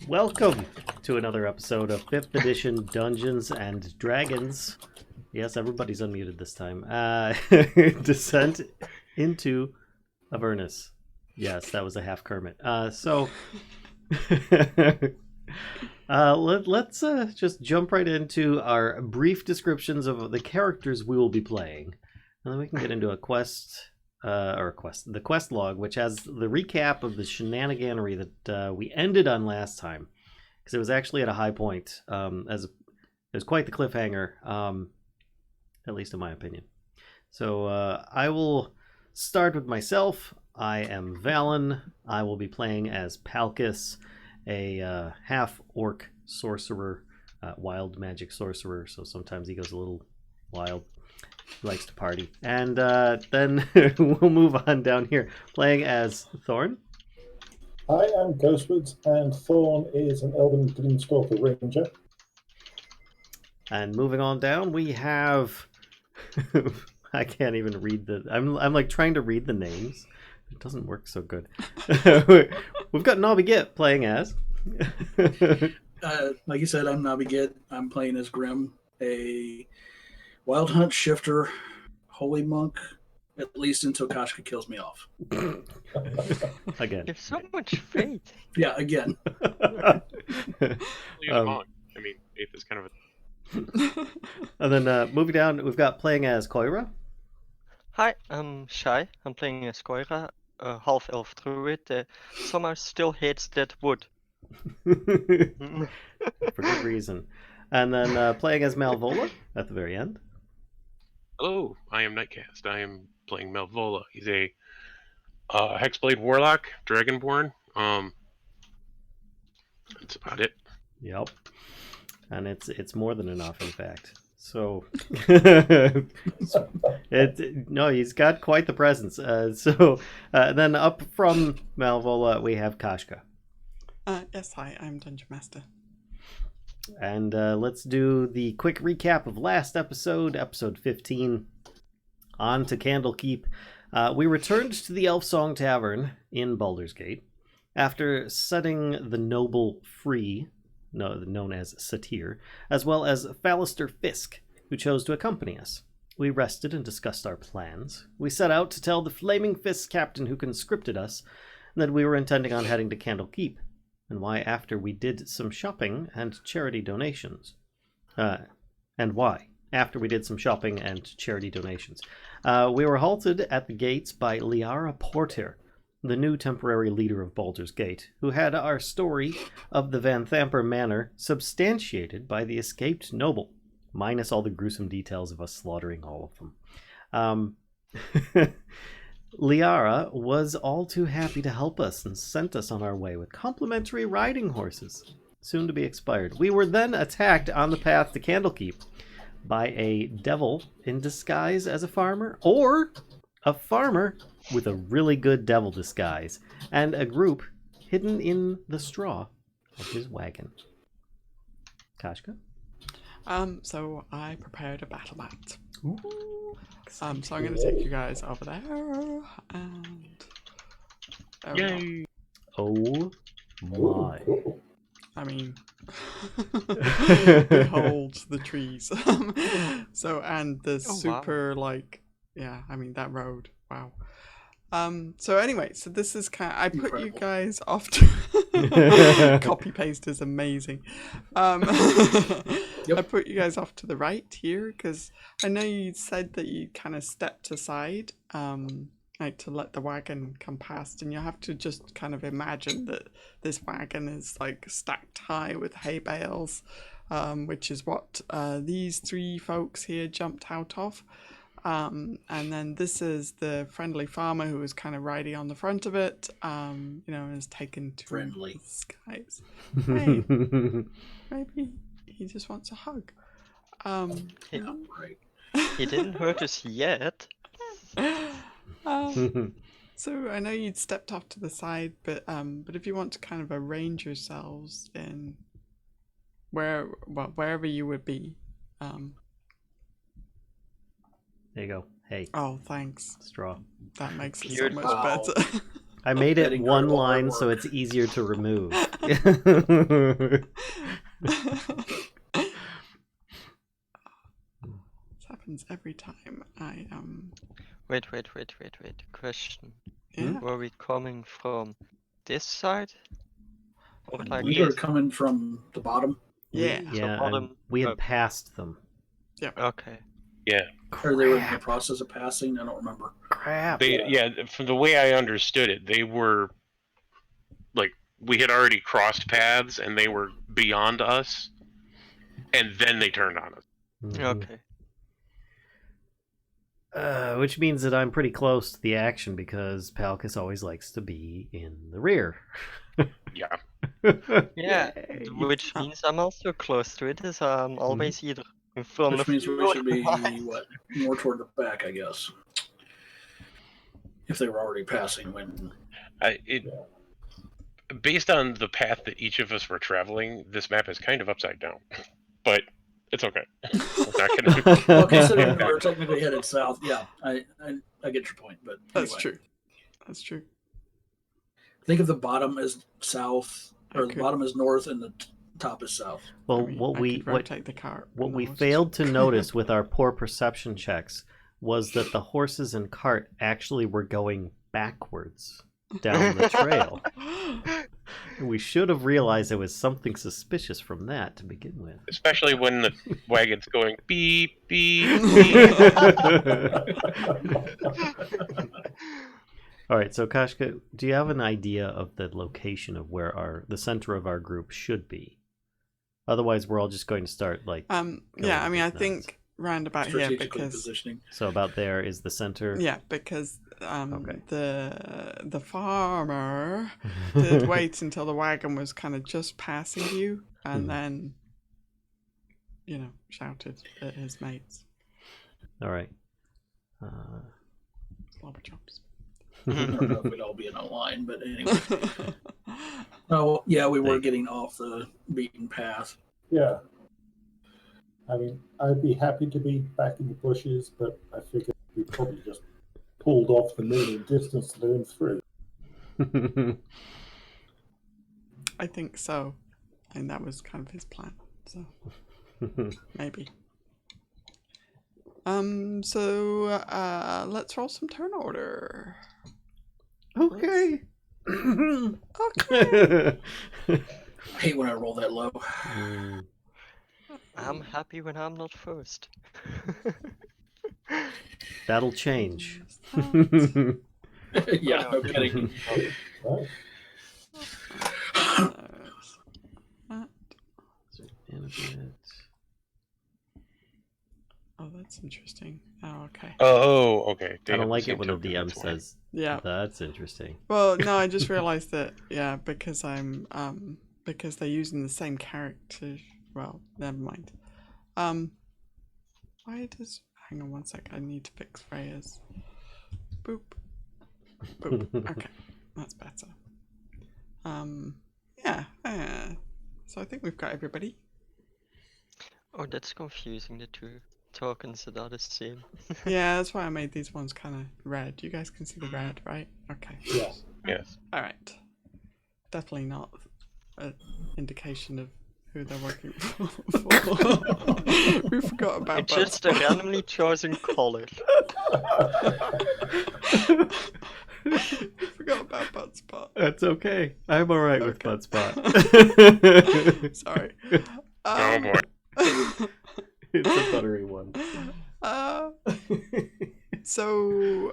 Welcome to another episode of 5th Edition Dungeons and Dragons. Yes, everybody's unmuted this time. Descent into Avernus. Yes, that was a half Kermit. Let's just jump right into our brief descriptions of the characters we will be playing. And then we can get into a the quest log, which has the recap of the shenaniganery that we ended on last time, because it was actually at a high point. It was quite the cliffhanger, at least in my opinion. So I will start with myself. I am Vallen. I will be playing as Palkas, a half-orc sorcerer, wild magic sorcerer, so sometimes he goes a little wild. He likes to party. And then we'll move on down here, playing as Thorn. I am Ghostwoods, and Thorn is an Elven Gloomstalker Ranger. And moving on down, we have... I can't even read the... I'm like trying to read the names. It doesn't work so good. We've got NobiGit playing as... like you said, I'm NobiGit. I'm playing as Grimm, a wild hunt shifter, holy monk, at least until Kashcah kills me off. Again. You have so much faith. Yeah, again. I mean, faith is kind of a... And then moving down, we've got playing as Coyra. Hi, I'm Shy. I'm playing as Coyra, a half-elf druid. Somehow still hates that wood. For good reason. And then playing as Malvola at the very end. Hello, I am Nightcaste. I am playing Malvola. He's a Hexblade Warlock, Dragonborn. That's about it. Yep. And it's more than enough, in fact. So, he's got quite the presence. Then up from Malvola, we have Kashcah. Yes, hi, I'm Dungeon Master. And let's do the quick recap of last episode 15. On to Candlekeep. We returned to the Elfsong Tavern in Baldur's Gate after setting the noble free, known as Satyr, as well as Fallister Fisk, who chose to accompany us. We rested and discussed our plans. We set out to tell the Flaming Fist captain who conscripted us that we were intending on heading to Candlekeep, and why after we did some shopping and charity donations. We were halted at the gates by Liara Porter, the new temporary leader of Baldur's Gate, who had our story of the Van Thamper Manor substantiated by the escaped noble, minus all the gruesome details of us slaughtering all of them. Liara was all too happy to help us and sent us on our way with complimentary riding horses, soon to be expired. We were then attacked on the path to Candlekeep by a devil in disguise as a farmer, or a farmer with a really good devil disguise, and a group hidden in the straw of his wagon. Kashcah? So I prepared a battle mat. Ooh. So I'm going to take you guys over there, and there we go. Yay! Oh my. I mean, behold the trees. And the super, that road. Wow. So anyway, so this is I put you guys off to... Copy paste is amazing. Yep. I put you guys off to the right here, because I know you said that you kind of stepped aside, to let the wagon come past, and you have to just kind of imagine that this wagon is stacked high with hay bales, which is what these three folks here jumped out of. And then this is the friendly farmer who is kind of riding on the front of it, and is taken to Friendly. the skies. Hey, maybe he just wants a hug. Yeah, right. He didn't hurt us yet. So I know you'd stepped off to the side, but if you want to kind of arrange yourselves in wherever you would be. There you go. Hey. Oh, thanks. Straw. That makes it so Beautiful. much better. I made it Heading one toward line work. so it's easier to remove. This happens every time I Wait. Question. yeah. Were we coming from this side? Or like We are this? coming from the bottom. Yeah. Yeah, bottom we had up. passed them. Okay. Yeah. Or they were in the Crap. process of passing. I don't remember. Crap. From the way I understood it, they were like we had already crossed paths and they were beyond us, and then they turned on us. Mhm. Okay. Which means that I'm pretty close to the action because Palkas always likes to be in the rear. Yeah. Yeah, Yay. which means I'm also close to it, as I'm always either in front Which of means you we or should be, behind. what, more toward the back, I guess. If they were already passing when... Based on the path that each of us were traveling, this map is kind of upside down. But it's okay. We're not gonna... Well, considering we were technically headed south, yeah, I get your point, but That's anyway. true. That's true. Think of the bottom as south, or the Okay. bottom is north, and the top is south. Well, I mean, what I we could what rotate the cart. what and we I was failed just- to notice with our poor perception checks was that the horses and cart actually were going backwards down the trail. We should have realized there was something suspicious from that to begin with. Especially when the wagon's going beep, beep, All right, so Kashka, do you have an idea of the location of where the center of our group should be? Otherwise, we're all just going to start like yeah, I mean, I nuts. think round about here Strategically because positioning. so. About there is the center. yeah, because Okay. the farmer did wait until the wagon was kind of just passing you, and Mhm. then shouted at his mates. All right. Slobber chops. I don't know if we'd all be in a line, but anyway. Oh, yeah, we were Hey. getting off the beaten path. Yeah. I mean, I'd be happy to be back in the bushes, but I figured we probably just pulled off the minimum distance to let him through. I think so, and that was kind of his plan. So maybe. So let's roll some turn order. Okay. Okay. I hate when I roll that low. I'm happy when I'm not first. That'll change. Yeah, no kidding. Right? Oh, that's interesting. Oh, okay. Oh, okay. They I don't have the like it same when the token, DM that's why. says, Yeah. "That's interesting." Well, no, I just realized that because I'm because they're using the same character. Well, never mind. Why does hang on one sec? I need to fix Freya's. Boop. Boop. Okay, that's better. Yeah. So I think we've got everybody. Oh, that's confusing, the two tokens that are the same. Yeah, that's why I made these ones kind of red. You guys can see the red, right? Okay. Yes. Yes. All right. Definitely not an indication of who they're working for. We forgot about It's just a randomly chosen color. We forgot about Butt Spot. That's okay. I'm all right with Okay. Butt Spot. Sorry. Oh boy. It's a buttery one. So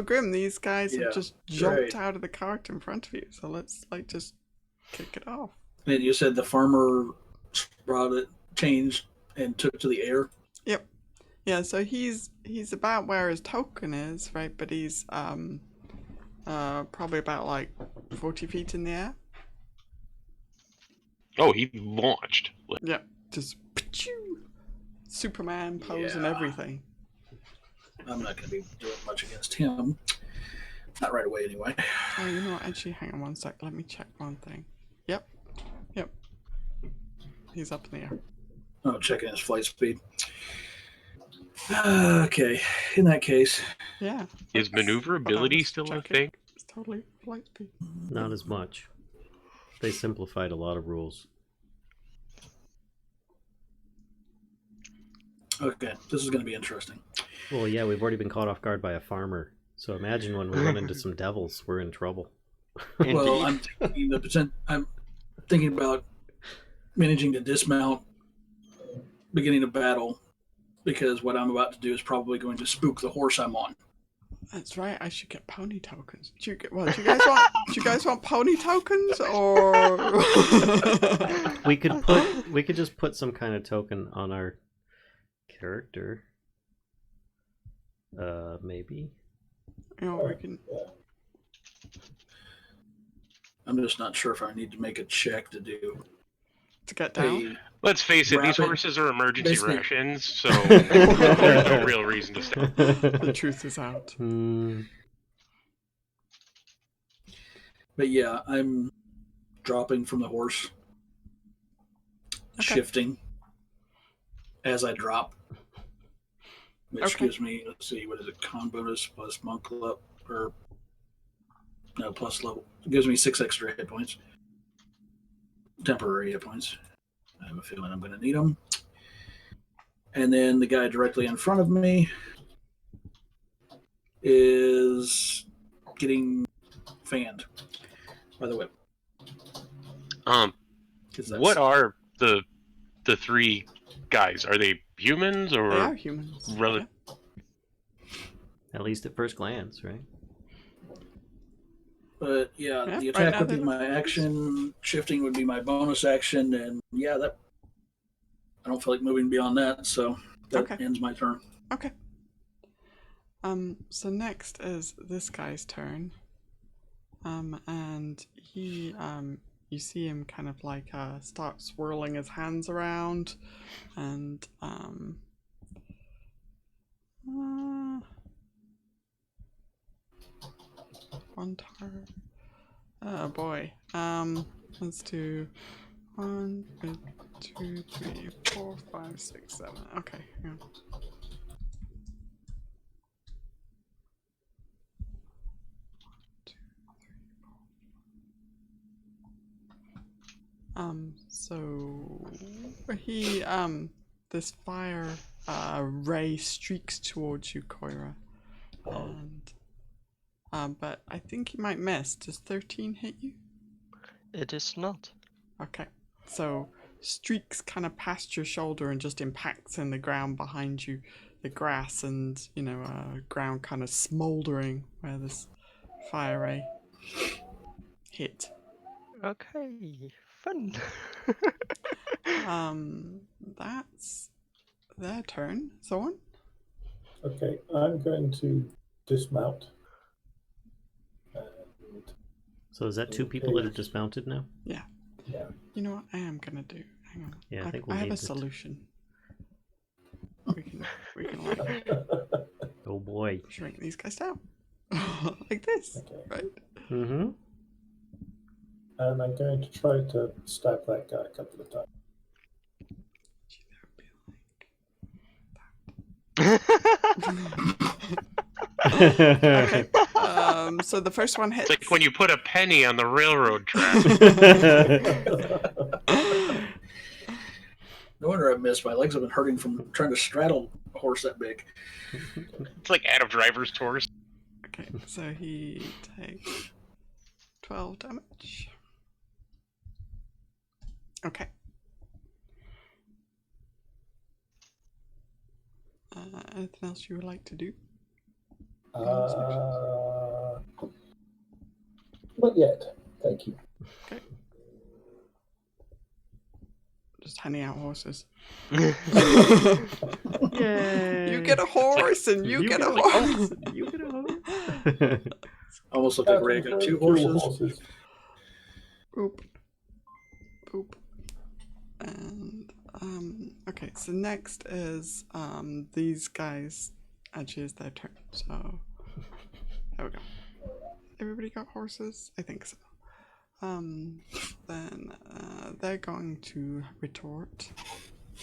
Grimm, these guys Yeah, have just jumped right. out of the cart in front of you. So let's just kick it off. And you said the farmer brought it, changed, and took to the air. Yep. Yeah, so he's about where his token is, right? But he's probably about like 40 feet in the air. Oh, he launched. Yep. Just Superman pose and Yeah. everything. I'm not going to be doing much against him. Not right away, anyway. Oh, you know what? Actually, hang on one sec. Let me check one thing. Yep. He's up in the air. Oh, checking his flight speed. Okay, in that case, Yeah. Is maneuverability still a thing? It's totally light speed. Not as much. They simplified a lot of rules. okay, this is going to be interesting. Well, yeah, we've already been caught off guard by a farmer. So imagine when we run into some devils, we're in trouble. Well, Indeed. I'm thinking about managing to dismount beginning of battle, because what I'm about to do is probably going to spook the horse I'm on. That's right. I should get pony tokens. Do you guys want pony tokens or? We could just put some kind of token on our character. Maybe. You know, we can. I'm just not sure if I need to make a check to do. To get down. Let's face it, these Rapid- horses are emergency basically- rations, so there's no real reason to stay. The truth is out. But yeah, I'm dropping from the horse, shifting as I drop, which gives me, let's see, what is it, con bonus plus monk level, or no, plus level. It gives me 6 extra hit points, temporary hit points. I have a feeling I'm going to need them. And then the guy directly in front of me is getting fanned by the whip. 'Cause that's- What are the three guys? Are they humans or? They are humans. Rel- Yeah. At least at first glance, right? But yeah, Yeah, the right attack now would be they my action, shifting would be my bonus action, and yeah, that I don't feel like moving beyond that, so that Okay. ends my turn. Okay. So next is this guy's turn. And he, you see him kind of like start swirling his hands around, and one tar. Oh boy. Let's do 1, 2, 3, 4, 5, 6, 7. Okay. Yeah. So he, this fire, ray streaks towards you, Coyra. And, but I think he might miss. Does 13 hit you? It is not. Okay. So streaks kind of past your shoulder and just impacts in the ground behind you, the grass, and, you know, ground kind of smoldering where this fire ray hit. Okay, fun. That's their turn. Thorn? Okay, I'm going to dismount. And, So is that 2 people that have dismounted now? Yeah. yeah. You know what I am gonna do? Hang on. Yeah, I think we I have need a it. solution. We can like Oh boy. shrink these guys down. Like this. Okay. Right? Mm-hmm. And I'm going to try to stab that guy a couple of times. Okay. So the first one hits. It's like when you put a penny on the railroad track. No wonder I missed. My legs have been hurting from trying to straddle a horse that big. It's like out of driver's tours. Okay, so he takes 12 damage. Okay. Anything else you would like to do? Not yet. Thank you. Okay. Just handing out horses. Yay! You get a horse and you get a horse. You get a horse. Almost looked like Ray got 2 horses. Boop. Boop. And okay, so next is these guys. Actually, it's their turn. So there we go. Everybody got horses? I think so. Then they're going to retort.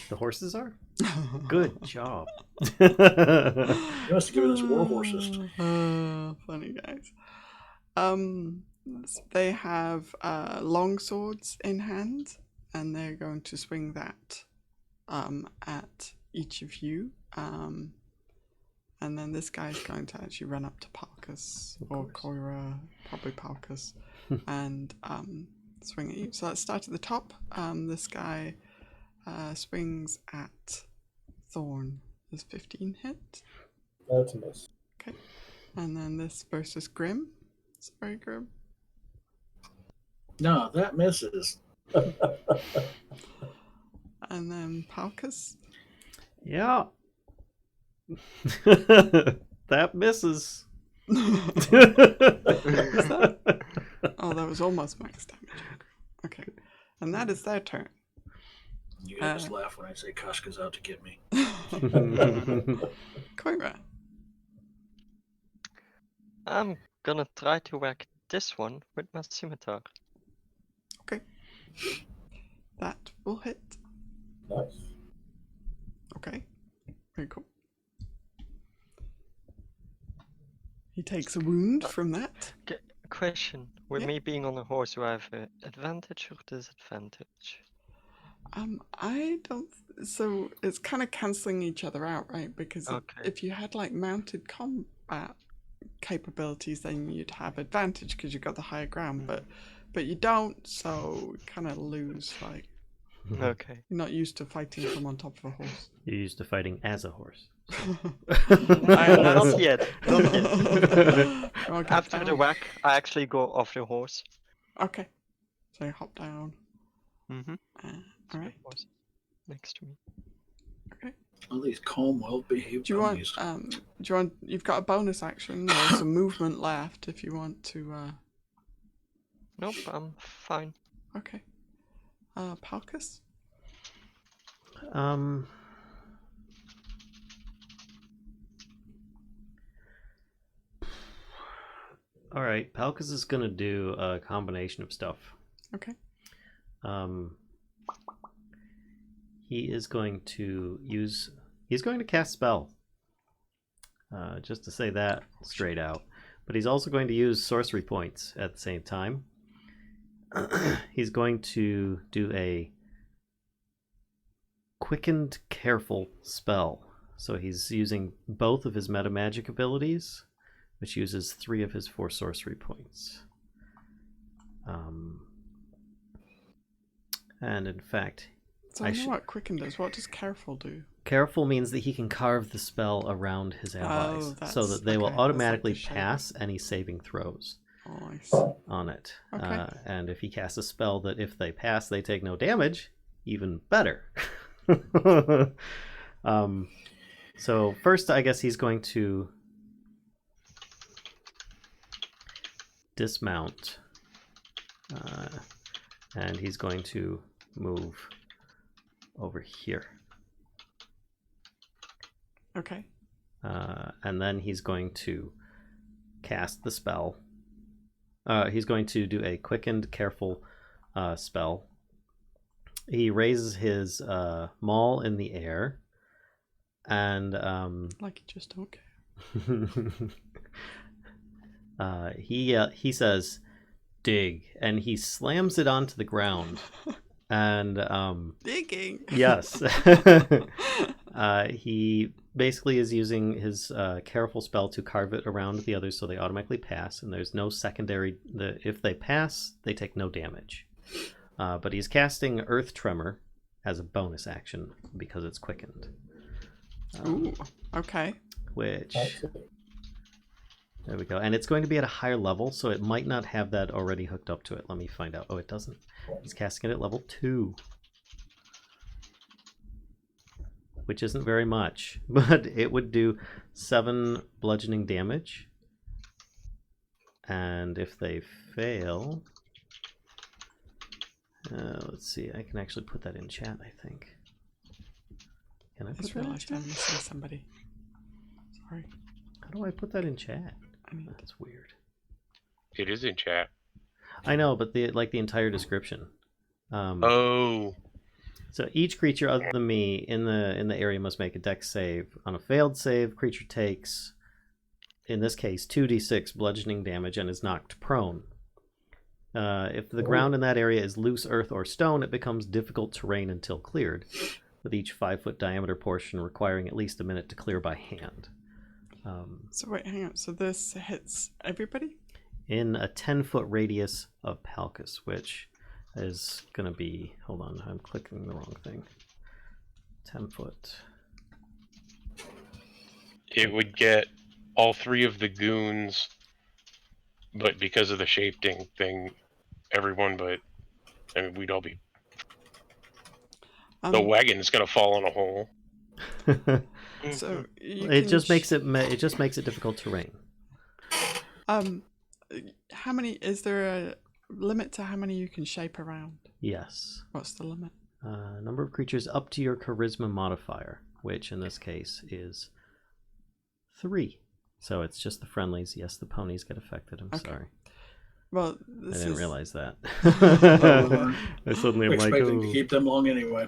The horses are? Good job. You must have given us war horses. Funny guys. They have long swords in hand, and they're going to swing that at each of you. And then this guy's going to actually run up to Palkas or Coyra, probably Palkas, and swing at you. So let's start at the top. This guy swings at Thorn. Does 15 hit? That's a miss. Okay. And then this versus Grimm. Sorry, Grimm. No, that misses. And then Palkas. Yeah. That misses. Oh, that was almost max damage. Okay. And that is their turn. You guys just laugh when I say kashcah's out to get me. Coyra. I'm gonna try to whack this one with my scimitar. Okay. That will hit. Nice. Okay. Very cool. He takes a wound from that. Question: with Yeah. me being on a horse, do I have advantage or disadvantage? I don't. So it's kind of cancelling each other out, right? Because Okay. if you had like mounted combat capabilities, then you'd have advantage because you got the higher ground. But you don't, so you kind of lose. Like Okay. you're not used to fighting from on top of a horse. You're used to fighting as a horse. Not yet. Not yet. Okay, After the down. whack, I actually go off the horse. Okay. So you hop down. Mm-hmm. All right. Next to me. All these calm, well-behaved Do you want? ponies. Do you want? You've got a bonus action. There's some movement left if you want to. Nope, I'm fine. Okay. Palkas. All right, Palkas is gonna do a combination of stuff. Okay. He is going to use. He's going to cast spell. Just to say that straight out, but he's also going to use sorcery points at the same time. He's going to do a quickened careful spell. So he's using both of his meta magic abilities, which uses 3 of his 4 sorcery points. And in fact, So I know what quicken does. What does careful do? careful means that he can carve the spell around his allies, so that they will okay, that's like automatically the shape. pass any saving throws Oh, I see. on it. Okay. And if he casts a spell that if they pass, they take no damage, even better. So first, I guess he's going to dismount, and he's going to move over here. Okay. And then he's going to cast the spell. He's going to do a quickened careful spell. He raises his maul in the air, and Like you just don't care. he says, "Dig," and he slams it onto the ground. And Digging. yes, he basically is using his careful spell to carve it around the others, so they automatically pass, and there's no secondary. If they pass, they take no damage. But he's casting Earth Tremor as a bonus action because it's quickened. Ooh. Okay. Which, That's it. there we go. And it's going to be at a higher level, so it might not have that already hooked up to it. Let me find out. Oh, it doesn't. He's casting it at level 2. Which isn't very much, but it would do 7 bludgeoning damage. And if they fail... let's see, I can actually put that in chat, I think. Can I I put just that in realized chat? I'm missing somebody. Sorry. How do I put that in chat? I mean, That's weird. It is in chat. I know, but the entire description. Oh, So each creature other than me in the area must make a dex save. On a failed save, creature takes, in this case, 2d6 bludgeoning damage and is knocked prone. If the ground in that area is loose earth or stone, it becomes difficult terrain until cleared, with each 5-foot diameter portion requiring at least a minute to clear by hand. So wait, hang on. So this hits everybody? In a 10-foot radius of Palkas, which is going to be... Hold on, I'm clicking the wrong thing. 10 foot. It would get all 3 of the goons, but because of the shaping thing, everyone but... I mean, we'd all be... the wagon's going to fall in a hole. So it just makes it difficult terrain. How many? Is there a limit to how many you can shape around? Yes. What's the limit? Number of creatures up to your charisma modifier, which in this case is 3. So it's just the friendlies. Yes, the ponies get affected. I'm sorry. Well, I didn't realize that. I suddenly am like, expecting to keep them long anyway.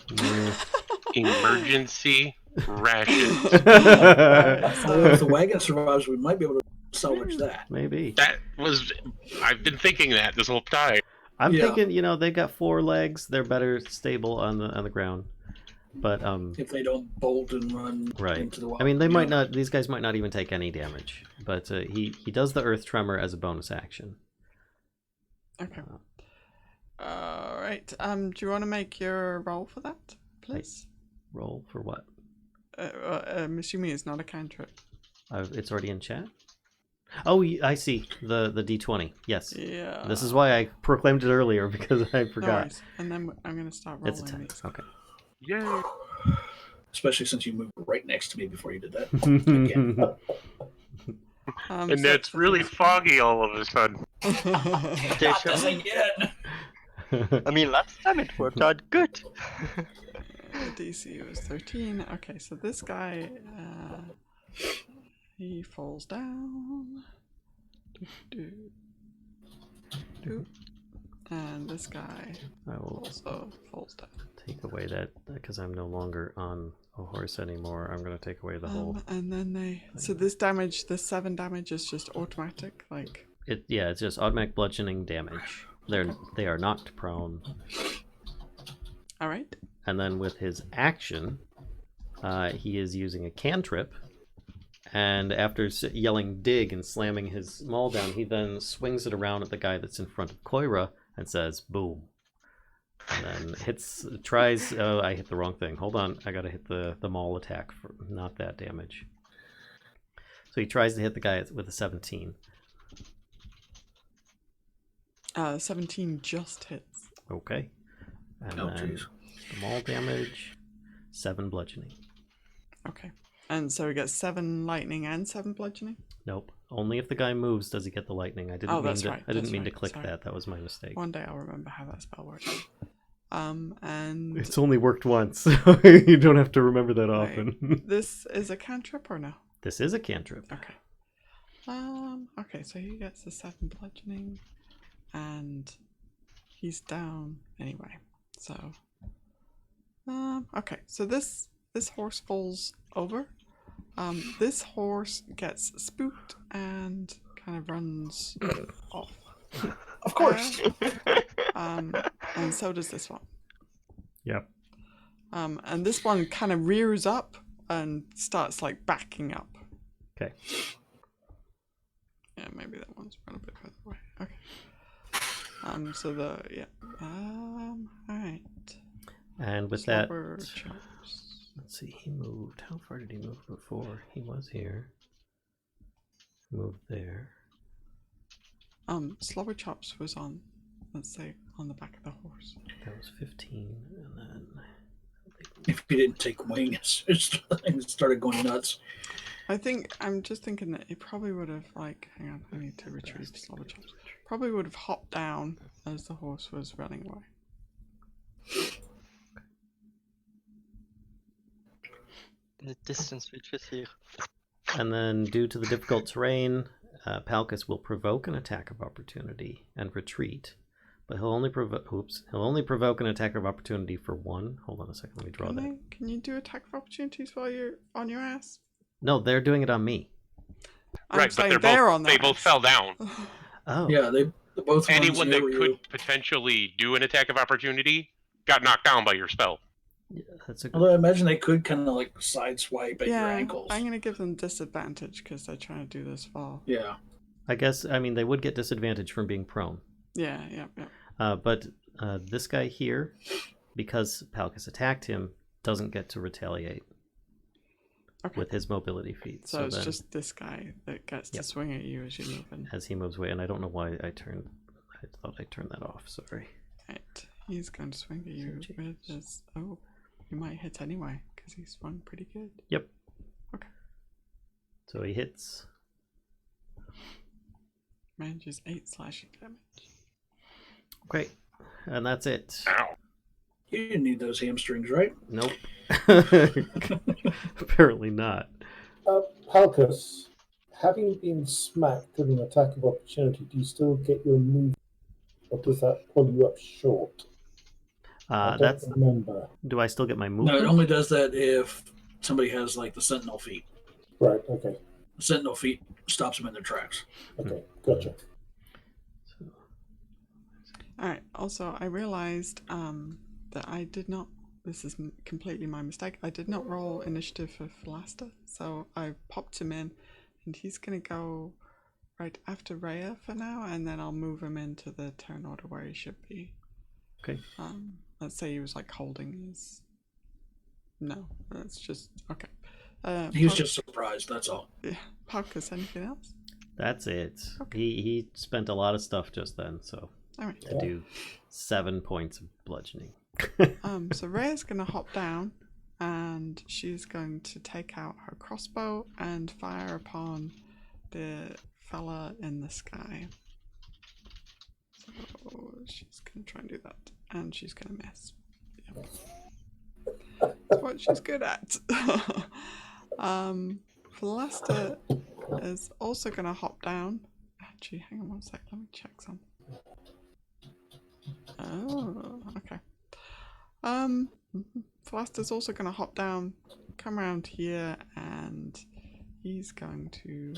Emergency rations. If the wagon survives, we might be able to salvage that. Maybe. I've been thinking that this whole time. I'm thinking, they've got 4 legs. They're better stable on the ground. But if they don't bolt and run into the wild. I mean, they might not. These guys might not even take any damage. But he does the earth tremor as a bonus action. Okay. All right. Do you want to make your roll for that, please? Roll for what? I'm assuming it's not a cantrip. It's already in chat. Oh, I see. The D20. Yes. Yeah. This is why I proclaimed it earlier, because I forgot. Nice. And then I'm going to start rolling. It's a 10. These. Okay. Yay! Especially since you moved right next to me before you did that. And it's really foggy all of a sudden. Not this again. I mean, last time it worked out good. DC was 13. Okay, so this guy, he falls down. And this guy also falls down. Take away that, because I'm no longer on a horse anymore. I'm going to take away the whole... And then so this damage, the 7 damage is just automatic, like... It's just automatic bludgeoning damage. They are knocked prone. Alright. And then with his action, he is using a cantrip. And after yelling dig and slamming his maul down, he then swings it around at the guy that's in front of Coyra and says, boom. And then tries... Oh, I hit the wrong thing. Hold on. I got to hit the maul attack for not that damage. So he tries to hit the guy with a 17. 17 just hits. Okay. And then the maul damage, 7 bludgeoning. Okay. And so he gets 7 lightning and 7 bludgeoning? Nope. Only if the guy moves does he get the lightning. I didn't mean to click Sorry. that. That was my mistake. One day I'll remember how that spell works. And it's only worked once, so you don't have to remember that often. This is a cantrip or no? This is a cantrip. Okay. Okay, so he gets the 7 bludgeoning, and he's down anyway. So, okay, so this horse falls over. This horse gets spooked and kind of runs off. Of course. And so does this one. Yep. And this one kind of rears up and starts like backing up. Okay. Yeah, maybe that one's run a bit further away. Okay. Alright. And with Slower that, chops. let's see, he moved. How far did he move before? He was here. Moved there. Slower chops was on, let's say, on the back of the horse. That was 15, and then... If he didn't take wing, it started going nuts. I'm just thinking that it probably would have, like, hang on, I need to retrieve slower chops. Probably would have hopped down as the horse was running away. The distance reaches here. And then, due to the difficult terrain, Palkas will provoke an attack of opportunity and retreat. But he'll only provoke. Oops. He'll only provoke an attack of opportunity for 1. Hold on a second. Let me draw that. Can you do attack of opportunities while you're on your ass? No, they're doing it on me. I'm saying but they're on they their both ass. fell down. Oh. Yeah, they both. Anyone that ones near could you. potentially do an attack of opportunity got knocked down by your spell. Yeah, that's a good. Although I imagine they could kind of like sideswipe at your Yeah, ankles. I'm gonna give them disadvantage because they're trying to do this fall. Yeah. I guess. I mean, they would get disadvantage from being prone. Yeah. But this guy here, because Palkas attacked him, doesn't get to retaliate with his mobility feat. So it's then, just this guy that gets to swing at you as you move in. as he moves away, and I don't know why I thought I turned that off. Sorry. Right, he's going to swing at you with his. Oh, he might hit anyway because he swung pretty good. Yep. Okay. So he hits. Manages 8 slashing damage. Okay, and that's it. Ow. You didn't need those hamstrings, right? Nope. Apparently not. Palkas, having been smacked with an attack of opportunity, do you still get your move, or does that pull you up short? I don't That's. remember. Do I still get my No, movement? it only does that if somebody has like the sentinel feat. Right, okay. The sentinel feat stops them in their tracks. Okay, gotcha. Alright, also, I realized that I did not. This is completely my mistake. I did not roll initiative for Philaster, so I popped him in, and he's gonna go right after Rhea for now, and then I'll move him into the turn order where he should be. Okay. Let's say he was like holding his. No, that's just okay. He's just surprised, that's all. Yeah, Palkas, anything else? That's it. Okay. He spent a lot of stuff just then, so Alright. I do 7 points of bludgeoning. So Rhea's gonna hop down, and she's going to take out her crossbow and fire upon the fella in the sky. So she's gonna try and do that, and she's gonna miss. Yeah. That's what she's good at. Philaster is also gonna hop down. Actually, hang on one sec. Let me check something. Oh, okay. Philaster's also gonna hop down, come around here, and he's going to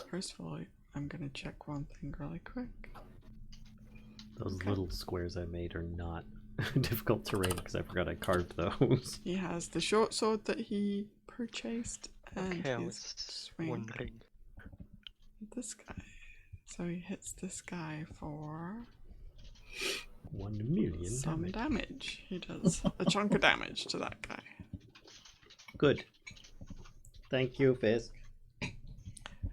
first of all, I'm gonna check one thing really quick. Those little squares I made are not difficult terrain because I forgot I carved those. He has the short sword that he purchased, and Okay, I he's was swinging wondering. at this guy. So he hits this guy for 1 million some damage. damage. He does a chunk of damage to that guy. Good. Thank you, Fisk.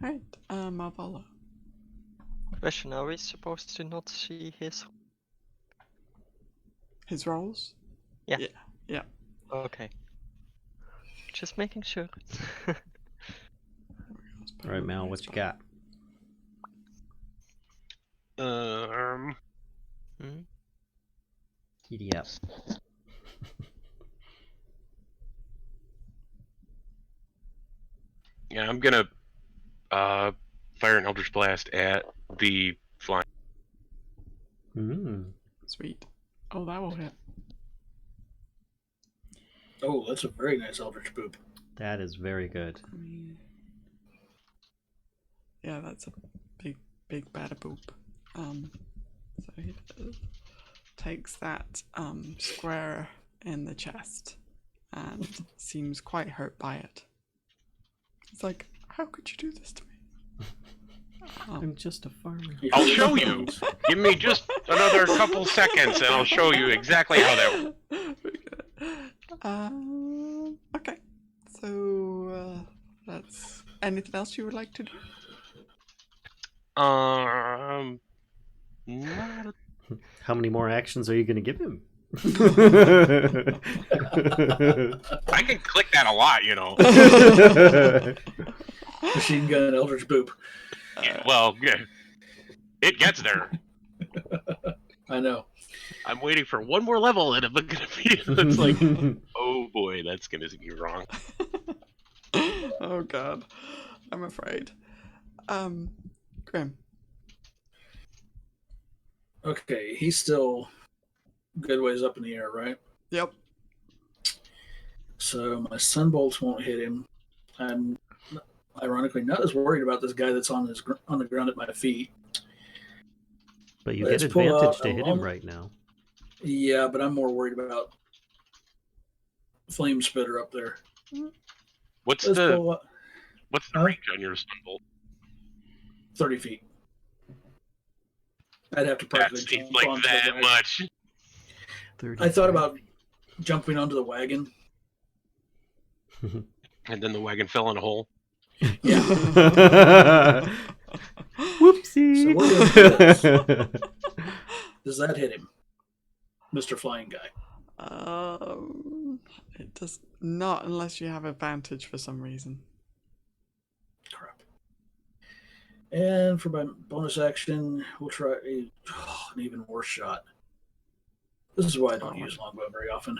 Right, Malvola. Question, are we supposed to not see his... His rolls? Yeah. Yeah. Okay. Just making sure. All right, Mal, what you got? Giddy up. Yeah, I'm gonna fire an Eldritch Blast at the flying. Sweet. Oh, that will hit. Oh, that's a very nice Eldritch Boop. That is very good. I mean, yeah, that's a big bada boop. So he takes that square in the chest and seems quite hurt by it. It's like, how could you do this to me? I'm just a farmer. I'll show you. Give me just another couple seconds, and I'll show you exactly how that works. Okay. So that's anything else you would like to do? Not How many more actions are you going to give him? I can click that a lot, you know. Machine gun Eldritch Boop. Well, yeah, it gets there. I know. I'm waiting for one more level, and I'm gonna be. It's like, oh boy, that's gonna be wrong. Oh god, I'm afraid. Grimm. Okay, he's still good ways up in the air, right? Yep. So my sunbolts won't hit him. I'm ironically not as worried about this guy that's on the ground at my feet. But you Let's get pull advantage out to a hit him long- right now. Yeah, but I'm more worried about Flame Spitter up there. What's Let's the pull up Huh? range on your sunbolt? 30 feet. I'd have to practically That's jump like onto the that wagon. much. 30 I thought about jumping onto the wagon. And then the wagon fell in a hole. Yeah. Whoopsie. So we're gonna do this. Does that hit him, Mr. Flying Guy? It does not unless you have advantage for some reason. Crap. And for my bonus action, we'll try an even worse shot. This is why I don't use longbow very often.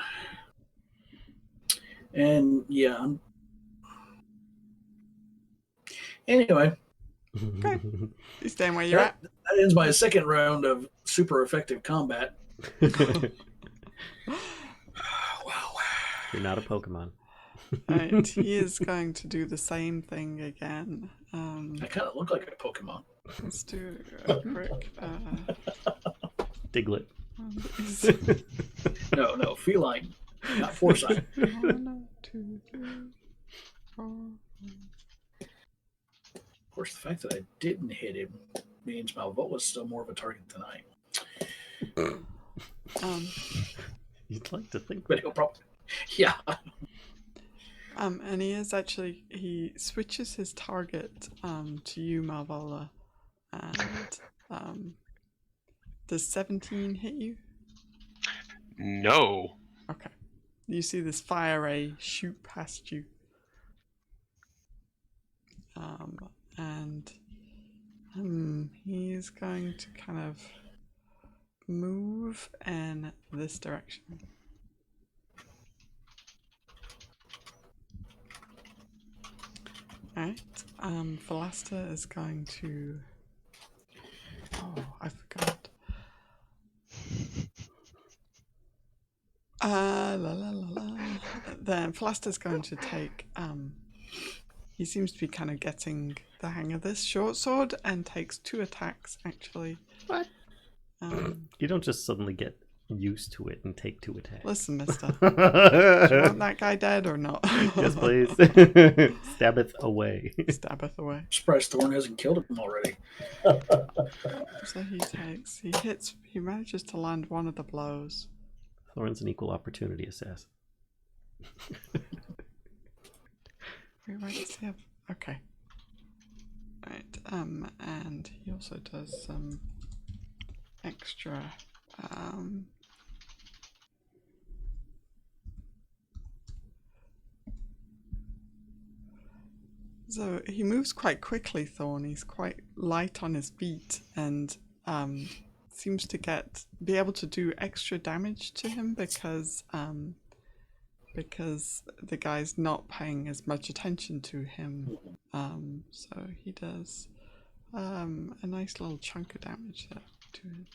And yeah, anyway, Okay. You staying where you're at? that ends my second round of super effective combat. Wow. You're not a Pokemon. Right, he is going to do the same thing again. I kind of look like a Pokemon. Let's do a quick. Diglett. No, feline, not foresight. 1, 2, 3, 4. Of course, the fact that I didn't hit him means Malvola is still more of a target than I am. You'd like to think But he'll probably, yeah. And he switches his target to you, Malvola. And does 17 hit you? No. Okay. You see this fire ray shoot past you. And he's going to kind of move in this direction. Alright, Velasta is going to... Oh, I forgot. Then Falasta's going to take... he seems to be kind of getting the hang of this short sword and takes 2 attacks, actually. What? You don't just suddenly get used to it and take 2 attacks. Listen, mister. Do you want that guy dead or not? Yes, please. Stabbeth away. Stabbeth away. I'm surprised Thorn hasn't killed him already. So he manages to land one of the blows. Thorn's an equal opportunity assassin. Wait, where does he have? Okay. Right, and he also does some extra, so he moves quite quickly, Thorn. He's quite light on his feet and seems to be able to do extra damage to him because the guy's not paying as much attention to him. So he does a nice little chunk of damage there to him.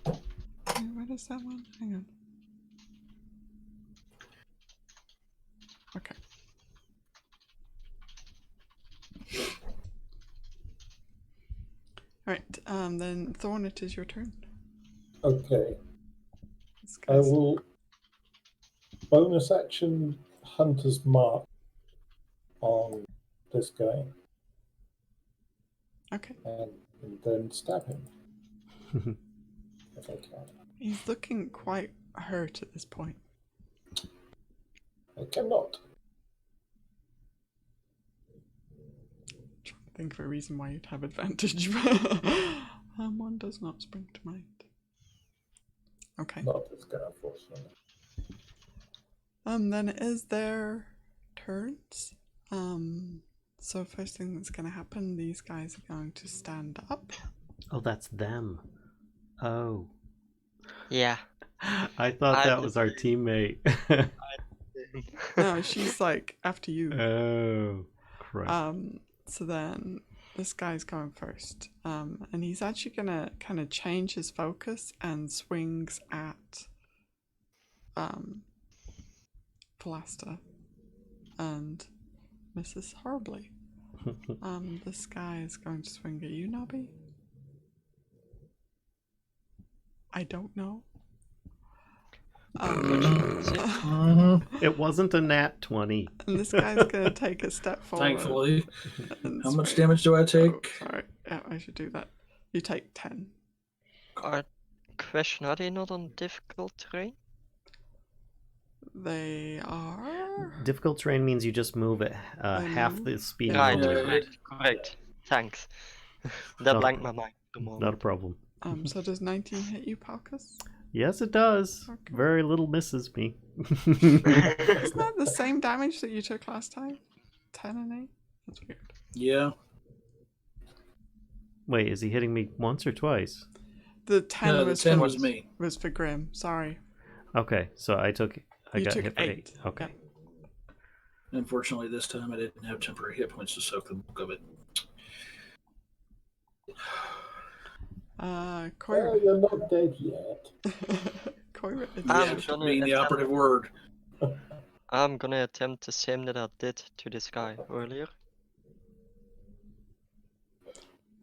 Wait, where is that one? Hang on. Okay. Alright, then Thorn, it is your turn. Okay. This I guy's- will bonus action Hunter's Mark on this guy Okay. and then stab him if I can. He's looking quite hurt at this point. I cannot. Trying to think of a reason why you'd have advantage. One does not spring to mind. Okay. Not this guy, unfortunately. Then it is their turns. So first thing that's going to happen, these guys are going to stand up. Oh, that's them. Oh. Yeah. I thought that was our teammate. No, she's like after you. Oh, crap. So then this guy's going first. And he's actually gonna kind of change his focus and swings at Philaster and misses horribly. This guy is going to swing at you, Nobby. I don't know. It wasn't a nat 20. And this guy's gonna take a step forward. Thankfully. and How much swing. damage do I take? Oh, sorry. Yeah, I should do that. You take 10. Question, are they not on difficult terrain? They are. Difficult terrain means you just move at half move. the speed. Yeah. normally Yeah. would. Correct. Thanks. That No. blanked my mind for a moment. Not a problem. So does 19 hit you, Palkas? Yes, it does. Okay. Very little misses me. Isn't that the same damage that you took last time? 10 and 8? That's weird. Yeah. Wait, is he hitting me once or twice? The 10 No, the was 10 for, was me. was for Grimm. Sorry. Okay, so I You got took hit for 8. Okay. Yep. Unfortunately, this time I didn't have temporary hit points to soak the bulk of it. Coyra. Oh, you're not dead yet. Coyra. I'm Yet gonna being the attempt- operative word. I'm gonna attempt the same that I did to this guy earlier.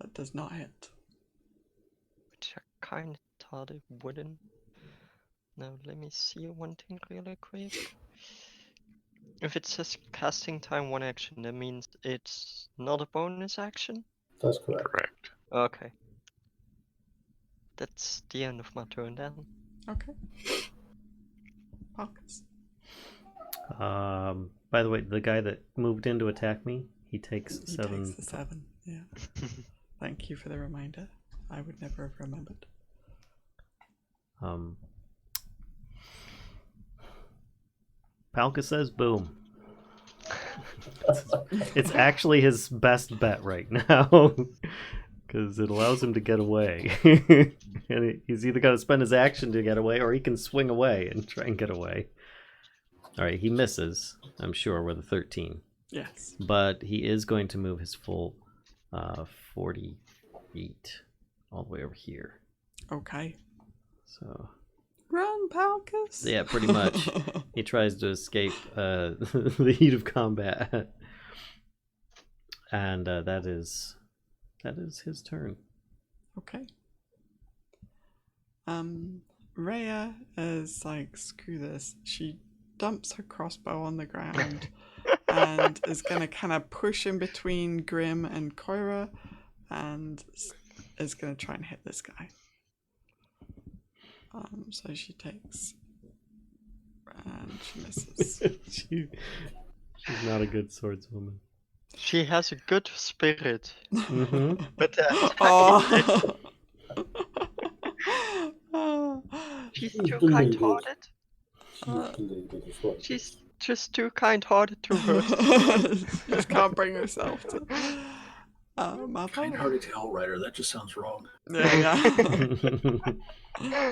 That does not hit. Which I kinda thought it wouldn't. Now let me see one thing really quick. If it says casting time 1 action, that means it's not a bonus action? That's correct. Correct. Okay. That's the end of my turn then. Okay. Palkas. By the way, the guy that moved in to attack me, he takes He 7. takes the 7. Yeah. Thank you for the reminder. I would never have remembered. Palka says boom. It's actually his best bet right now. Because it allows him to get away. And he's either got to spend his action to get away, or he can swing away and try and get away. Alright, he misses, I'm sure, with a 13. Yes. But he is going to move his full 40 feet all the way over here. Okay. So, Run, Palkas! yeah, pretty much. He tries to escape the heat of combat. And that is his turn. Okay. Rhea is like, screw this. She dumps her crossbow on the ground and is gonna kind of push in between Grimm and Coyra and is gonna try and hit this guy. So she takes and she misses. She's not a good swordswoman. She has a good spirit, Mm-hmm. but Oh. she's She's too deluded. kind-hearted. She's deluded as well. She's just too kind-hearted to hurt. She just can't bring herself to. Malvola. Kind-hearted hell writer. That just sounds wrong. Yeah.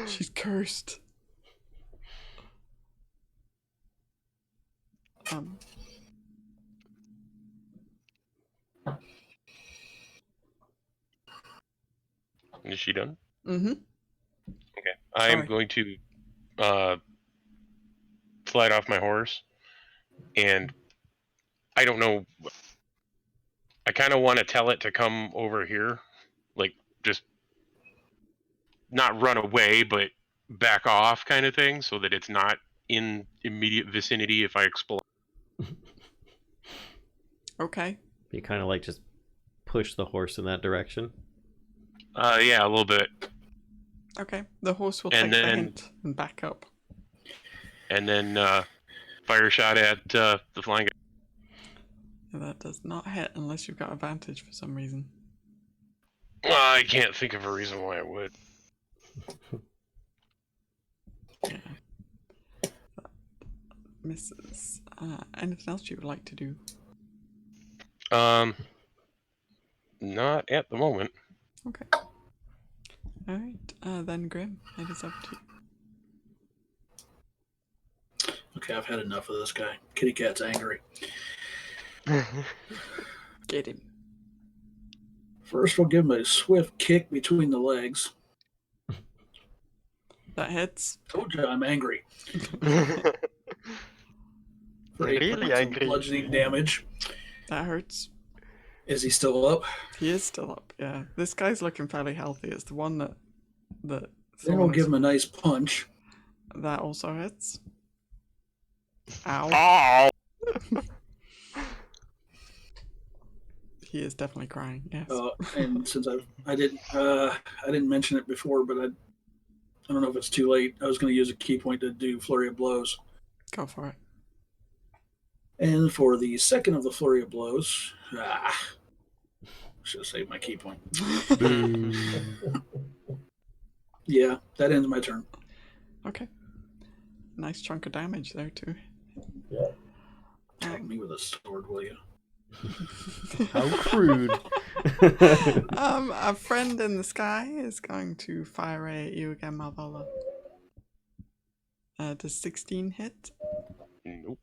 She's cursed. Is she done? Mm-hmm. Okay. I am Sorry. going to slide off my horse, and I don't know. I kind of want to tell it to come over here, like just not run away, but back off, kind of thing, so that it's not in immediate vicinity if I explode. Okay. You kind of like just push the horse in that direction. Yeah, a little bit, Okay. The horse will And take the then- hint and back up. and then fire shot at the flying guy. And that does not hit unless you've got advantage for some reason. I can't think of a reason why it would. Yeah. That misses. Anything else you would like to do? Not at the moment. Okay. Alright. Then Grimm, it is up to you. Okay, I've had enough of this guy. Kitty cat's angry. Get him. First, we'll give him a swift kick between the legs. That hits. Told you I'm angry. For Really 8 points of angry. bludgeoning damage. That hurts. Is he still up? He is still up, yeah. This guy's looking fairly healthy. It's the one that Then Thorn we'll is- give him a nice punch. that also hits. Ow. Oh! He is definitely crying, yes. And since I didn't mention it before, but I don't know if it's too late. I was going to use a key point to do flurry of blows. Go for it. And for the second of the flurry of blows, should have saved my key point. Yeah, that ends my turn. Okay. Nice chunk of damage there too. Yeah. Attack me with a sword, will you? How crude. A friend in the sky is going to fire at you again, Malvola. Does 16 hit? Nope.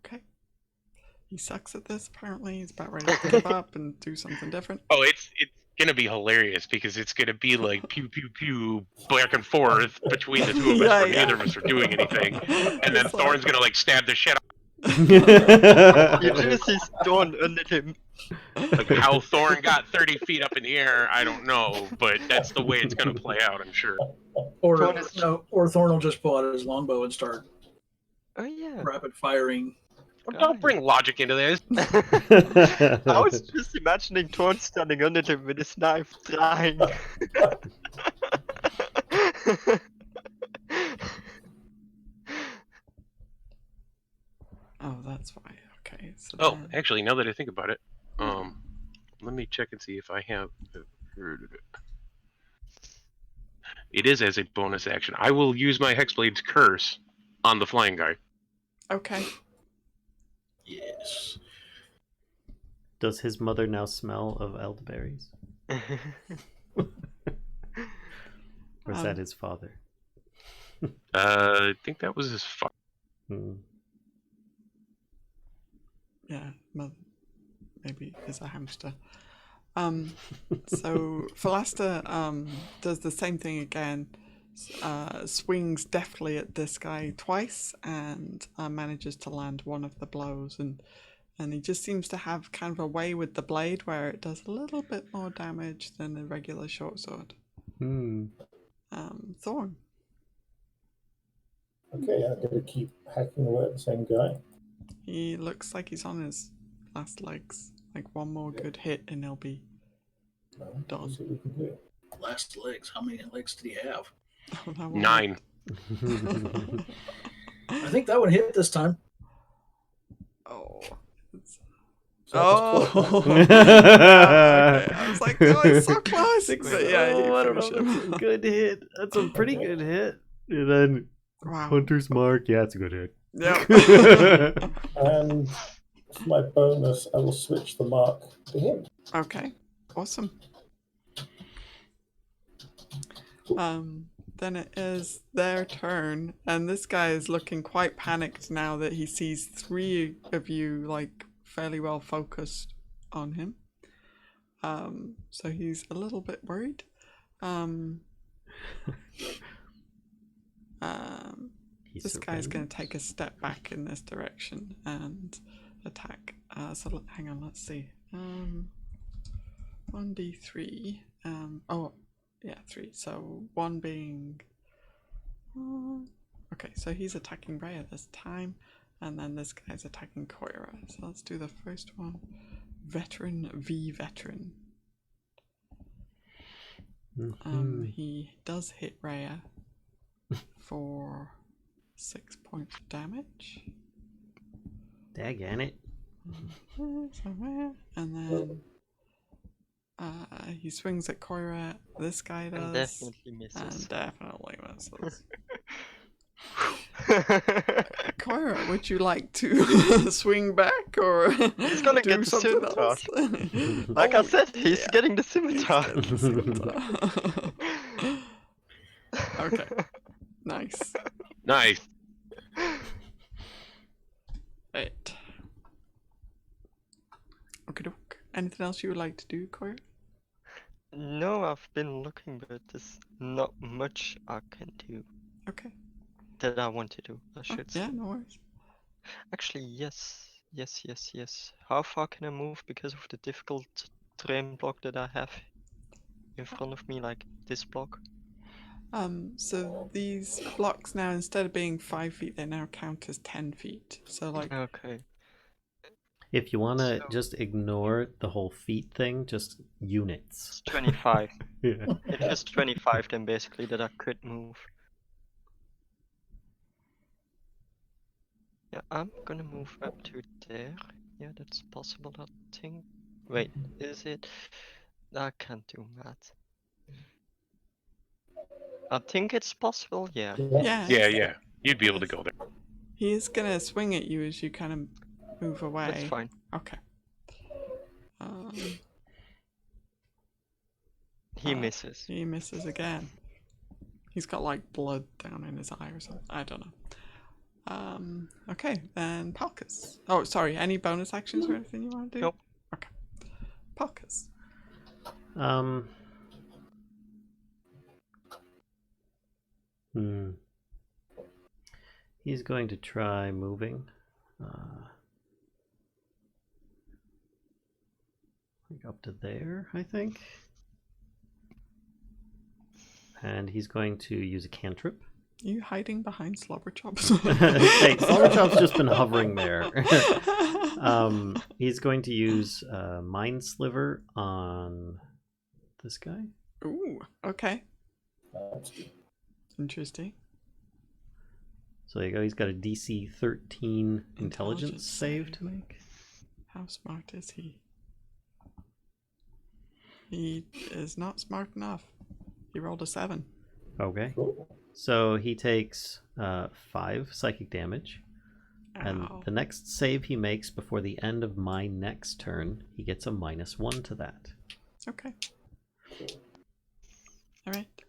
Okay. He sucks at this, apparently. He's about ready to give up and do something different. Oh, it's gonna be hilarious because it's gonna be like pew pew pew back and forth between the two of us where neither of us are doing anything, and then It's Thorn's gonna like stab the shit out. You just see Thorn under him. Like how Thorn got 30 feet up in the air, I don't know, but that's the way it's gonna play out, I'm sure. Or Thorn Thorn will just pull out his longbow and start Oh yeah. rapid firing. Well, don't bring logic into this. I was just imagining Thorn standing under him with his knife trying. Oh, that's why. Okay. So Oh, then- actually, now that I think about it, let me check and see if I have. It is as a bonus action. I will use my Hexblade's curse on the flying guy. Okay. Yes. Does his mother now smell of elderberries? Or is that his father? I think that was his father. Yeah, maybe is a hamster. So Philasta does the same thing again, swings deftly at this guy twice and manages to land one of the blows, and he just seems to have kind of a way with the blade where it does a little bit more damage than a regular short sword. Thorn. Okay, I'm going to keep hacking away at the same guy. He looks like he's on his last legs. Like one more good hit and he'll be done. Let's see what we can do. Last legs. How many legs did he have? Oh, that one 9. I think that one hit this time. Oh. It's... So Oh. that's Okay. I was like, oh, it's so close. But yeah, you I don't know. finish That's him. a good hit. That's a pretty good hit. And then Wow. Hunter's Mark. Yeah, it's a good hit. Yep. And for my bonus, I will switch the mark to him. Okay. Awesome. Then it is their turn, and this guy is looking quite panicked now that he sees 3 of you like fairly well focused on him. So he's a little bit worried. This guy's going to take a step back in this direction and attack. Hang on, let's see. 1d3. Oh, yeah, 3. So 1 being. Okay, so he's attacking Rhea this time, and then this guy's attacking Coyra. So let's do the first one. Veteran v Veteran. He does hit Rhea for 6 points of damage. Daggone it. Somewhere. And then he swings at Coyra. This guy does. And definitely misses. And definitely misses. Coyra, would you like to swing back or He's gonna do get the something scimitar. else? Like Oh, I said, he's yeah. getting the scimitar. Getting the scimitar. Okay. Nice. Nice. Right. Okay, doke. Anything else you would like to do, Coyra? No, I've been looking, but there's not much I can do Okay. that I want to do, I Oh, should yeah, say. no worries. Actually, yes. How far can I move because of the difficult terrain block that I have in front of me, like this block? So these blocks now, instead of being 5 feet, they now count as 10 feet. So like, Okay. If you want to So- just ignore the whole feet thing, just units. It's 25. Yeah. If it's 25, then basically that I could move. Yeah, I'm gonna move up to there. Yeah, that's possible, I think. Wait, is it? I can't do math. I think it's possible, yeah. yeah, Yeah. You'd be able to go there. he is gonna swing at you as you kind of move away. That's fine. Okay. He misses. He misses again. He's got like blood down in his eye or something. I don't know. Okay, then Palkas. Oh, sorry. Any bonus actions or anything you want to do? Nope. Okay. Palkas. He's going to try moving. Like up to there, I think. And he's going to use a cantrip. Are you hiding behind Slobberchops? Hey, Slobberchop's just been hovering there. He's going to use Mind Sliver on this guy. Ooh, okay. That's good. Interesting. So there you go. He's got a DC 13 intelligence Intelligence save save. to make. How smart is he? He is not smart enough. He rolled a 7. Okay. Cool. So he takes 5 psychic damage. And Ow. the next save he makes before the end of my next turn, he gets a -1 to that. Okay. Alright.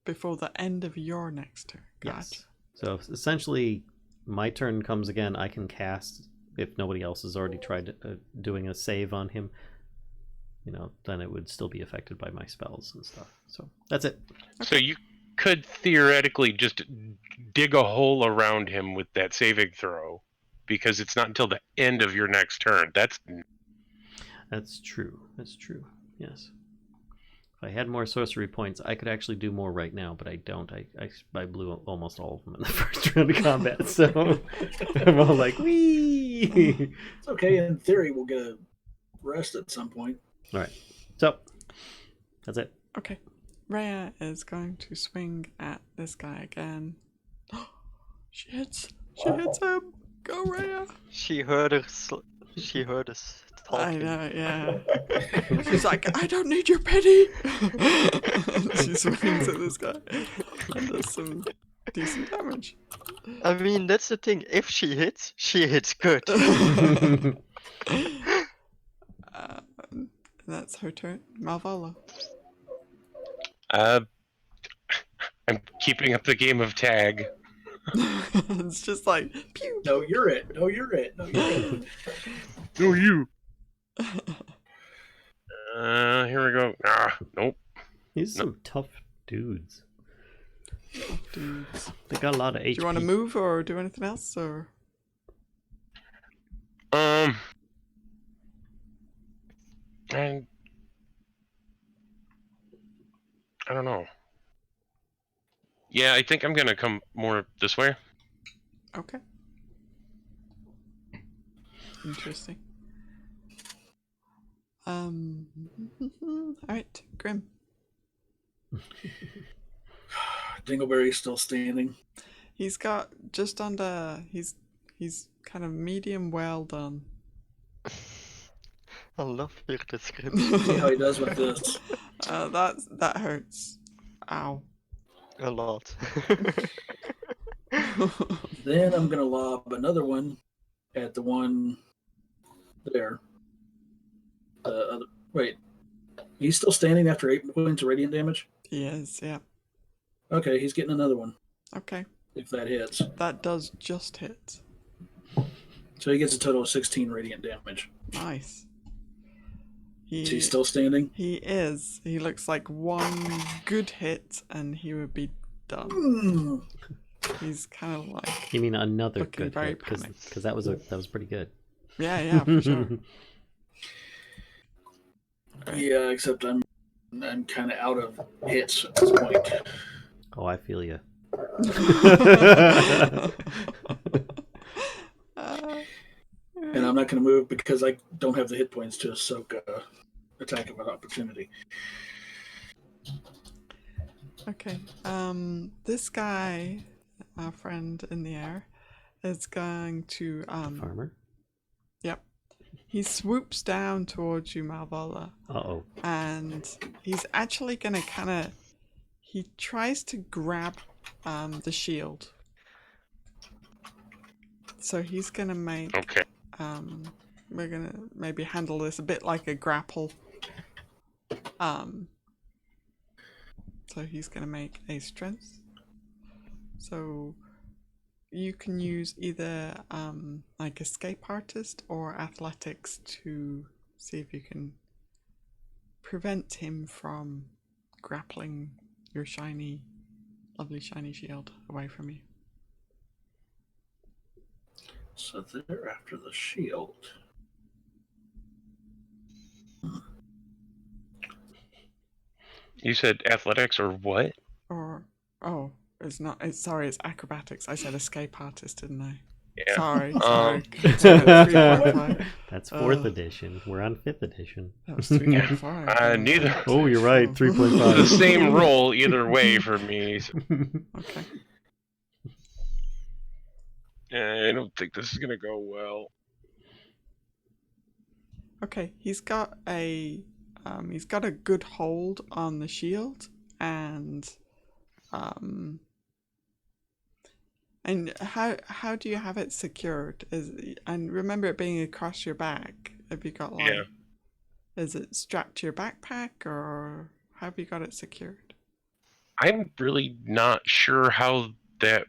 Before the end of your next turn. Gotcha. Yes. So essentially, my turn comes again. I can cast, if nobody else has already tried doing a save on him, you know, then it would still be affected by my spells and stuff. So that's it. So you could theoretically just dig a hole around him with that saving throw, because it's not until the end of your next turn. That's true. That's true. Yes. If I had more sorcery points, I could actually do more right now, but I don't. I blew almost all of them in the first round of combat, so I'm all like, wee. It's okay. In theory, we'll get a rest at some point. All right. So that's it. Okay. Rhea is going to swing at this guy again. She hits. She hits him. Go, Rhea. She heard us. She heard us I talking. know, yeah. She's like, I don't need your pity. She swings at this guy and does some decent damage. I mean, that's the thing. If she hits good. That's her turn. Malvola. I'm keeping up the game of tag. It's just like, pew. No, you're it. No, you're it. No, you're it. No, you. Here we go. Nope. These are some tough dudes. Dudes. They got a lot of HP. Do you want to move or do anything else, or? And I don't know. Yeah, I think I'm gonna come more this way. Okay. Interesting. Alright, Grimm. Dingleberry's still standing. He's got just under. He's kind of medium well done. I love your description. See how he does with this. That hurts. Ow. A lot. Then I'm gonna lob another one at the one there. Wait, he's still standing after 8 points of radiant damage? He is, yeah. Okay, he's getting another one Okay. if that hits. That does just hit. So he gets a total of 16 radiant damage. Nice. Is he still standing? He is. He looks like one good hit and he would be done. Mm. He's kind of like... You mean another looking good very hit? panicked. Because that was pretty good. Yeah, for sure. Right. Yeah, except I'm kind of out of hits at this point. Oh, I feel you. And I'm not going to move because I don't have the hit points to soak attack of an opportunity. Okay. This guy, our friend in the air, is going to The farmer? Yep. He swoops down towards you, Malvola. Uh-oh. And he's actually gonna he tries to grab the shield. So he's gonna make Okay. we're gonna maybe handle this a bit like a grapple. So he's gonna make a strength. So you can use either like escape artist or athletics to see if you can prevent him from grappling your lovely shiny shield away from you. So they're after the shield. You said athletics or what? Or it's not. It's acrobatics. I said escape artist, didn't I? Yeah. Sorry. That's 4th edition. We're on 5th edition. That was 3.5. Neither. Oh, you're right. 3.5. The same roll either way for me. So. Okay. I don't think this is gonna go well. Okay, he's got a good hold on the shield, and how do you have it secured? And remember it being across your back. Have you got like? Yeah. Is it strapped to your backpack, or how have you got it secured? I'm really not sure how that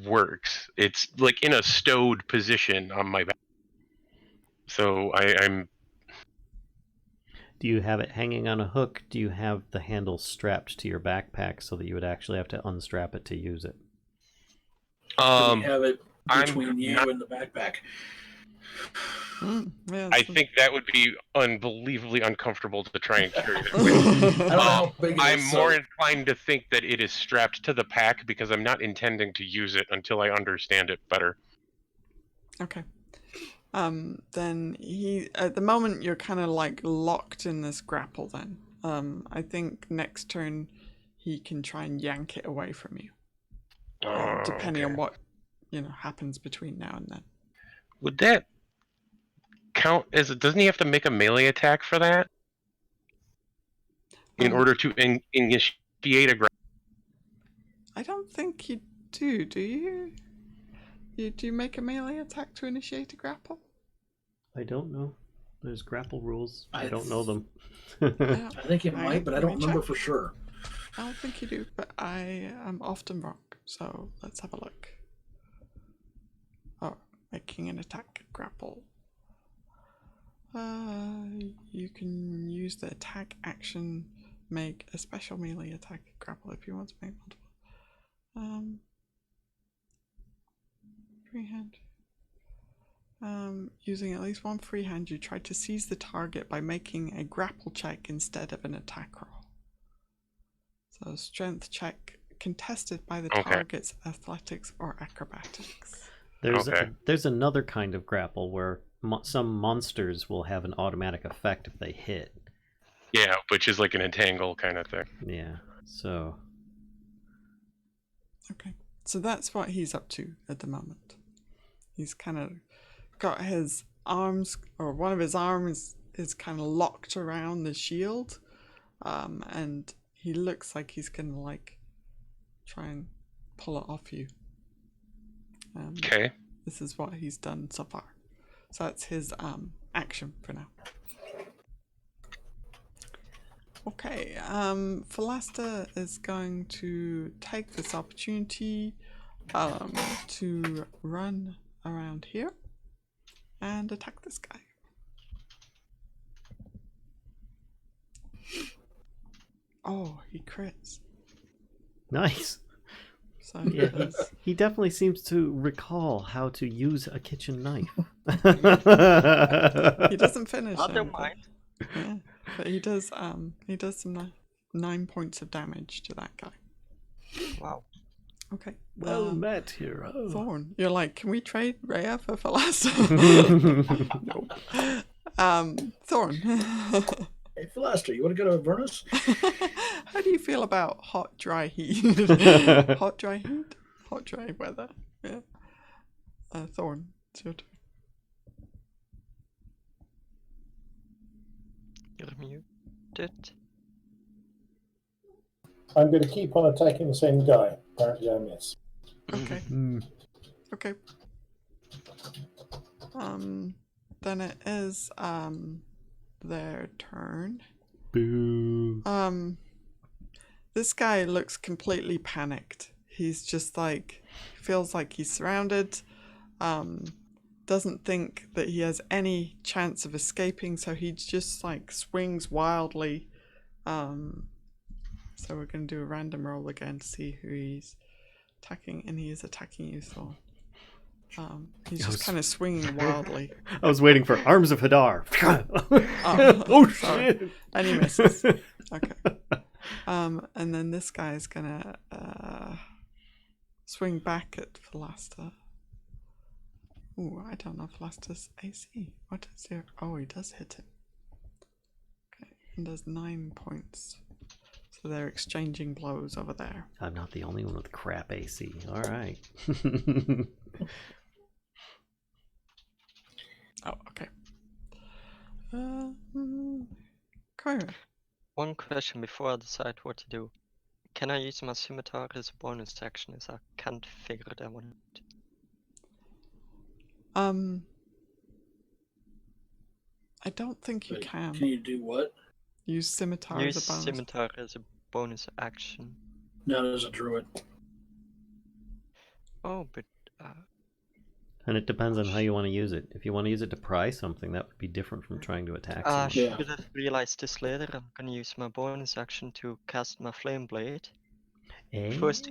works. It's like in a stowed position on my back. So I'm. Do you have it hanging on a hook? Do you have the handle strapped to your backpack so that you would actually have to unstrap it to use it? We have it between you and the backpack. Yeah, I think that would be unbelievably uncomfortable to try and carry it. I'm more inclined to think that it is strapped to the pack because I'm not intending to use it until I understand it better. Okay. Then at the moment you're kind of like locked in this grapple then. I think next turn he can try and yank it away from you. Depending on what, happens between now and then. Would that count as doesn't he have to make a melee attack for that? In order to initiate a grapple? I don't think you do you? Do you make a melee attack to initiate a grapple? I don't know. There's grapple rules. I don't know them. I think it might, but I don't remember for sure. I don't think you do, but I am often wrong. So let's have a look. Oh, making an attack grapple. You can use the attack action, make a special melee attack grapple if you want to make multiple. Freehand. Using at least one freehand, you try to seize the target by making a grapple check instead of an attack roll. So strength check contested by the target's athletics or acrobatics. There's another kind of grapple where some monsters will have an automatic effect if they hit. Yeah, which is like an entangle kind of thing. Yeah, so... Okay, so that's what he's up to at the moment. He's kind of got his arms, or one of his arms is kind of locked around the shield, and he looks like he's gonna like try and pull it off you. Okay. This is what he's done so far. So that's his action for now. Okay, Falasta is going to take this opportunity to run around here and attack this guy. Oh, he crits. Nice. So Yeah, he does. he definitely seems to recall how to use a kitchen knife. He doesn't finish I him. don't But, mind. yeah, but he does some 9 points of damage to that guy. Wow. Okay. Well met, hero. Thorn, you're like, can we trade Rhea for Philasta? Nope. Thorn. Hey, Philaster, you want to go to Avernus? How do you feel about hot, dry heat? Hot, dry heat? Hot, dry weather. Yeah. Thorn, it's your turn. You're muted. I'm going to keep on attacking the same guy. Apparently I miss. Okay. Mm. Okay. Then it is their turn. Boo. This guy looks completely panicked. He's just like, feels like he's surrounded. Doesn't think that he has any chance of escaping, so he just like swings wildly. So we're gonna do a random roll again to see who he's attacking, and he is attacking you, Thor. He's just kind of swinging wildly. I was waiting for Arms of Hadar. Oh, shit! And he misses. Okay. And then this guy is gonna swing back at Philaster. Ooh, I don't know Philaster's AC. What is your? Oh, he does hit him. Okay, and does 9 points. So they're exchanging blows over there. I'm not the only one with crap AC. All right. Oh, okay. Coyra. One question before I decide what to do. Can I use my scimitar as a bonus action as I can't figure that one out? I don't think you Wait, can. Can you do what? Use scimitar Use as a bonus. scimitar as a bonus action. Not as a druid. Oh, but And it depends on how you want to use it. If you want to use it to pry something, that would be different from trying to attack I someone. Yeah. should have realized this later. I'm gonna use my bonus action to cast my flame blade. First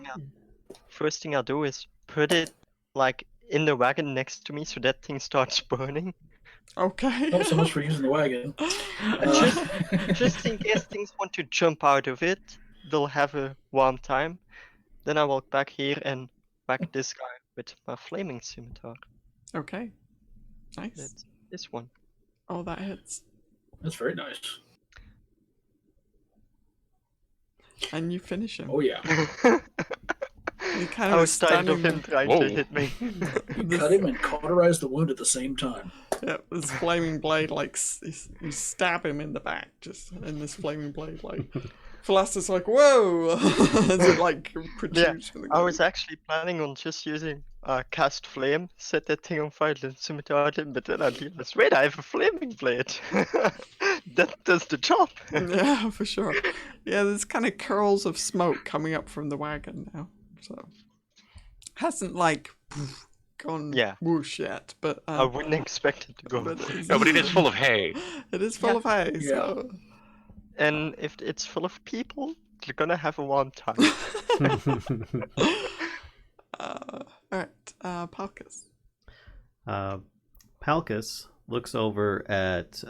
thing I do is put it like in the wagon next to me so that thing starts burning. Okay. Not so much for using the wagon. Just in case things want to jump out of it, they'll have a warm time. Then I walk back here and whack this guy with my flaming scimitar. Okay. Nice. That's this one. Oh, that hits. That's very nice. And you finish him. Oh yeah. You kind I of was tired of standing him trying Whoa. to hit me. You cut him and cauterize the wound at the same time. Yeah, this flaming blade, like, you stab him in the back, just in this flaming blade, like, Philaster's like, whoa! As it, like, protrudes from the I was ground. actually planning on just using cast flame, set that thing on fire, and scimitar him, but then I realized, wait, I have a flaming blade. That does the job. Yeah, for sure. Yeah, there's kind of curls of smoke coming up from the wagon now, so. Hasn't, like, gone whoosh yet, but... I wouldn't expect it to go. but it's- No, but it is full of hay. It is full of hay, Yeah. so... And if it's full of people, you're gonna have a warm time. Alright, Palkas. Palkas looks over at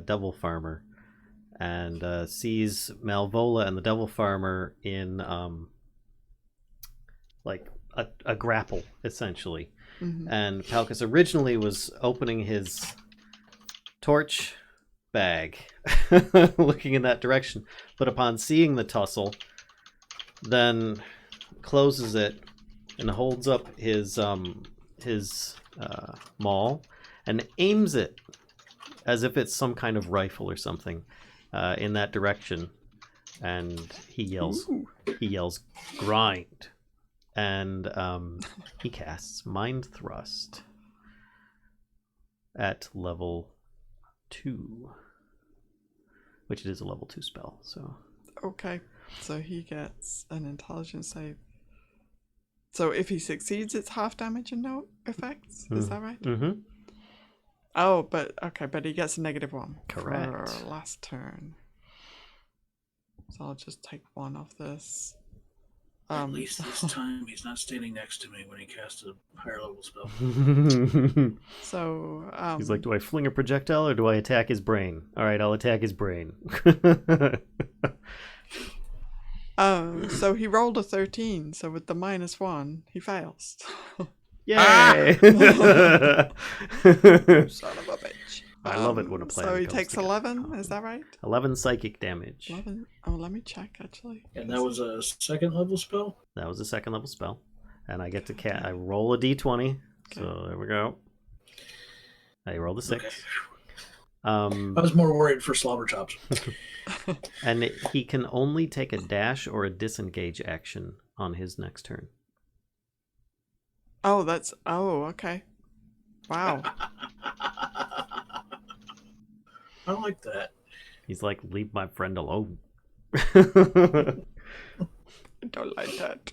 Devil Farmer and sees Malvola and the Devil Farmer in like a grapple, essentially. Mm-hmm. And Palkas originally was opening his torch bag, looking in that direction, but upon seeing the tussle, then closes it and holds up his maul and aims it as if it's some kind of rifle or something in that direction, and he yells grind, and he casts Mind Thrust at level 2, which it is a level 2 spell. So Okay, so he gets an intelligence save. So if he succeeds, it's half damage and no effects. Is that right? Mm-hmm. Oh, but he gets a -1. Correct. For last turn. So I'll just take 1 of this. At least this time he's not standing next to me when he casts a higher level spell. So He's like, do I fling a projectile or do I attack his brain? All right, I'll attack his brain. So he rolled a 13, so with the -1, he fails. Yay! Son of a bitch. I love it when a plan So he comes takes together. 11, is that right? 11 psychic damage. 11. Oh, let me check actually. And that was a second level spell? That was a second level spell. And I get to I roll a d20. Okay. So there we go. I roll the 6. Okay. I was more worried for slobber chops. And he can only take a dash or a disengage action on his next turn. Oh, okay. Wow. I like that. He's like, leave my friend alone. I don't like that.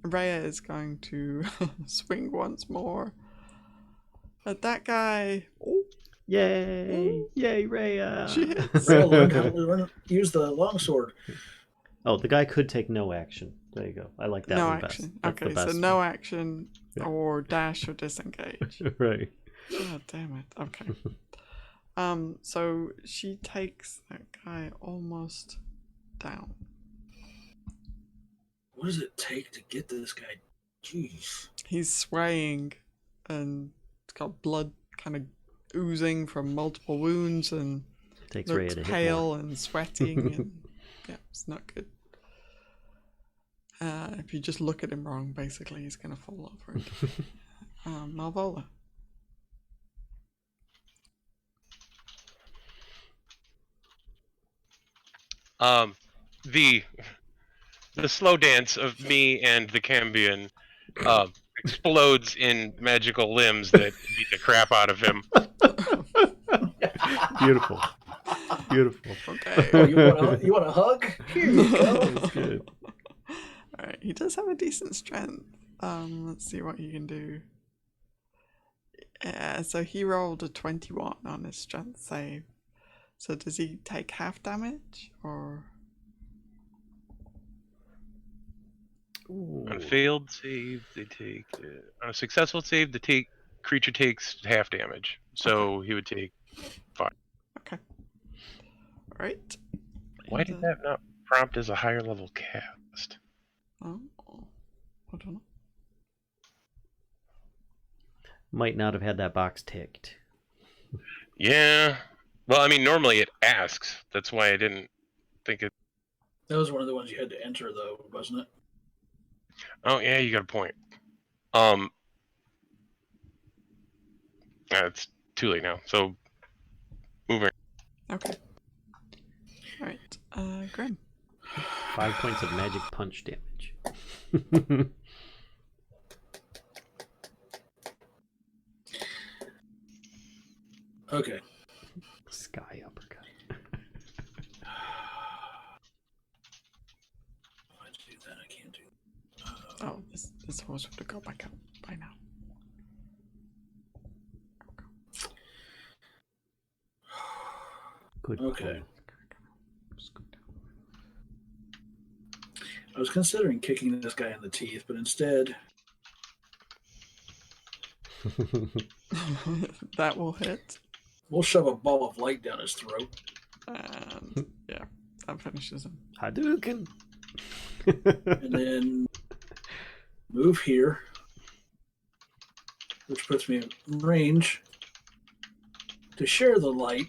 Rhea is going to swing once more at that guy. Oh, Yay! Yay, Rhea! she hits. Rhea learned how to use the longsword. Oh, the guy could take no action. There you go. I like that No one action. best. That's the Okay, so best no one. action Yeah. or dash or disengage. Right. God damn it. Okay. So she takes that guy almost down. What does it take to get this guy? Jeez. He's swaying and it's got blood kind of oozing from multiple wounds and Takes Rhea looks to hit pale more. and sweating and yeah, it's not good. If you just look at him wrong, basically he's gonna fall over it. Malvola. The slow dance of me and the Cambion explodes in magical limbs that beat the crap out of him. Beautiful. Beautiful. Okay. Oh, you want a hug? Here you go. That's good. Alright, he does have a decent strength. Let's see what he can do. Yeah, so he rolled a 21 on his strength save. So does he take half damage or? Ooh. On a failed save, they take. On a successful save, the creature takes half damage. So he would take 5. Okay. Alright. Why did that not prompt as a higher level cast? Oh, I don't know. Might not have had that box ticked. Yeah. Well, I mean, normally it asks. That's why I didn't think it. That was one of the ones you had to enter, though, wasn't it? Oh, yeah, you got a point. It's too late now. So, moving. Okay. Alright, Grimm. 5 points of magic punch damage. Okay. Sky uppercut. Why'd you do that? I can't do. Oh, this horse would have got back up by now. Good. Okay. Call. I was considering kicking this guy in the teeth, but instead, That will hit. we'll shove a ball of light down his throat. And yeah, that finishes him. Hadouken. And then move here, which puts me in range to share the light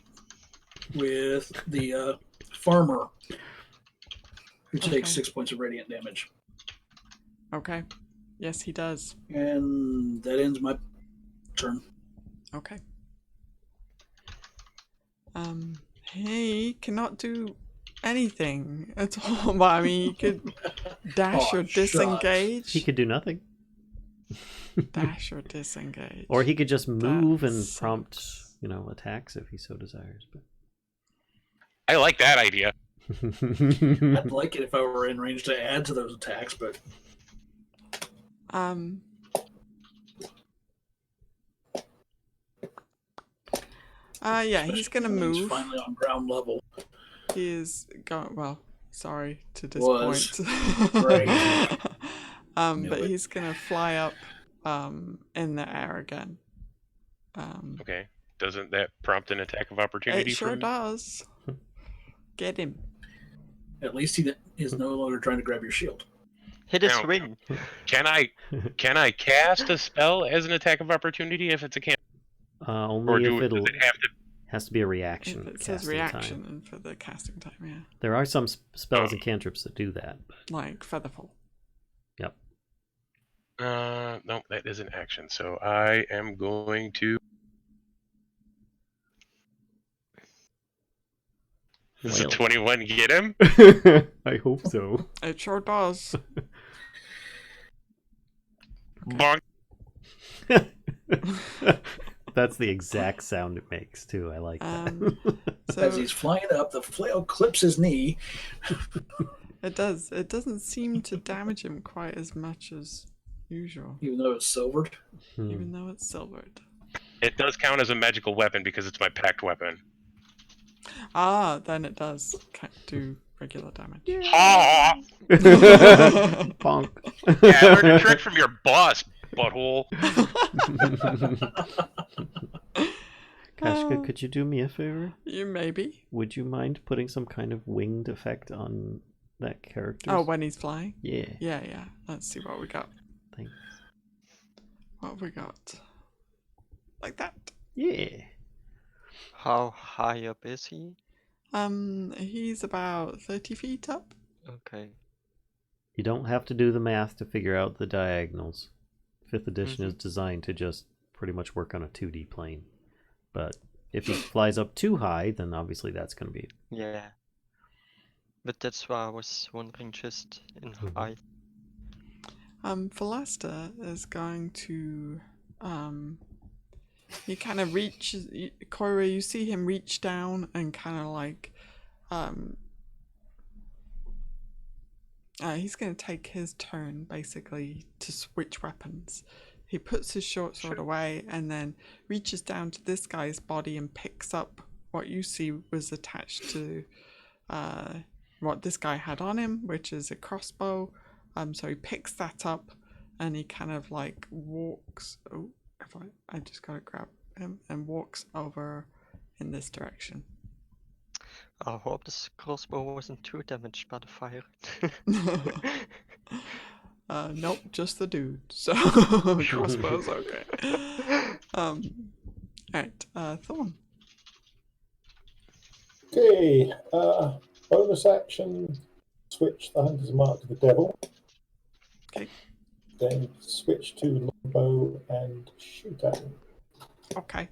with the farmer, who takes 6 points of radiant damage. Okay. Yes, he does. And that ends my turn. Okay. He cannot do anything at all. But I mean, he could dash Oh, or disengage. He could do nothing. Dash or disengage. Or he could just move That and sucks. prompt, attacks if he so desires. But I like that idea. I'd like it if I were in range to add to those attacks, but Yeah, he's gonna Especially when move. He's finally on ground level. He is going. Well, sorry to Was. disappoint. Right. But Knew it. he's gonna fly up in the air again. Okay. Doesn't that prompt an attack of opportunity? It sure from... does. Get him. At least he is no longer trying to grab your shield. Hit his Now, wing. Can I cast a spell as an attack of opportunity if it's a can? Only if does it'll it have to? has to be a reaction. If it says casting reaction time. and for the casting time, yeah. There are some spells and cantrips that do that. But... Like Featherfall. Yep. No, that is an action. So I am going to. Does a 21 get him? I hope so. It sure does. Bonk. That's the exact sound it makes too. I like that. So As he's flying up, the flail clips his knee. it does. It doesn't seem to damage him quite as much as usual, Even though it's silvered. even though it's silvered. It does count as a magical weapon because it's my packed weapon. Ah, then it does do regular damage. Ha! Bonk. Yeah, I learned a trick from your boss, butthole. Kashcah, could you do me a favor? You maybe. Would you mind putting some kind of winged effect on that character? Oh, when he's flying? Yeah. Yeah. Let's see what we got. Thanks. What have we got? Like that. Yeah. How high up is he? He's about 30 feet up. Okay. You don't have to do the math to figure out the diagonals. 5th edition is designed to just pretty much work on a 2D plane. But if he flies up too high, then obviously that's going to be... Yeah. But that's why I was wondering just in height. Philasta is going to he kind of reaches Coyra, you see him reach down and kind of like he's going to take his turn basically to switch weapons. He puts his short sword away and then reaches down to this guy's body and picks up what you see was attached to what this guy had on him, which is a crossbow. So he picks that up and he kind of like walks. Oh, I just gotta grab him and walks over in this direction. I hope this crossbow wasn't too damaged by the fire. Nope, just the dude. So crossbow's okay. Alright, Thorn. Okay, bonus action, switch the Hunter's Mark to the Devil. Okay. Then switch to longbow and shoot at him. Okay.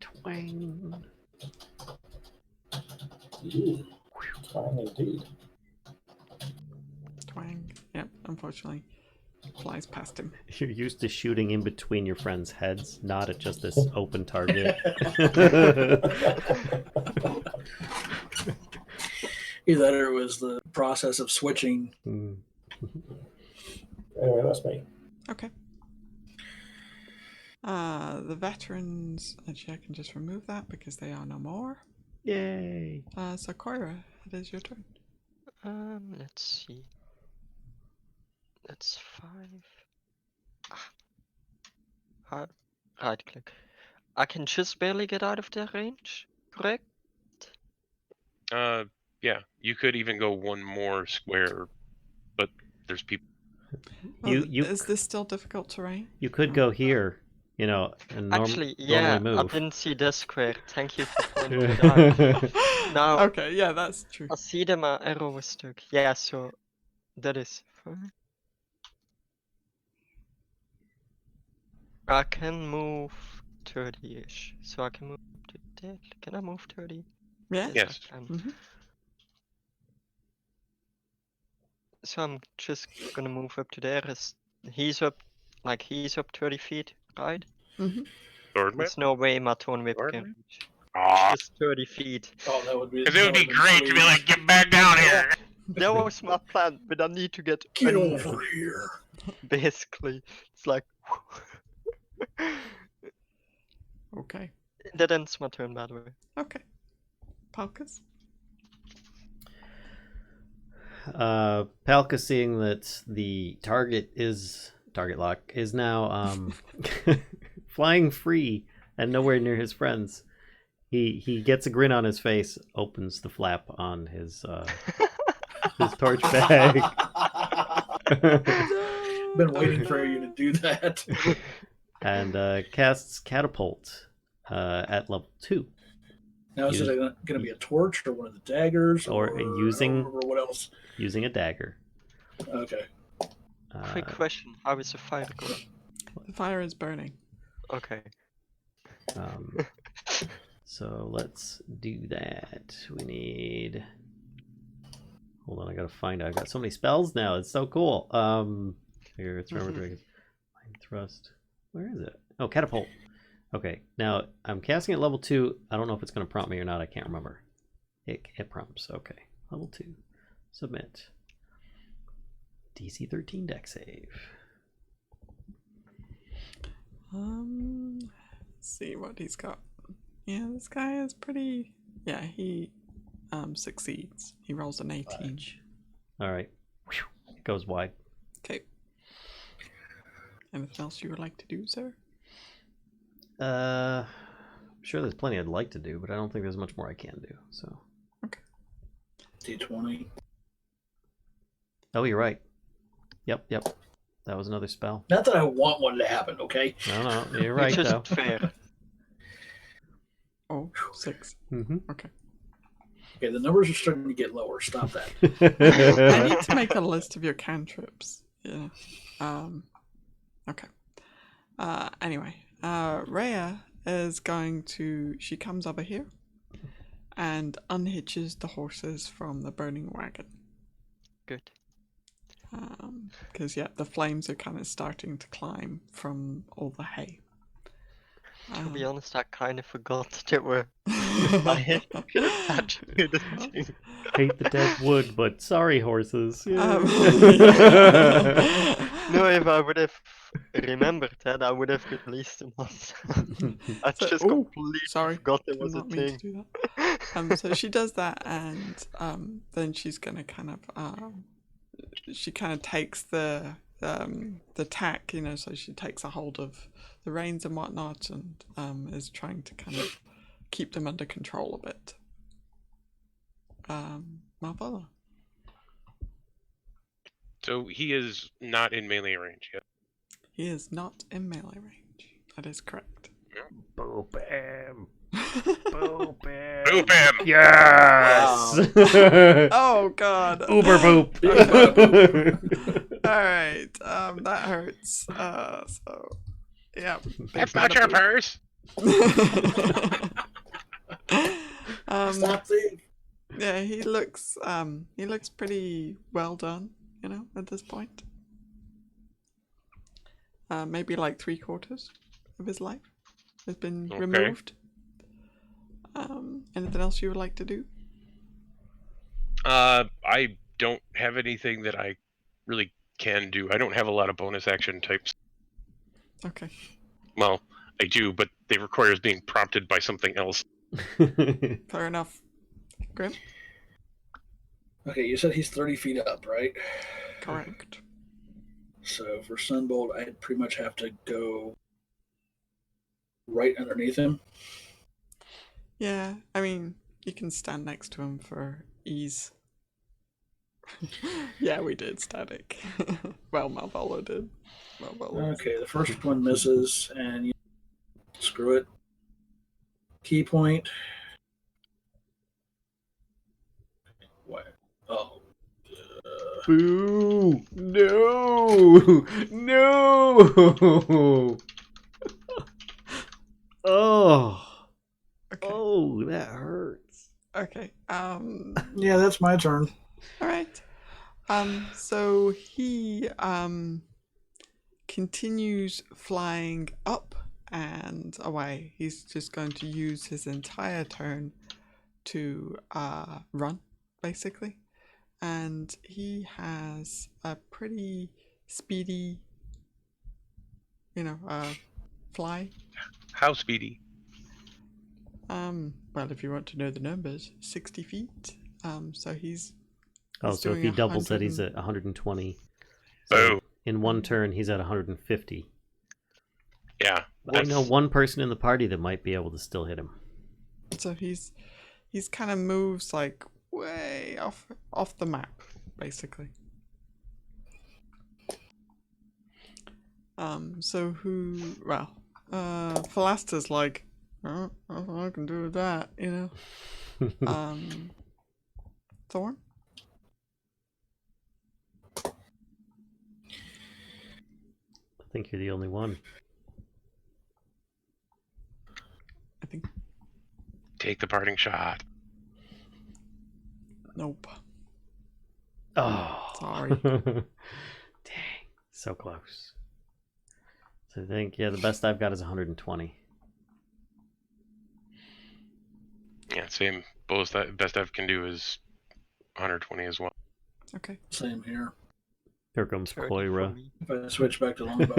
Twang. Ooh, twang indeed. Twang. Yep, unfortunately. Flies past him. You're used to shooting in between your friends' heads, not at just this open target. Either that or it was the process of switching. Anyway, that's me. Okay. The veterans, actually I can just remove that because they are no more. Yay! So Coyra, it is your turn. Let's see. That's 5. Right click. I can just barely get out of their range, correct? Yeah. You could even go one more square, but there's people. Is this still difficult terrain? You could go here, you know, and Actually, yeah, normally I move. didn't see this square. Thank you for pointing it out. Now, Okay, yeah, that's true. I see that my arrow was stuck. Yeah, so that is fine. I can move 30-ish, so I can move to that. Can I move 30? Yeah. Yes. I can. Mm-hmm. So I'm just gonna move up to there. He's up 30 feet, right? Mm-hmm. Sword whip? There's no way my Thorn whip Sword can whip? reach. Aw, Just 30 feet. Oh, that would be. because it would be great to be like, get back down here. That was my plan, but I need to get Get over here. Basically, it's like. Okay. That ends my turn, by the way. Okay. Palkas? Palkas, seeing that the target lock is now flying free and nowhere near his friends. He gets a grin on his face, opens the flap on his torch bag. Been waiting for you to do that. And casts Catapult at level 2. Now, is it going to be a torch or one of the daggers? Or using... Or what else? Using a dagger. Okay. Quick question. How is the fire going? The fire is burning. Okay. So let's do that. We need... Hold on, I gotta find it. I've got so many spells now. It's so cool. Here, it's Remember Dragons. Mind Thrust. Where is it? Oh, Catapult. Okay, now I'm casting at level 2. I don't know if it's going to prompt me or not. I can't remember. It prompts. Okay, level 2. Submit. DC 13 deck save. Let's see what he's got. Yeah, this guy is pretty... Yeah, he succeeds. He rolls an 18. All right. It goes wide. Okay. Anything else you would like to do, sir? I'm sure there's plenty I'd like to do, but I don't think there's much more I can do. So. Okay. D20. Oh, you're right. Yep. That was another spell. Not that I want one to happen, okay? No, you're right, Which though. is fair. Oh, 6. Mm-hmm. Okay. Okay, the numbers are starting to get lower. Stop that. I need to make a list of your cantrips. Yeah. Okay. Anyway, Rhea is going to... She comes over here and unhitches the horses from the burning wagon. Good. Because, yeah, the flames are kind of starting to climb from all the hay. To be honest, I kind of forgot that there were attached to the thing. Hate the dead wood, but sorry, horses. Yeah. No, if I would have remembered that, I would have released them. I just completely forgot there was a thing. To do that. So she does that, and then she's gonna kind of she kind of takes the tack, so she takes a hold of the reins and whatnot, and is trying to kind of keep them under control a bit. Malvola. So he is not in melee range yet. He is not in melee range. That is correct. Boop him. Boop him! Yes! Wow. Oh, God. Uber boop. All right. That hurts. So, yeah. That's not your purse! Stop thing. Yeah, he looks pretty well done, at this point. Maybe like 3/4 of his life has been removed. Anything else you would like to do? I don't have anything that I really can do. I don't have a lot of bonus action types. Okay. Well, I do, but they require being prompted by something else. Fair enough. Grimm? Okay, you said he's 30 feet up, right? Correct. So for Sunbolt, I'd pretty much have to go right underneath him. Yeah, I mean, you can stand next to him for ease. Yeah, we did static. Well, Malvola did. Okay, the first one misses, and screw it. Key point. What? Oh. Boo! No! No! Oh. Okay. Oh, that hurts. Okay. Yeah, that's my turn. All right. So he continues flying up and away. He's just going to use his entire turn to run, basically. And he has a pretty speedy, fly? How speedy? Well, if you want to know the numbers, 60 feet. So he's Oh, so if doing he doubles it, 100 he's and- at 120. So Boom. in one turn, he's at 150. Yeah. I know one person in the party that might be able to still hit him. So he's kind of moves like way off the map, basically. So who? Well, Philaster's like, oh, I can do that, Thorn. I think you're the only one. I think. Take the parting shot. Nope. Oh, Sorry. Dang, so close. So I think the best I've got is 120. Yeah, same. Best I can do is 120 as well. Okay. Same here. Here comes 30 for Coyra. me. If I switch back to longbow,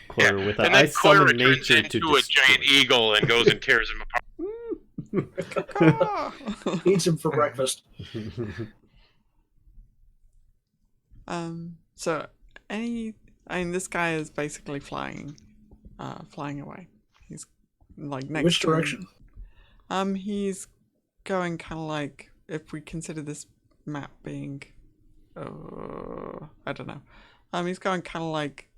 Coyra with a And I then summon Coyra turns nature to into a giant destroy. eagle and goes and tears him apart. eats him for breakfast. So this guy is basically flying away. He's like next. Which to him. direction? He's going kind of like, if we consider this map being, I don't know. He's going kind of like,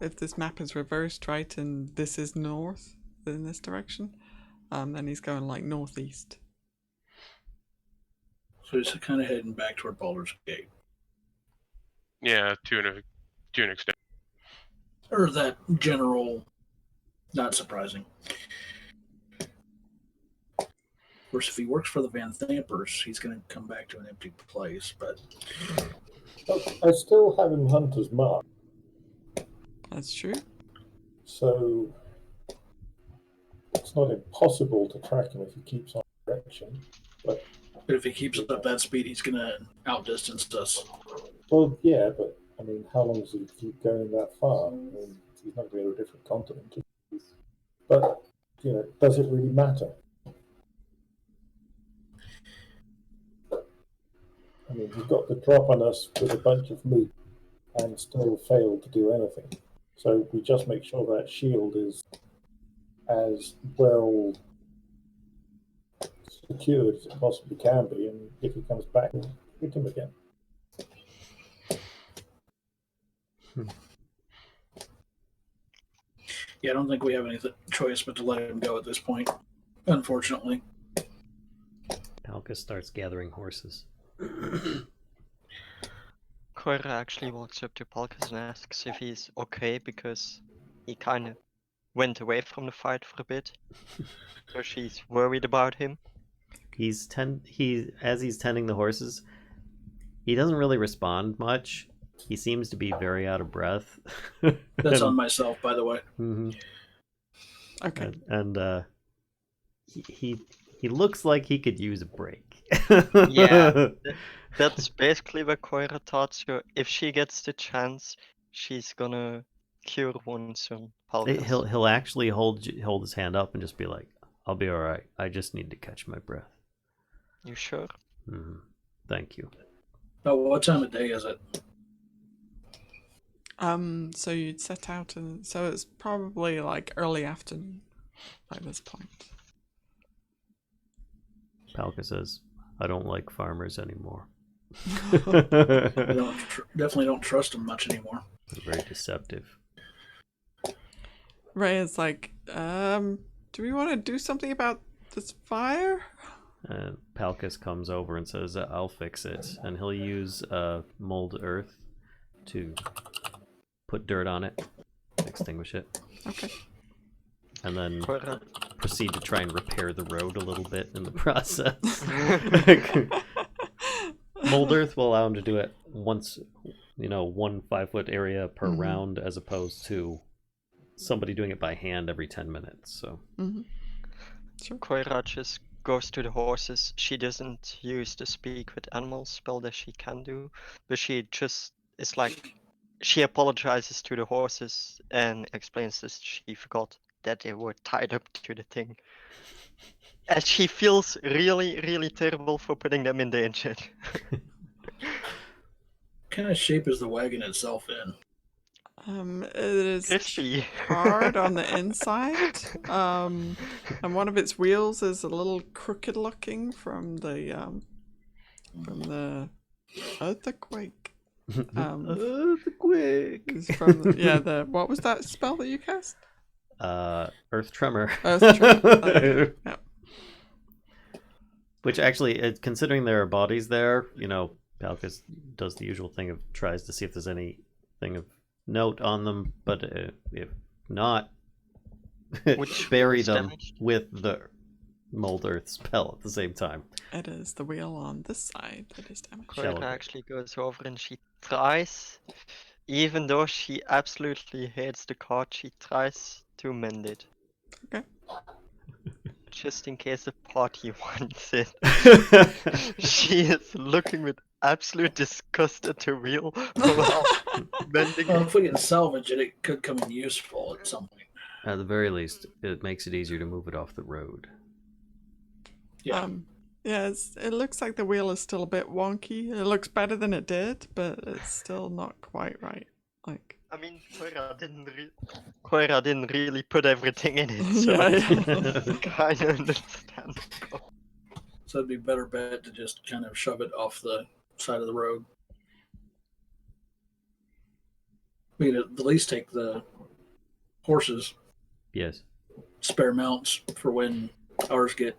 if this map is reversed, right, and this is north in this direction, then he's going like northeast. So he's kind of heading back toward Baldur's Gate. Yeah, to an extent. Or that general, not surprising. Of course, if he works for the Van Thampers, he's going to come back to an empty place, but... I still have him Hunter's Mark, That's true. so it's not impossible to track him if he keeps on direction. But if he keeps up that speed, he's going to outdistance us. well, yeah, but I mean, how long does he keep going that far? I mean, he's not going to a different continent. But does it really matter? I mean, he got the drop on us with a bunch of meat and still failed to do anything. So we just make sure that shield is as well secured as it possibly can be, and if he comes back, hit him again. Yeah, I don't think we have any choice but to let him go at this point, unfortunately. Palkas starts gathering horses. Coyra actually walks up to Palkas and asks if he's okay because he kind of went away from the fight for a bit. So she's worried about him. As he's tending the horses, he doesn't really respond much. He seems to be very out of breath. That's on myself, by the way. Mm-hmm. Okay. And he looks like he could use a break. Yeah, that's basically what Coyra thought. So if she gets the chance, she's gonna cure wounds on Palkas. He'll actually hold his hand up and just be like, "I'll be all right. I just need to catch my breath." You sure? Mm-hmm. Thank you. Oh, what time of day is it? So you'd set out, and so it's probably like early afternoon by this point. Palka says, "I don't like farmers anymore." Definitely don't trust him much anymore. They're very deceptive. Ray is like, do we want to do something about this fire? And Palkas comes over and says, "I'll fix it," and he'll use mold earth to put dirt on it, extinguish it. Okay. And then Coyra. proceed to try and repair the road a little bit in the process. Mold earth will allow him to do it once, 1 5-foot area per round, as opposed to somebody doing it by hand every 10 minutes. So Sure. Coyra just goes to the horses. She doesn't use the speak with animals spell that she can do, but she just is like she apologizes to the horses and explains that she forgot that they were tied up to the thing. And she feels really, really terrible for putting them in danger. What kind of shape is the wagon itself in? It is Crispy. hard on the inside. And one of its wheels is a little crooked looking from the earthquake. Earthquake. It's from the what was that spell that you cast? Earth Tremor. Earth Tremor. Yeah. Which actually, considering there are bodies there, Palkas does the usual thing of tries to see if there's anything of note on them, but if not, bury them with the Mold Earth spell at the same time. It is the wheel on this side that is damaged. Coyra actually goes over and she tries, even though she absolutely hates the cart, she tries to mend it. Okay. Just in case the party wants it. She is looking with absolute disgust at the wheel while bending Well, it. if we can salvage it, it could come in useful at some point. At the very least, it makes it easier to move it off the road. Yeah. It looks like the wheel is still a bit wonky. It looks better than it did, but it's still not quite right. I mean, Coyra didn't really put everything in it, so Yeah. it's kind of understandable. So it'd be better bet to just kind of shove it off the side of the road. I mean, at least take the horses, Yes. spare mounts for when ours get.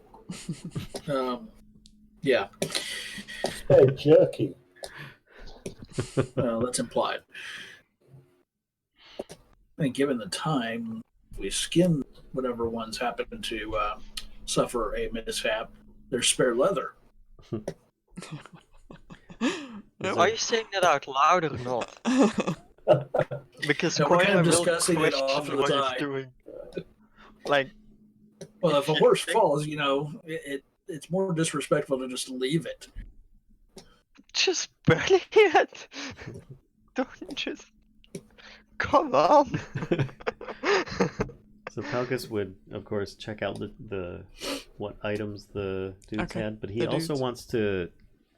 Yeah, Spare jerky. well, that's implied. I mean, given the time, we skin whatever ones happen to suffer a mishap. There's spare leather. Are you saying that out loud or not? Because No, we're kind of Coyra will discussing it off question to the what side. he's doing. Like, Well, if a horse falls, it's more disrespectful to just leave it. just bury it. Don't just. Come on. So Palkas would, of course, check out the what items the dudes Okay, had, but he the also dudes. wants to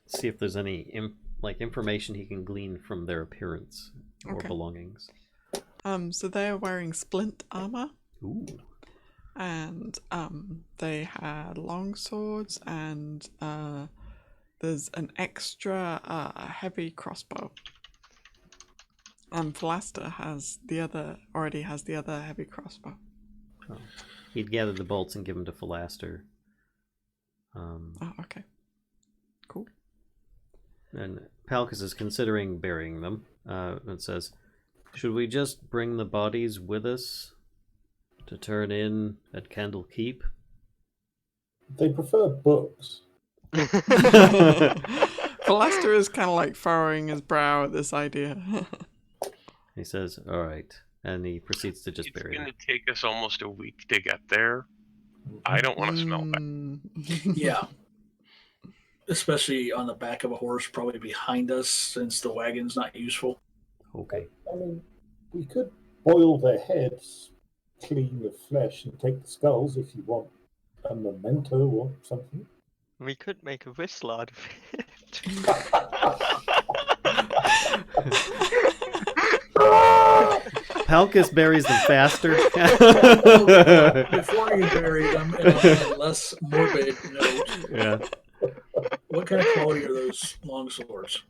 see if there's any information he can glean from their appearance or Okay. belongings. So they are wearing splint armor, Ooh. and they had long swords, and there's an extra heavy crossbow. And Philaster already has the other heavy crossbow. Oh. He'd gather the bolts and give them to Philaster. Oh, okay. Cool. And Palkas is considering burying them. It says, should we just bring the bodies with us to turn in at Candlekeep? They prefer books. Philaster is kind of like furrowing his brow at this idea. He says, all right. And he proceeds to just It's bury going them. to take us almost a week to get there. I don't want to smell bad. Yeah. Especially on the back of a horse, probably behind us, since the wagon's not useful. Okay. I mean, we could boil their heads, clean the flesh, and take the skulls if you want a memento or something. We could make a whistle out of it. Palkas buries them faster. Before you bury them, on a less morbid note, Yeah. what kind of quality are those long swords?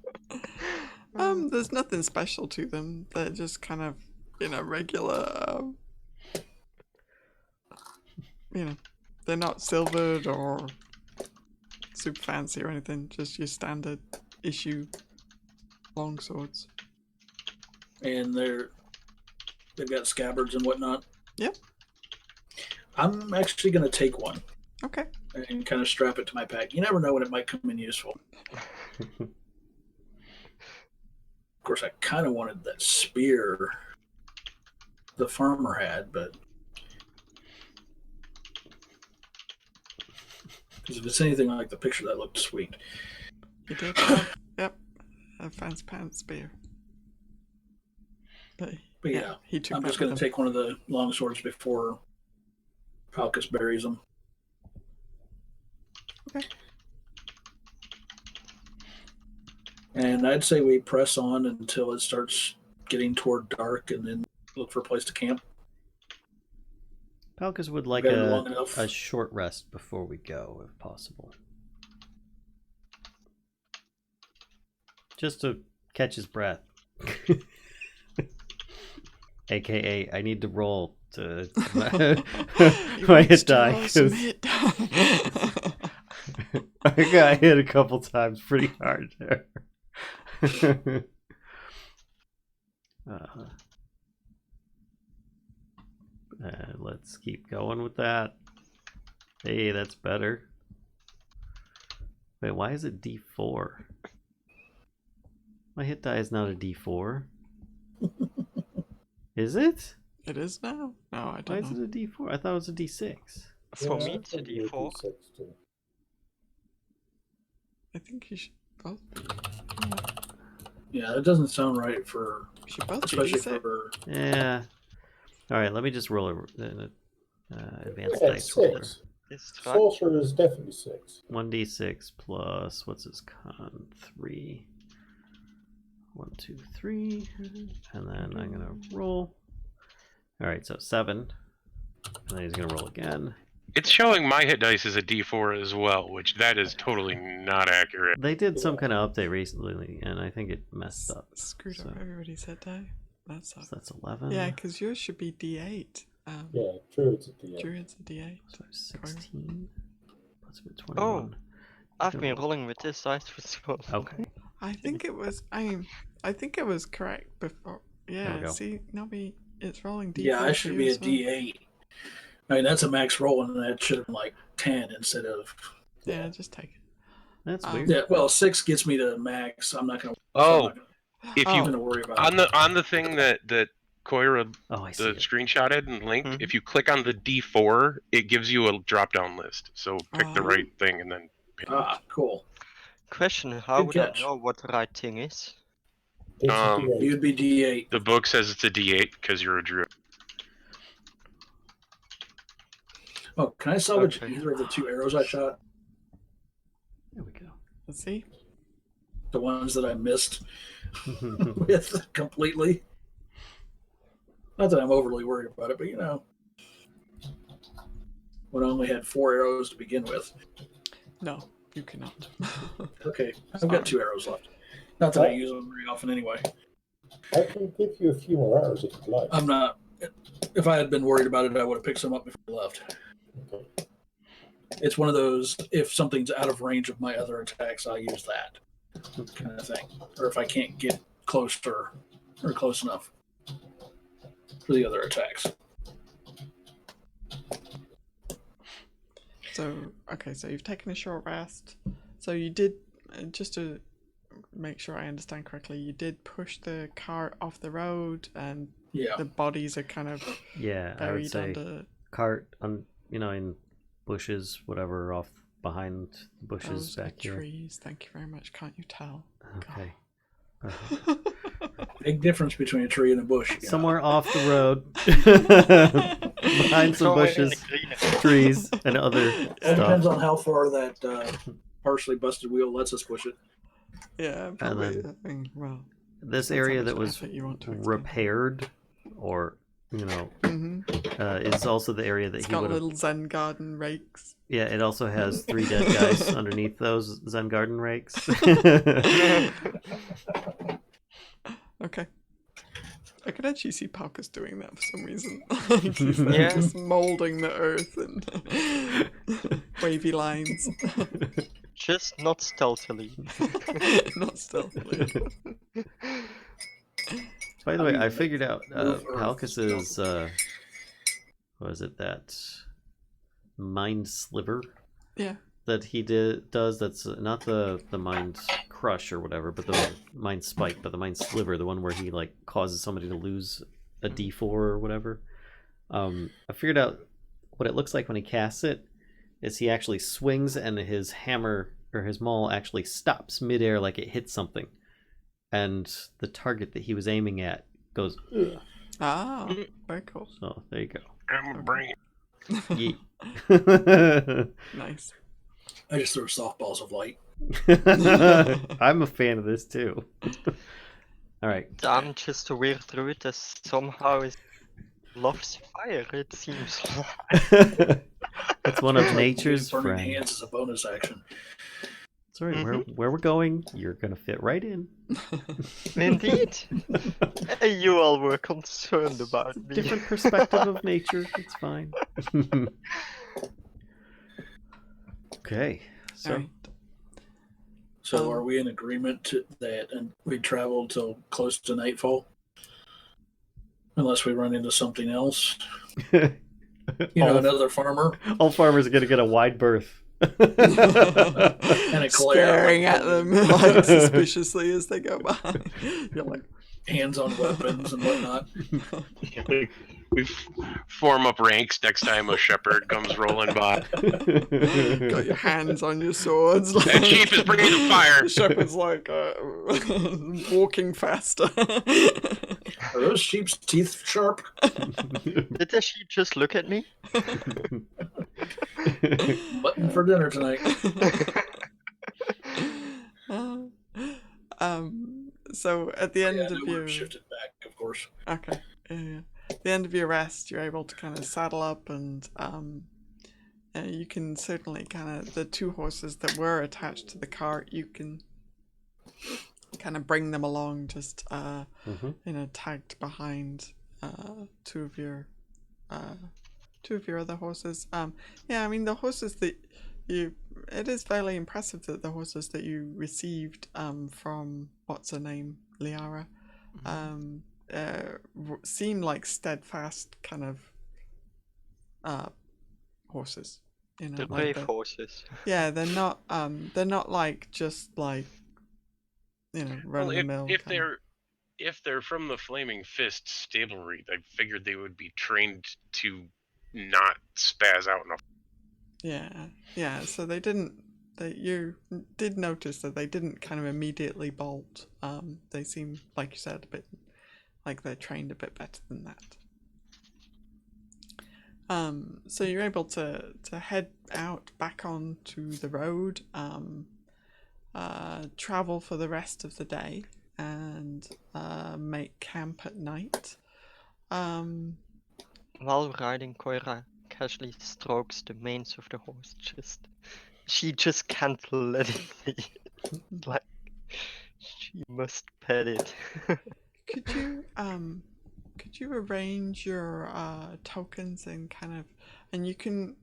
There's nothing special to them. They're just kind of, regular. They're not silvered or super fancy or anything. Just your standard issue long swords. And they've got scabbards and whatnot. Yep. I'm actually going to take one Okay. and kind of strap it to my pack. You never know when it might come in useful. Of course, I kind of wanted that spear the farmer had, but because if it's anything like the picture, that looked sweet. You did. Yep. A fancy pants spear. But yeah, he took I'm that just going with to him. take one of the long swords before Palkas buries them. Okay. And I'd say we press on until it starts getting toward dark, and then look for a place to camp. Palkas would like Been long enough. a short rest before we go, if possible. Just to catch his breath. AKA, I need to roll to my hit die. I got hit a couple times pretty hard there. Let's keep going with that. Hey, that's better. Wait, why is it D4? My hit die is not a D4. Is it? It is now? No, I Why don't is know. it a D4? I thought it was a D6. For Yeah, me, I it's a think you're D4. D6 too. I think you should both. Yeah, it doesn't sound right for, You should both be especially D6. for. Yeah. Alright, let me just roll an advanced Yeah, dice roller. 6. This right? Sorcerer is definitely 6. 1d6 plus, what's his con? 3. 1, 2, 3. And then I'm going to roll. Alright, so 7. And then he's going to roll again. It's showing my hit dice as a D4 as well, which that is totally not accurate. They did some kind of update recently, and I think it messed up. Screwed So- up everybody's head die. That's So that's 11. Yeah, because yours should be D8. Yeah, Druid's at the end. Druid's a D8. So 16. Plus 21. Oh, I've been rolling with this dice for so long. Okay. I think it was. I think it was correct before. we Yeah. go. See, Nobby, it's rolling D4. Yeah, I for should you be a as well. D8. I mean, that's a max roll, and that should have been like 10 instead of. Yeah, just take it. That's Um, weird. Yeah, well, 6 gets me to max. I'm not going to. Oh, if I'm you going to worry about it. on the thing that Coyra Oh, I see the it. screenshotted and linked, Mhm. if you click on the D4, it gives you a drop down list. So pick the Oh. right thing and then Ah, cool. Question, how Good would catch. I know what the right thing is? It's a D8. You'd be D8. the book says it's a D8 because you're a druid. Oh, can I salvage Okay. either of the 2 arrows I shot? There we go. Let's see. The ones that I missed with completely. Not that I'm overly worried about it, but you know, when I only had 4 arrows to begin with. No, you cannot. Okay, I've got 2 arrows left. Not that I use them very often anyway. I can give you a few more hours if you'd like. I'm not. If I had been worried about it, I would have picked some up before I left. Okay. It's one of those, if something's out of range of my other attacks, I use that kind of thing. Or if I can't get closer or close enough for the other attacks. So, okay, so you've taken a short rest. So you did, just to make sure I understand correctly, you did push the cart off the road and Yeah. the bodies are kind of Yeah, I would buried say under cart on, in bushes, whatever, off behind the bushes those back here. trees. Thank you very much. Can't you tell? Okay. Big difference between a tree and a bush. you know. Somewhere off the road, behind some Somewhere in the bushes, green. trees, and other It depends stuff. on how far that partially busted wheel lets us push it. Yeah, probably. then- I mean, well, This depends how area much that was effort you want to expend. repaired, or Mhm. is also the area that It's he got would have. little Zen garden rakes. Yeah, it also has 3 dead guys underneath those Zen garden rakes. Okay. I could actually see Palkas doing that for some reason. Like he's like Yeah. just molding the earth and wavy lines. Just not stealthily. Not stealthily. By the way, I figured out Move Earth. Palkas's what is it, that mind sliver Yeah. that he does. That's not the mind crush or whatever, but the mind spike, but the mind sliver, the one where he like causes somebody to lose a D4 or whatever. I figured out what it looks like when he casts it is he actually swings and his hammer or his maul actually stops midair like it hits something, and the target that he was aiming at goes, ugh. Ah, very cool. So there you go. I'm a brain. Yeet. Nice. I just throw softballs of light. I'm a fan of this too. All right. I'm just a weird druid that somehow loves fire, it seems. It's one of nature's Burning friends. hands is a bonus action. That's right. Where we're going, you're gonna fit right in. Indeed. You all were concerned about me. Different perspective of nature. It's fine. Okay. So Alright. So are we in agreement that and we travel till close to nightfall? Unless we run into something else. Another farmer. all farmers are gonna get a wide berth. And a Staring at them like suspiciously as they go by. You're like, hands on weapons and whatnot. We form up ranks next time a shepherd comes rolling by. got your hands on your swords. Like, That chief is bringing the fire. The shepherd's like walking faster. Are those sheep's teeth sharp? Did the sheep just look at me? Mutton for dinner tonight. So at the end of your shifted back, of course. okay, at the end of your rest, you're able to kind of saddle up, and you can certainly kind of the two horses that were attached to the cart. You can kind of bring them along, just tagged behind two of your other horses. I mean the horses that it is fairly impressive that the horses that you received from what's her name, Liara, seem like steadfast kind of horses. The like brave horses. Yeah, they're not like just like run of the mill. If they're from the Flaming Fist stablery, I figured they would be trained to not spaz out enough. Yeah. So they didn't. You did notice that they didn't kind of immediately bolt. They seem, like you said, a bit like they're trained a bit better than that. So you're able to head out back onto the road, travel for the rest of the day, and make camp at night. While riding, Coyra casually strokes the manes of the horse. She just can't let it be. Like, she must pet it. Could you arrange your tokens and you can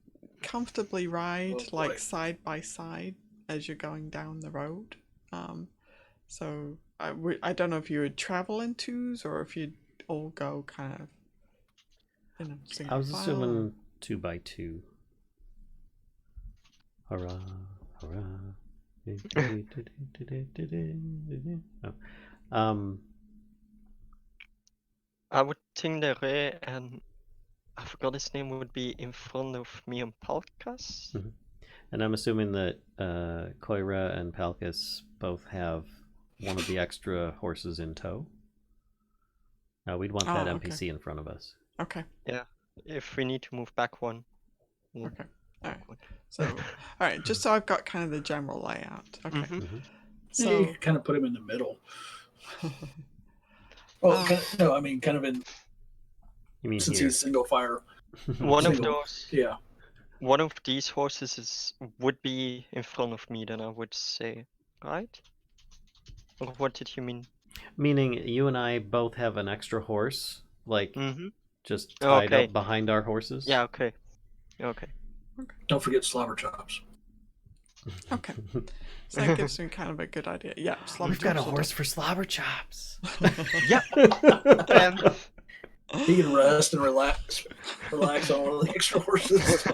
comfortably ride side by side as you're going down the road. So I don't know if you would travel in twos or if you'd all go kind of single I was file assuming 2x2. Hurrah, hurrah. I would think the Re and I forgot his name would be in front of me and Palkas. Mm-hmm. And I'm assuming that Coyra and Palkas both have one of the extra horses in tow. We'd want that NPC in front of us. Okay. Yeah, if we need to move back one. Okay. All right. So, all right. Just so I've got kind of the general layout. Okay. Mm-hmm. So you kind of put him in the middle. Kind of in. You mean since here? he's single fire. One of those. Yeah. One of these horses would be in front of me, then I would say, right? Or what did you mean? Meaning you and I both have an extra horse, just tied Okay. up behind our horses. Yeah. Okay. Don't forget slobber chops. Okay. So that gives me kind of a good idea. Yeah. We've got a horse for slobber chops. Yep. He can rest and relax on one of the extra horses.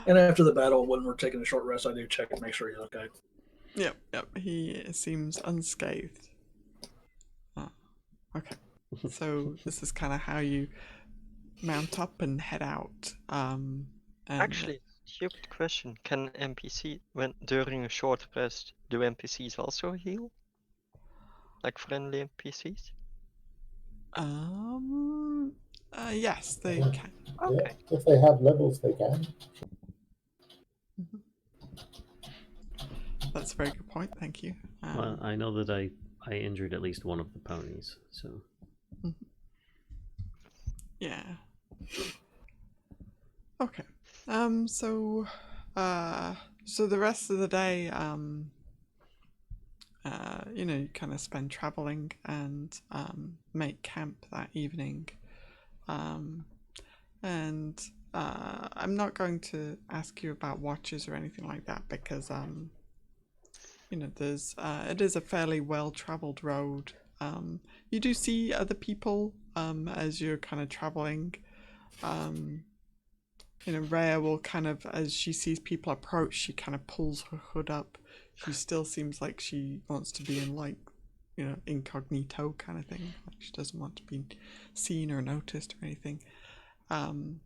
And after the battle, when we're taking a short rest, I do check and make sure he's okay. Yep. He seems unscathed. Okay. So this is kind of how you mount up and head out. Actually, stupid question. Can NPC, during a short rest, do NPCs also heal? Like friendly NPCs? Yes, they Yeah. can. Okay. Yeah, if they have levels, they can. That's a very good point. Thank you. Well, I know that I injured at least one of the ponies, so. Yeah. Okay. So the rest of the day, you kind of spend traveling and make camp that evening. And I'm not going to ask you about watches or anything like that because there's it is a fairly well-traveled road. You do see other people as you're kind of traveling. Rhea will kind of, as she sees people approach, she kind of pulls her hood up. She still seems like she wants to be in, like, incognito kind of thing. Like, she doesn't want to be seen or noticed or anything. And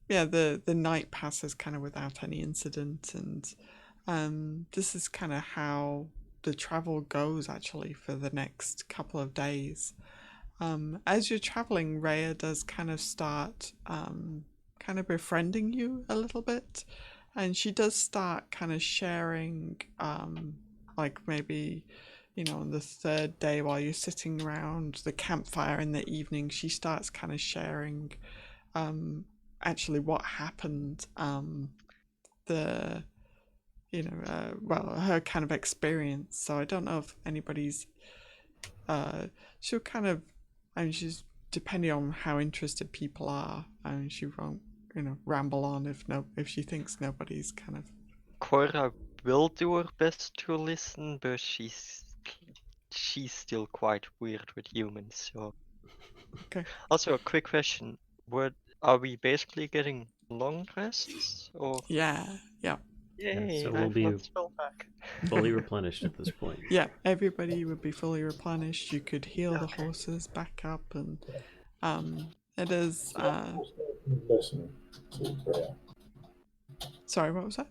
yeah, the night passes kind of without any incident, and this is kind of how the travel goes actually for the next couple of days. As you're traveling, Rhea does kind of start kind of befriending you a little bit, and she does start kind of sharing, like maybe, on the third day while you're sitting around the campfire in the evening, she starts kind of sharing actually what happened, her kind of experience. So I don't know if anybody's, she'll kind of, she's depending on how interested people are, and she won't, ramble on if she thinks nobody's kind of. Coyra will do her best to listen, but she's still quite weird with humans. So. Okay. Also, a quick question: are we basically getting long rests, or? Yeah. Yay! so I we'll be have spell back. fully replenished at this point. Yeah, everybody would be fully replenished. You could heal the horses back up, and it is. Listen to Rhea. Sorry, what was that?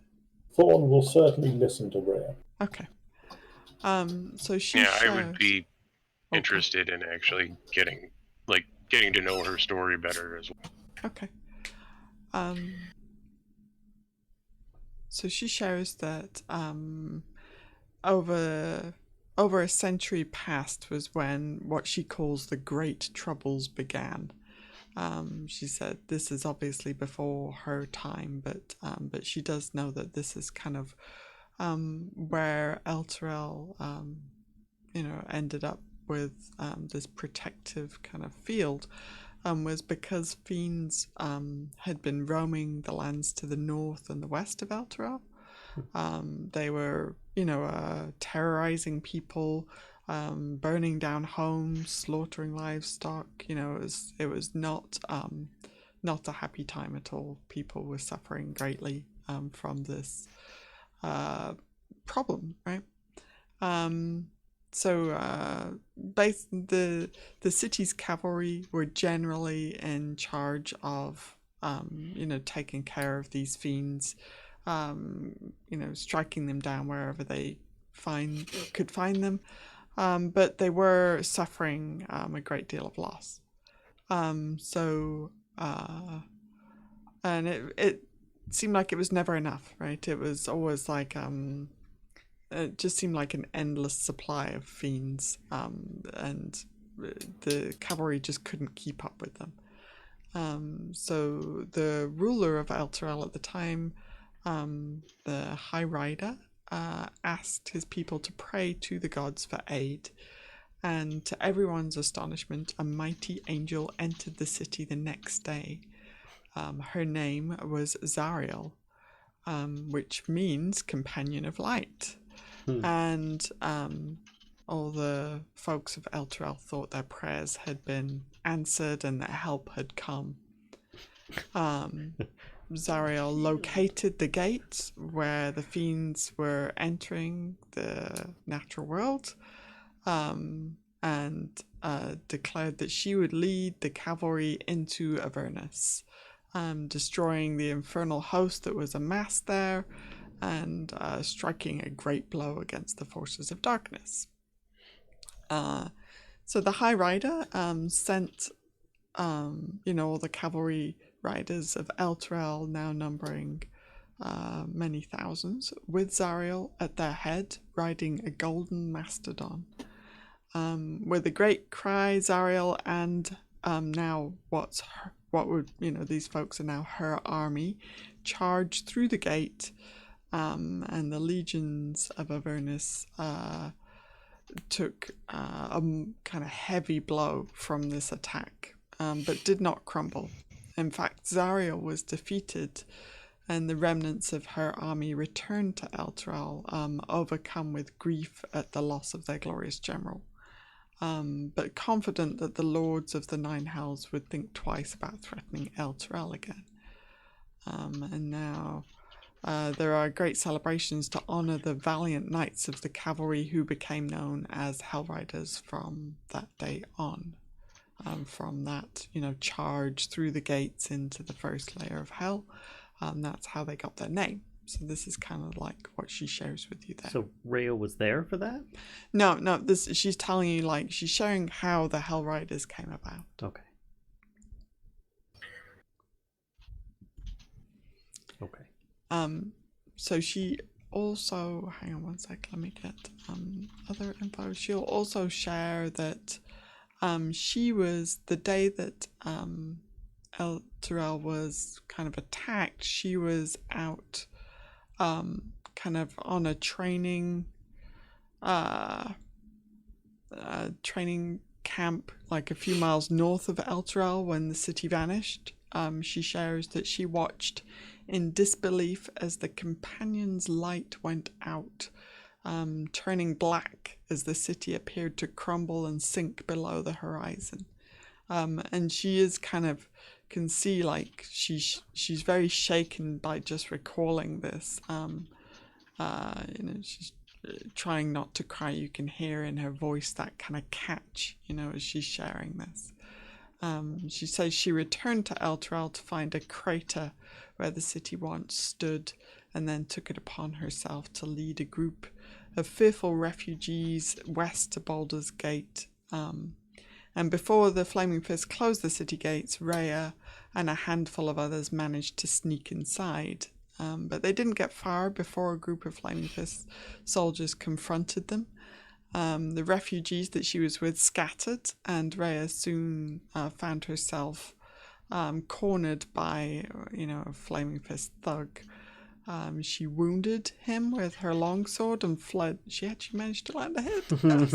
Thorn will certainly listen to Rhea. Okay. So she. Yeah, I would be interested in actually getting to know her story better as well. Okay. So she shares that over a century past was when what she calls the Great Troubles began. She said this is obviously before her time, but she does know that this is kind of where Elturel ended up with this protective kind of field. Was because fiends had been roaming the lands to the north and the west of Elturel. They were, terrorizing people, burning down homes, slaughtering livestock. It was not a happy time at all. People were suffering greatly from this problem, right? So the city's cavalry were generally in charge of taking care of these fiends, striking them down wherever they could find them, but they were suffering a great deal of loss. And it seemed like it was never enough, right? It was always like it just seemed like an endless supply of fiends, and the cavalry just couldn't keep up with them. So the ruler of Elturel at the time, the High Rider, asked his people to pray to the gods for aid. And to everyone's astonishment, a mighty angel entered the city the next day. Her name was Zariel, which means companion of light. And all the folks of Elturel thought their prayers had been answered and that help had come. Zariel located the gates where the fiends were entering the natural world, and declared that she would lead the cavalry into Avernus, destroying the infernal host that was amassed there, and striking a great blow against the forces of darkness. So the High Rider sent, all the cavalry riders of Elturel, now numbering many thousands, with Zariel at their head, riding a golden mastodon. With a great cry, Zariel and now these folks are now her army, charged through the gate, and the legions of Avernus took a kind of heavy blow from this attack, but did not crumble. In fact, Zariel was defeated, and the remnants of her army returned to Elturel, overcome with grief at the loss of their glorious general, but confident that the lords of the Nine Hells would think twice about threatening Elturel again. And now there are great celebrations to honour the valiant knights of the cavalry who became known as Hellriders from that day on. From that, charge through the gates into the first layer of hell. That's how they got their name. So this is kind of like what she shares with you there. So Rhea was there for that? No, she's telling you, she's sharing how the Hellriders came about. Okay. So she also, hang on one sec, let me get other info. She'll also share that she was, the day that Elturel was kind of attacked, she was out kind of on a training camp like a few miles north of Elturel when the city vanished. She shares that she watched in disbelief as the companion's light went out, turning black as the city appeared to crumble and sink below the horizon. And she is can see she's very shaken by just recalling this. She's trying not to cry. You can hear in her voice that kind of catch, as she's sharing this. She says she returned to Elturel to find a crater where the city once stood, and then took it upon herself to lead a group of fearful refugees west to Baldur's Gate. And before the Flaming Fist closed the city gates, Rhea and a handful of others managed to sneak inside. But they didn't get far before a group of Flaming Fist soldiers confronted them. The refugees that she was with scattered, and Rhea soon found herself cornered by, a Flaming Fist thug. She wounded him with her longsword and fled. She actually managed to land a hit. Yes.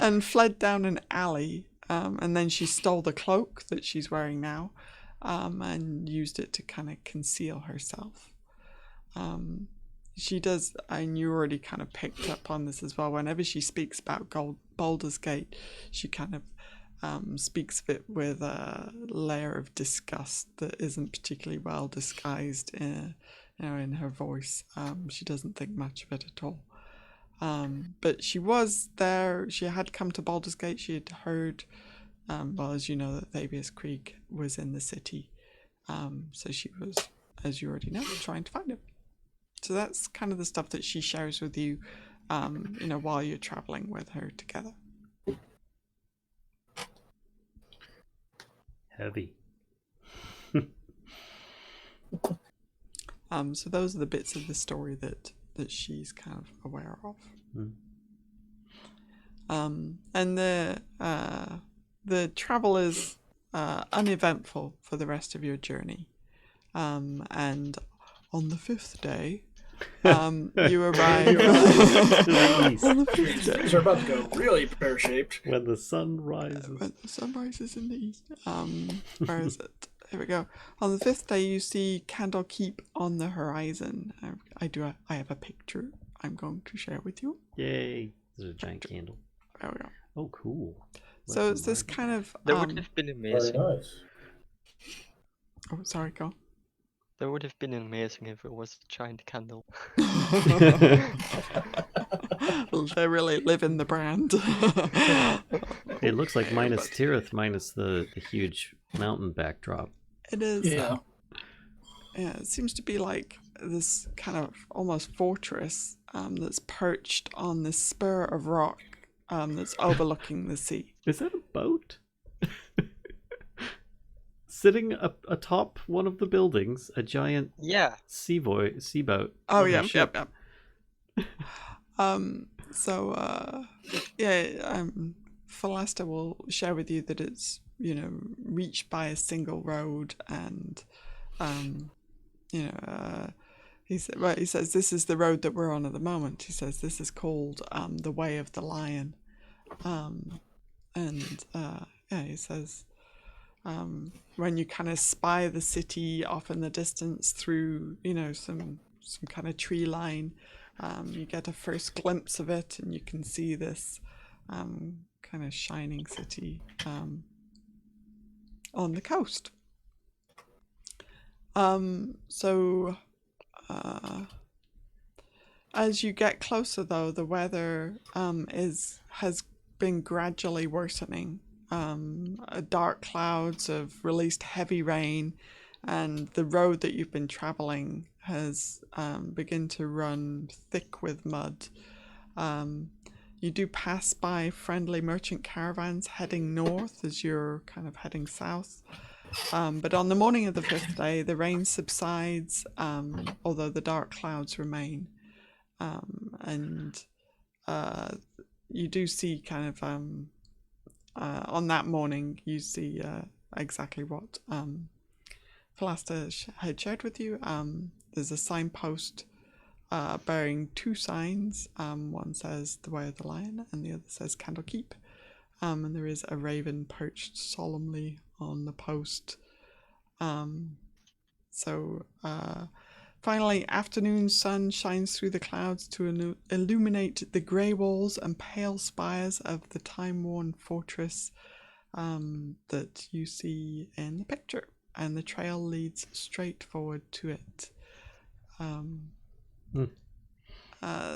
And fled down an alley. And then she stole the cloak that she's wearing now, and used it to kind of conceal herself. She does, and you already kind of picked up on this as well, whenever she speaks about Baldur's Gate, she kind of speaks of it with a layer of disgust that isn't particularly well disguised in her voice. She doesn't think much of it at all. But she was there. She had come to Baldur's Gate. She had heard, as you know, that Thabius Krieg was in the city. So she was, as you already know, trying to find him. So that's kind of the stuff that she shares with you, while you're traveling with her together. Heavy. So those are the bits of the story that she's kind of aware of. And the travel is uneventful for the rest of your journey. And on the fifth day, you arrive on the east. Things are about to go really pear-shaped. When the sun rises. When the sun rises in the east. Where is it? Here we go. On the fifth day, you see Candlekeep on the horizon. I have a picture I'm going to share with you. Yay. There's a giant candle. There we go. Oh, cool. So it's this kind of... That would have been amazing. Very nice. Oh, sorry, go. That would have been amazing if it was a giant candle. They really live in the brand. It looks like minus Tirith minus the huge mountain backdrop. It is. Yeah. Yeah, it seems to be like this kind of almost fortress that's perched on this spur of rock that's overlooking the sea. Is that a boat? Sitting atop one of the buildings, a giant seaboat. Oh, yeah, ship. yep. Falasta will share with you that it's, reached by a single road, and, he says this is the road that we're on at the moment. He says this is called the Way of the Lion. He says when you kind of spy the city off in the distance through, some kind of tree line, you get a first glimpse of it, and you can see this kind of shining city on the coast. As you get closer, though, the weather has been gradually worsening. Dark clouds have released heavy rain, and the road that you've been traveling has begun to run thick with mud. You do pass by friendly merchant caravans heading north as you're kind of heading south. But on the morning of the 5th day, the rain subsides, although the dark clouds remain. You do see kind of, on that morning, you see exactly what Falasta had shared with you. There's a signpost bearing two signs. One says the Way of the Lion, and the other says Candlekeep. And there is a raven perched solemnly on the post. Finally, afternoon sun shines through the clouds to illuminate the grey walls and pale spires of the time-worn fortress that you see in the picture, and the trail leads straight forward to it.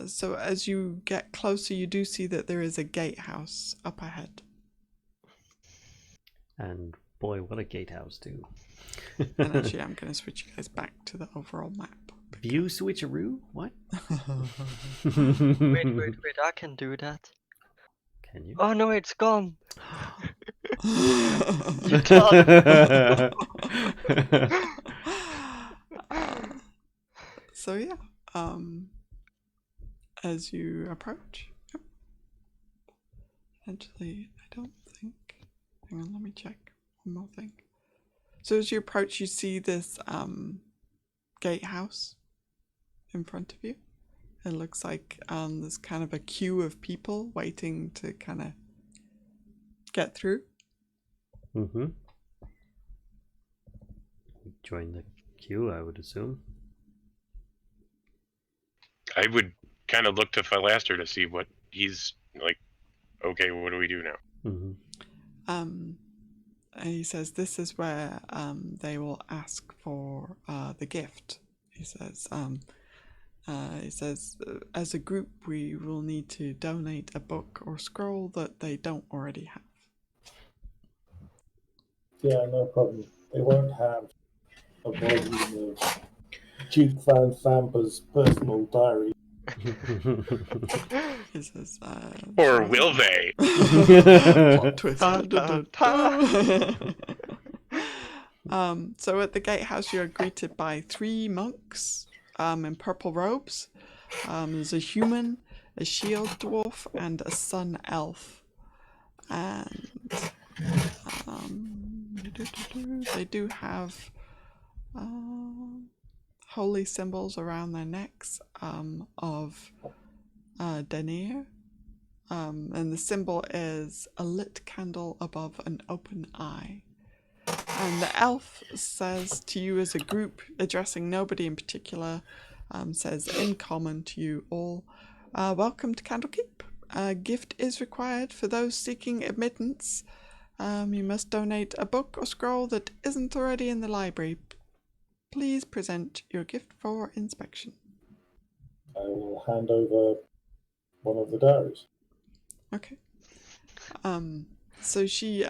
So as you get closer, you do see that there is a gatehouse up ahead. And boy, what a gatehouse too. And actually, I'm going to switch you guys back to the overall map. View switcheroo? What? Wait, I can do that. Can you? Oh no, it's gone. You can't. So yeah, as you approach, actually, I don't think. Hang on, let me check one more thing. So as you approach, you see this gatehouse in front of you. It looks like there's kind of a queue of people waiting to kind of get through. Mm-hmm. Join the queue, I would assume. I would kind of look to Philaster to see what he's like. Okay, what do we do now? Mm-hmm. And he says this is where they will ask for the gift. He says, as a group, we will need to donate a book or scroll that they don't already have. Yeah, no problem. They won't have a volume of Duke Van Thamper's personal diary. He says, Or will they? Plot twist. So at the gatehouse, you are greeted by 3 monks in purple robes. There's a human, a shield dwarf, and a sun elf. And they do have holy symbols around their necks of Denier. And the symbol is a lit candle above an open eye. And the elf says to you as a group, addressing nobody in particular, says in common to you all, welcome to Candlekeep. A gift is required for those seeking admittance. You must donate a book or scroll that isn't already in the library. Please present your gift for inspection. I will hand over one of the diaries. Okay. So she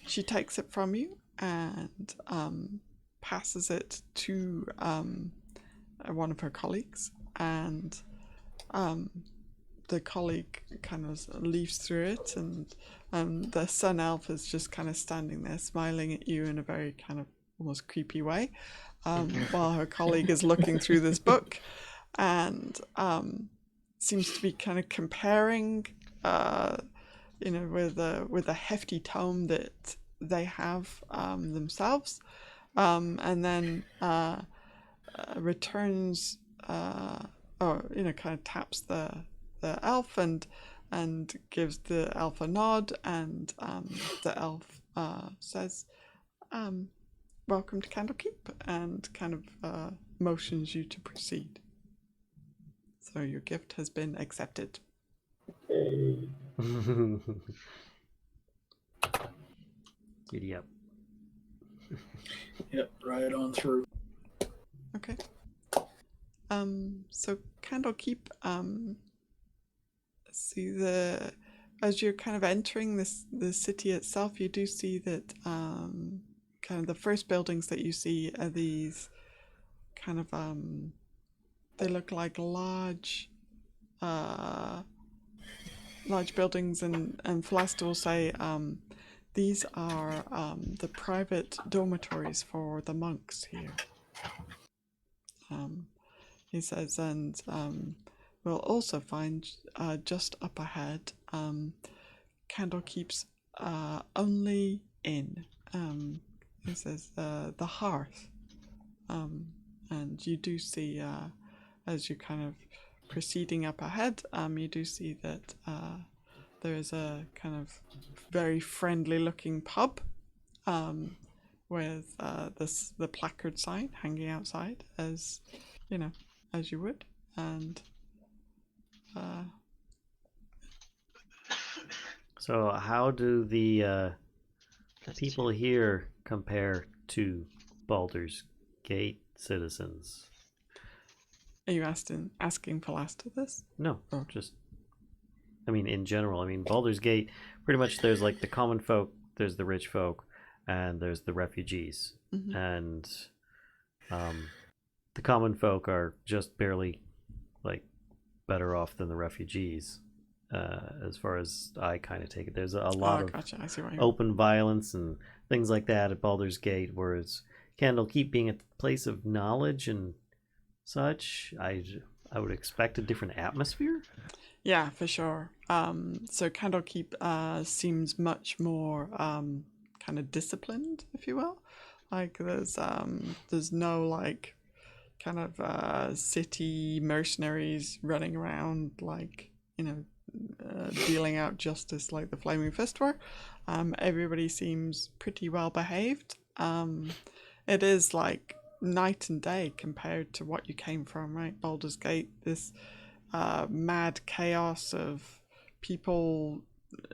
takes it from you and passes it to one of her colleagues, and the colleague kind of leaves through it, and the sun elf is just kind of standing there smiling at you in a very kind of almost creepy way, while her colleague is looking through this book and seems to be kind of comparing, with a hefty tome that they have themselves, and then returns, kind of taps the elf and gives the elf a nod, and the elf says, "Welcome to Candlekeep," and kind of motions you to proceed. So your gift has been accepted. Hey. Giddy up. Yep, right on through. Okay. So Candlekeep, as you're kind of entering the city itself, you do see that kind of the first buildings that you see are these kind of they look like large buildings, and Flaster will say these are the private dormitories for the monks here. He says, and we'll also find just up ahead Candlekeep's only inn. He says the Hearth, and you do see as you're kind of proceeding up ahead, you do see that there is a kind of very friendly looking pub with the placard sign hanging outside, as as you would, and so how do the people here compare to Baldur's Gate citizens? Are you asking Palasta this? No, Oh. just, I mean, in general. I mean, Baldur's Gate, pretty much there's like the common folk, there's the rich folk, and there's the refugees. Mm-hmm. And the common folk are just barely like better off than the refugees, as far as I kind of take it. There's a lot of Gotcha. I see what you mean. open violence and things like that at Baldur's Gate, whereas Candlekeep being a place of knowledge and such, I would expect a different atmosphere. Yeah, for sure. So Candlekeep seems much more kind of disciplined, if you will. Like there's no like kind of city mercenaries running around like dealing out justice like the Flaming Fist were. Everybody seems pretty well behaved. It is like night and day compared to what you came from, right? Baldur's Gate, this mad chaos of people,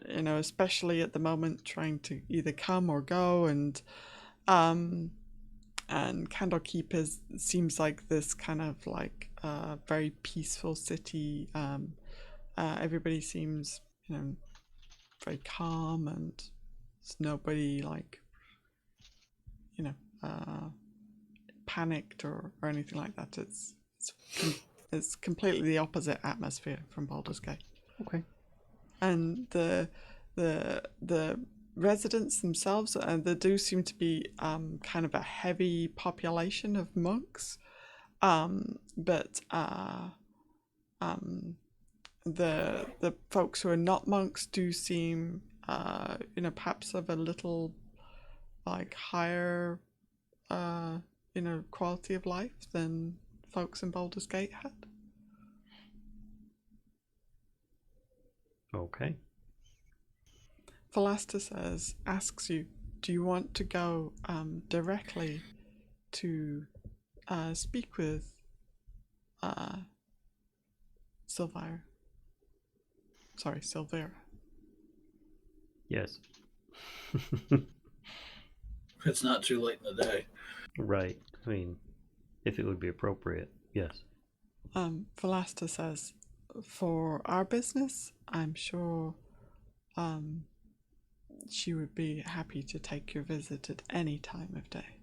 especially at the moment trying to either come or go, and Candlekeep seems like this kind of like very peaceful city. Everybody seems very calm, and there's nobody like panicked or anything like that. It's completely the opposite atmosphere from Baldur's Gate. Okay. And the residents themselves, there do seem to be kind of a heavy population of monks, but the folks who are not monks do seem perhaps of a little like higher quality of life than folks in Baldur's Gate had. Okay. Philasta asks you, do you want to go directly to speak with Sylvira? Sorry, Sylvira. Yes. It's not too late in the day. Right. I mean, if it would be appropriate, yes. Philasta says, for our business, I'm sure she would be happy to take your visit at any time of day.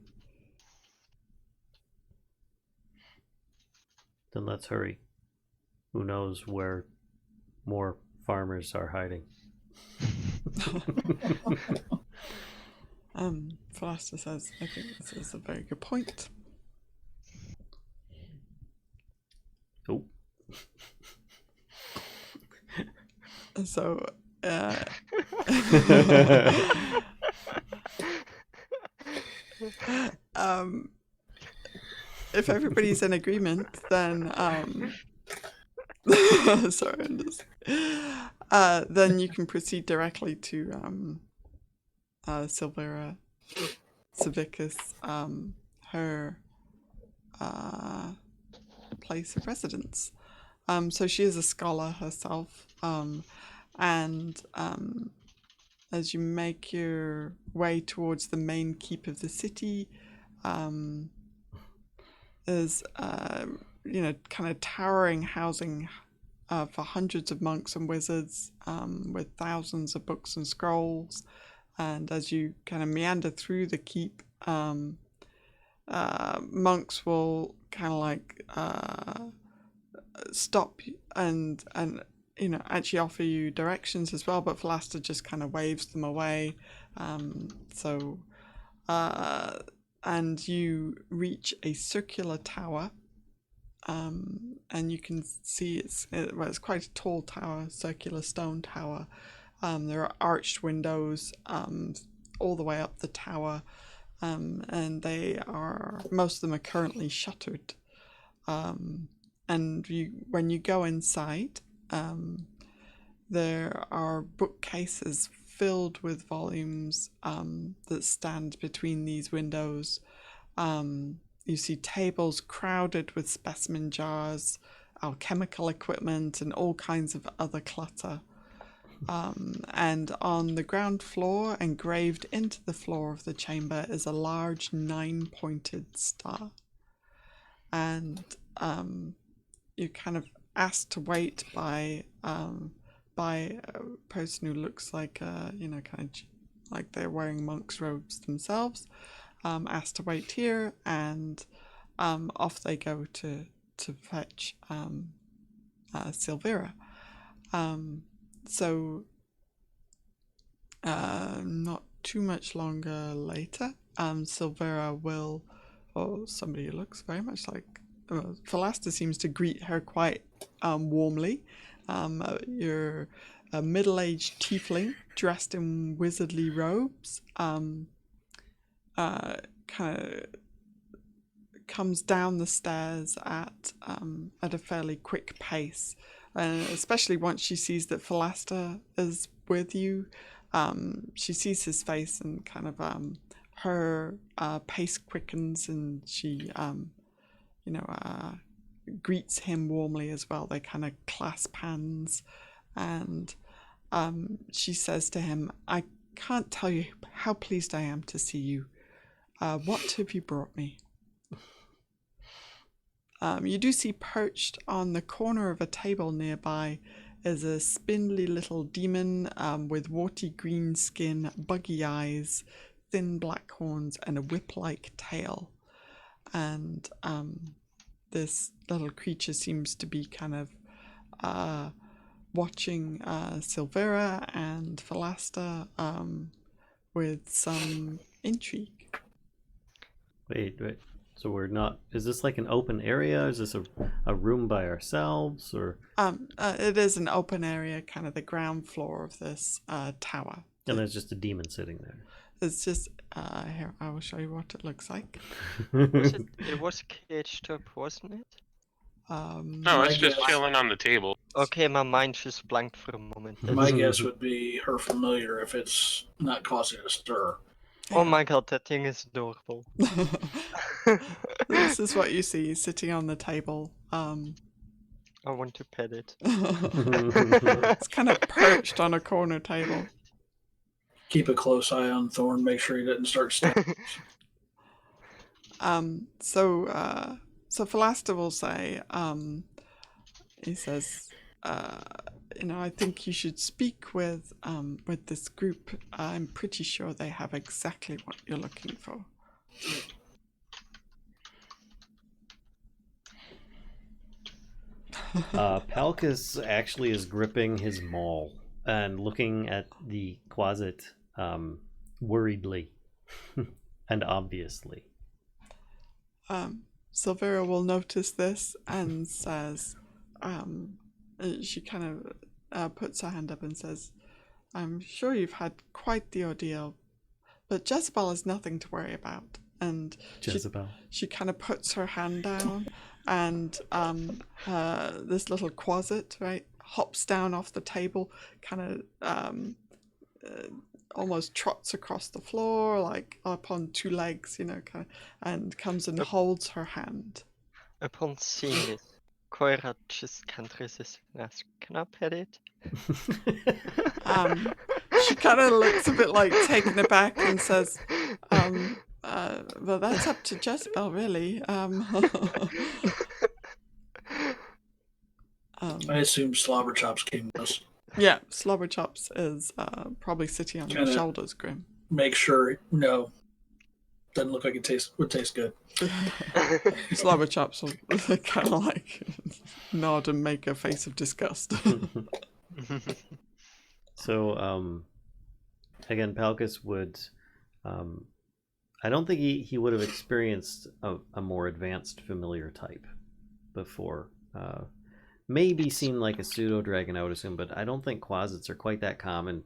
Then let's hurry. Who knows where more farmers are hiding? Philaster says, I think this is a very good point. Oh. So, if everybody's in agreement, then sorry, I'm just then you can proceed directly to Sylvira Savicus, her place of residence. So she is a scholar herself, and as you make your way towards the main keep of the city, there's kind of towering housing for hundreds of monks and wizards, with thousands of books and scrolls. And as you kind of meander through the keep, monks will kind of like stop and actually offer you directions as well, but Philaster just kind of waves them away. And you reach a circular tower, and you can see it's quite a tall tower, circular stone tower. There are arched windows all the way up the tower, and most of them are currently shuttered. And when you go inside, there are bookcases filled with volumes that stand between these windows. You see tables crowded with specimen jars, alchemical equipment, and all kinds of other clutter. And on the ground floor, engraved into the floor of the chamber, is a large 9-pointed star. And you're kind of asked to wait by a person who looks like kind of like they're wearing monk's robes themselves. Asked to wait here, and off they go to fetch Sylvira. So not too much longer later, Sylvira will, or somebody who looks very much like Philaster seems to greet her quite warmly. You're a middle-aged tiefling dressed in wizardly robes. Kind of comes down the stairs at a fairly quick pace, especially once she sees that Philaster is with you. She sees his face, and kind of her pace quickens, and she greets him warmly as well. They kind of clasp hands, and she says to him, "I can't tell you how pleased I am to see you. What have you brought me?" You do see perched on the corner of a table nearby is a spindly little demon with warty green skin, buggy eyes, thin black horns, and a whip-like tail. And this little creature seems to be kind of watching Sylvira and Philaster with some intrigue. Wait. So we're not... Is this like an open area? Is this a room by ourselves, or... It is an open area, kind of the ground floor of this tower. And there's just a demon sitting there. It's just... here, I will show you what it looks like. It was caged up, wasn't it? No, it's just chilling on the table. Okay, my mind just blanked for a moment. My guess would be her familiar if it's not causing a stir. Oh my god, that thing is adorable. This is what you see sitting on the table. I want to pet it. It's kind of perched on a corner table. Keep a close eye on Thorn, make sure he doesn't start stabbing. So Philaster will say, he says, I think you should speak with this group. I'm pretty sure they have exactly what you're looking for. Palkas actually is gripping his maul and looking at the closet worriedly and obviously. Sylvira will notice this and says, she kind of puts her hand up and says, I'm sure you've had quite the ordeal, but Jezebel is nothing to worry about. And Jezebel. She kind of puts her hand down, and this little closet, right, hops down off the table, kind of almost trots across the floor, like up on two legs, you know, kind of, and comes and holds her hand. Upon seeing this, Coyra just can't resist and asks, "Can I pet it?" She kind of looks a bit like taken aback and says, well, that's up to Jezebel, really. I assume Slobberchops came with us. Yeah, Slobberchops is probably sitting on your Kinda shoulders, Grimm. Make sure, no, doesn't look like it would taste good. Slobberchops will kind of like nod and make a face of disgust. So, again, Palkas would... I don't think he would have experienced a more advanced familiar type before. Maybe seen like a pseudo-dragon, I would assume, but I don't think quasits are quite that common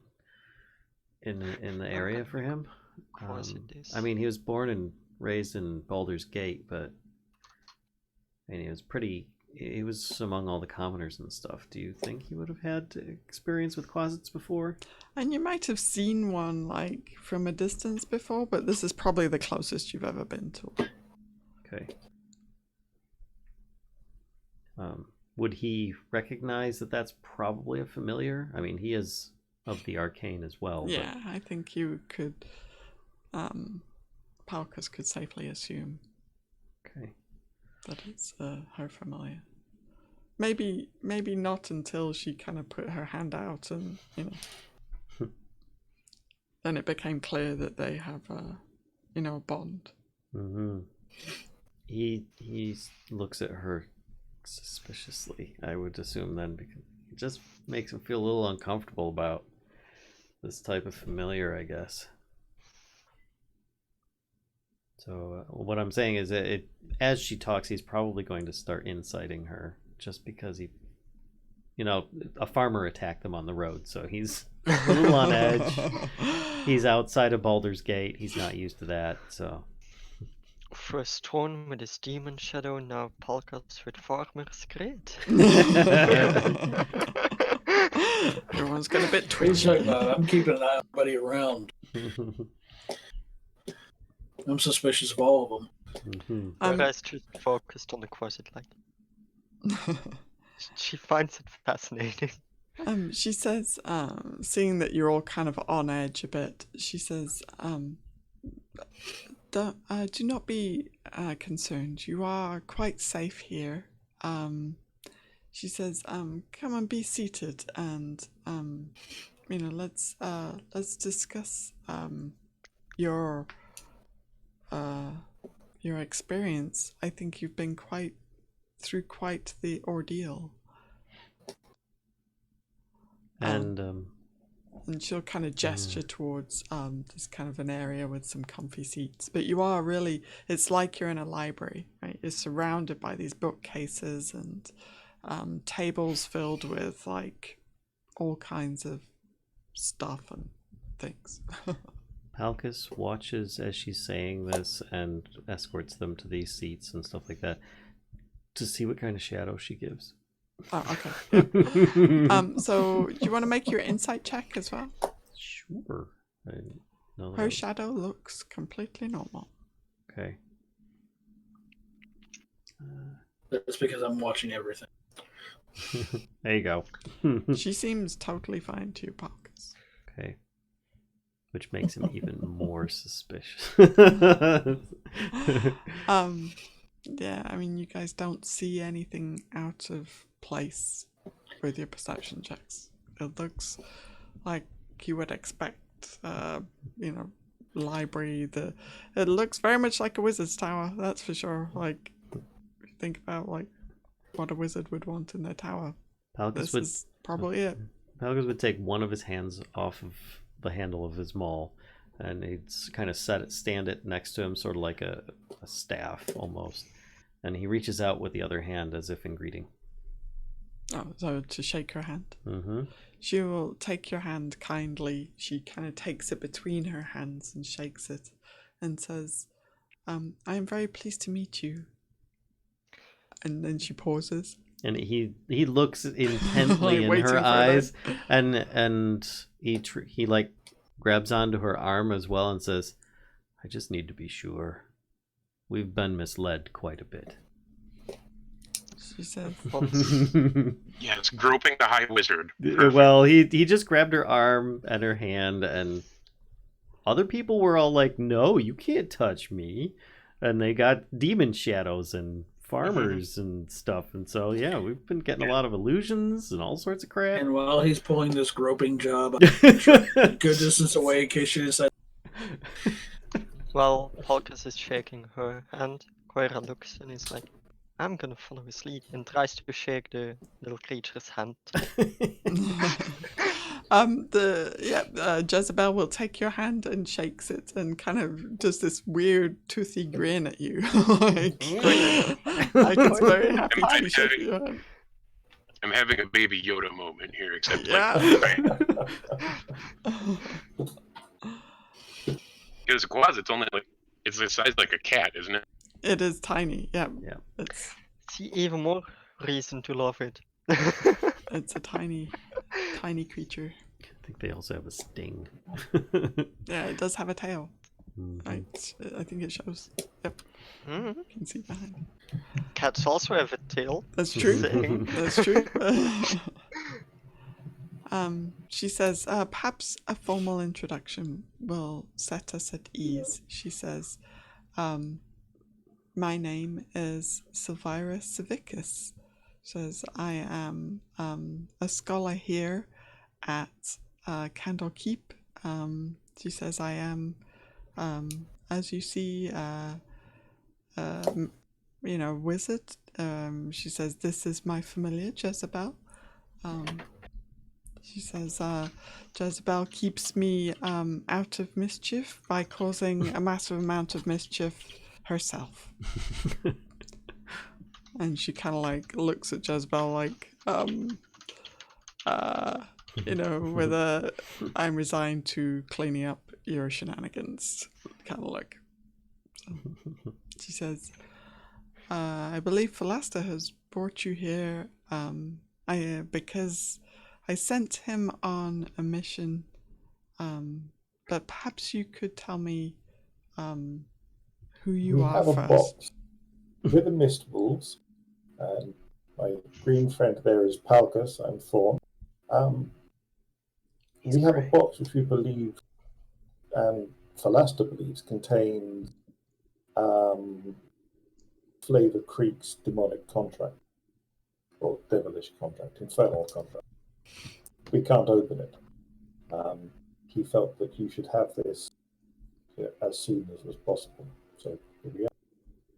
in the area for him. I mean, he was born and raised in Baldur's Gate, but I mean, he was among all the commoners and stuff. Do you think he would have had experience with quasits before? And you might have seen one like from a distance before, but this is probably the closest you've ever been to. Okay. Would he recognize that that's probably a familiar? I mean, he is of the arcane as well. Yeah, but... I think you could... Palkas could safely assume that it's her familiar. Maybe not until she kind of put her hand out and, you know... Then it became clear that they have a bond. Mm-hmm. He looks at her suspiciously, I would assume then, because it just makes him feel a little uncomfortable about this type of familiar, I guess. So what I'm saying is that as she talks, he's probably going to start inciting her, just because a farmer attacked them on the road, so he's a little on edge. He's outside of Baldur's Gate. He's not used to that, so... First Thorn with his demon shadow, now Palkas with farmer's grit. Everyone's got a bit Twitch. twitchy. I'm keeping an eye on everybody around. I'm suspicious of all of them. Coyra's just focused on the closet light. She finds it fascinating. She says, seeing that you're all kind of on edge a bit, she says, do not be concerned. You are quite safe here. She says, come and be seated, and let's discuss your experience. I think you've been through quite the ordeal. And she'll kind of gesture towards this kind of an area with some comfy seats. But you are really, it's like you're in a library, right? You're surrounded by these bookcases and tables filled with like all kinds of stuff and things. Palkas watches as she's saying this and escorts them to these seats and stuff like that to see what kind of shadow she gives. Oh, okay. Yeah. So do you want to make your insight check as well? Sure. Her shadow looks completely normal. Okay. That's because I'm watching everything. There you go. She seems totally fine to you, Palkas. Okay. Which makes him even more suspicious. Yeah, I mean, you guys don't see anything out of place with your perception checks. It looks like you would expect, library. It looks very much like a wizard's tower, that's for sure. Like, if you think about like what a wizard would want in their tower. Palkas This would is probably it. Palkas would take one of his hands off of the handle of his maul, and he'd kind of stand it next to him, sort of like a staff almost. And he reaches out with the other hand as if in greeting. Oh, so to shake her hand. Mm-hmm. She will take your hand kindly. She kind of takes it between her hands and shakes it and says, I am very pleased to meet you. And then she pauses. And he looks intently in Waiting her for eyes, and he like grabs onto her arm as well and says, "I just need to be sure. We've been misled quite a bit." She says, Yes, groping the High Wizard. Well, he just grabbed her arm and her hand, and other people were all like, "No, you can't touch me," and they got demon shadows and farmers and stuff, and so yeah, we've been getting a lot of illusions and all sorts of crap. And while he's pulling this groping job, good distance away in case she decides. Well, Palkas is shaking her hand. Coyra looks and is like, I'm gonna follow his lead, and tries to shake the little creature's hand. Jezebel will take your hand and shakes it and kind of does this weird toothy grin at you. Like it's very happy to be shaking your hand. I'm having a baby Yoda moment here, except because it's only like it's the size like a cat, isn't it? It is tiny, yeah. See, even more reason to love it. It's a tiny creature. I think they also have a sting. Yeah, it does have a tail. Mm-hmm. I think it shows. Yep. Mm-hmm. You can see behind. Cats also have a tail. That's true. That's true. She says, perhaps a formal introduction will set us at ease. She says, my name is Sylvira Civicus. Says, I am a scholar here at Candlekeep. She says, I am, as you see, wizard. She says, this is my familiar, Jezebel. She says, Jezebel keeps me out of mischief by causing a massive amount of mischief herself. And she kind of like looks at Jezebel like, with a I'm resigned to cleaning up your shenanigans kind of look. So she says, I believe Philasta has brought you here because I sent him on a mission, but perhaps you could tell me who you are have a first. box with the mist wolves, and my green friend there is Palkas. I'm Thorn. We have a box which we believe, and Philasta believes, contains Flavor Creek's demonic contract, or devilish contract, infernal contract. We can't open it. He felt that you should have this as soon as was possible. So here we are.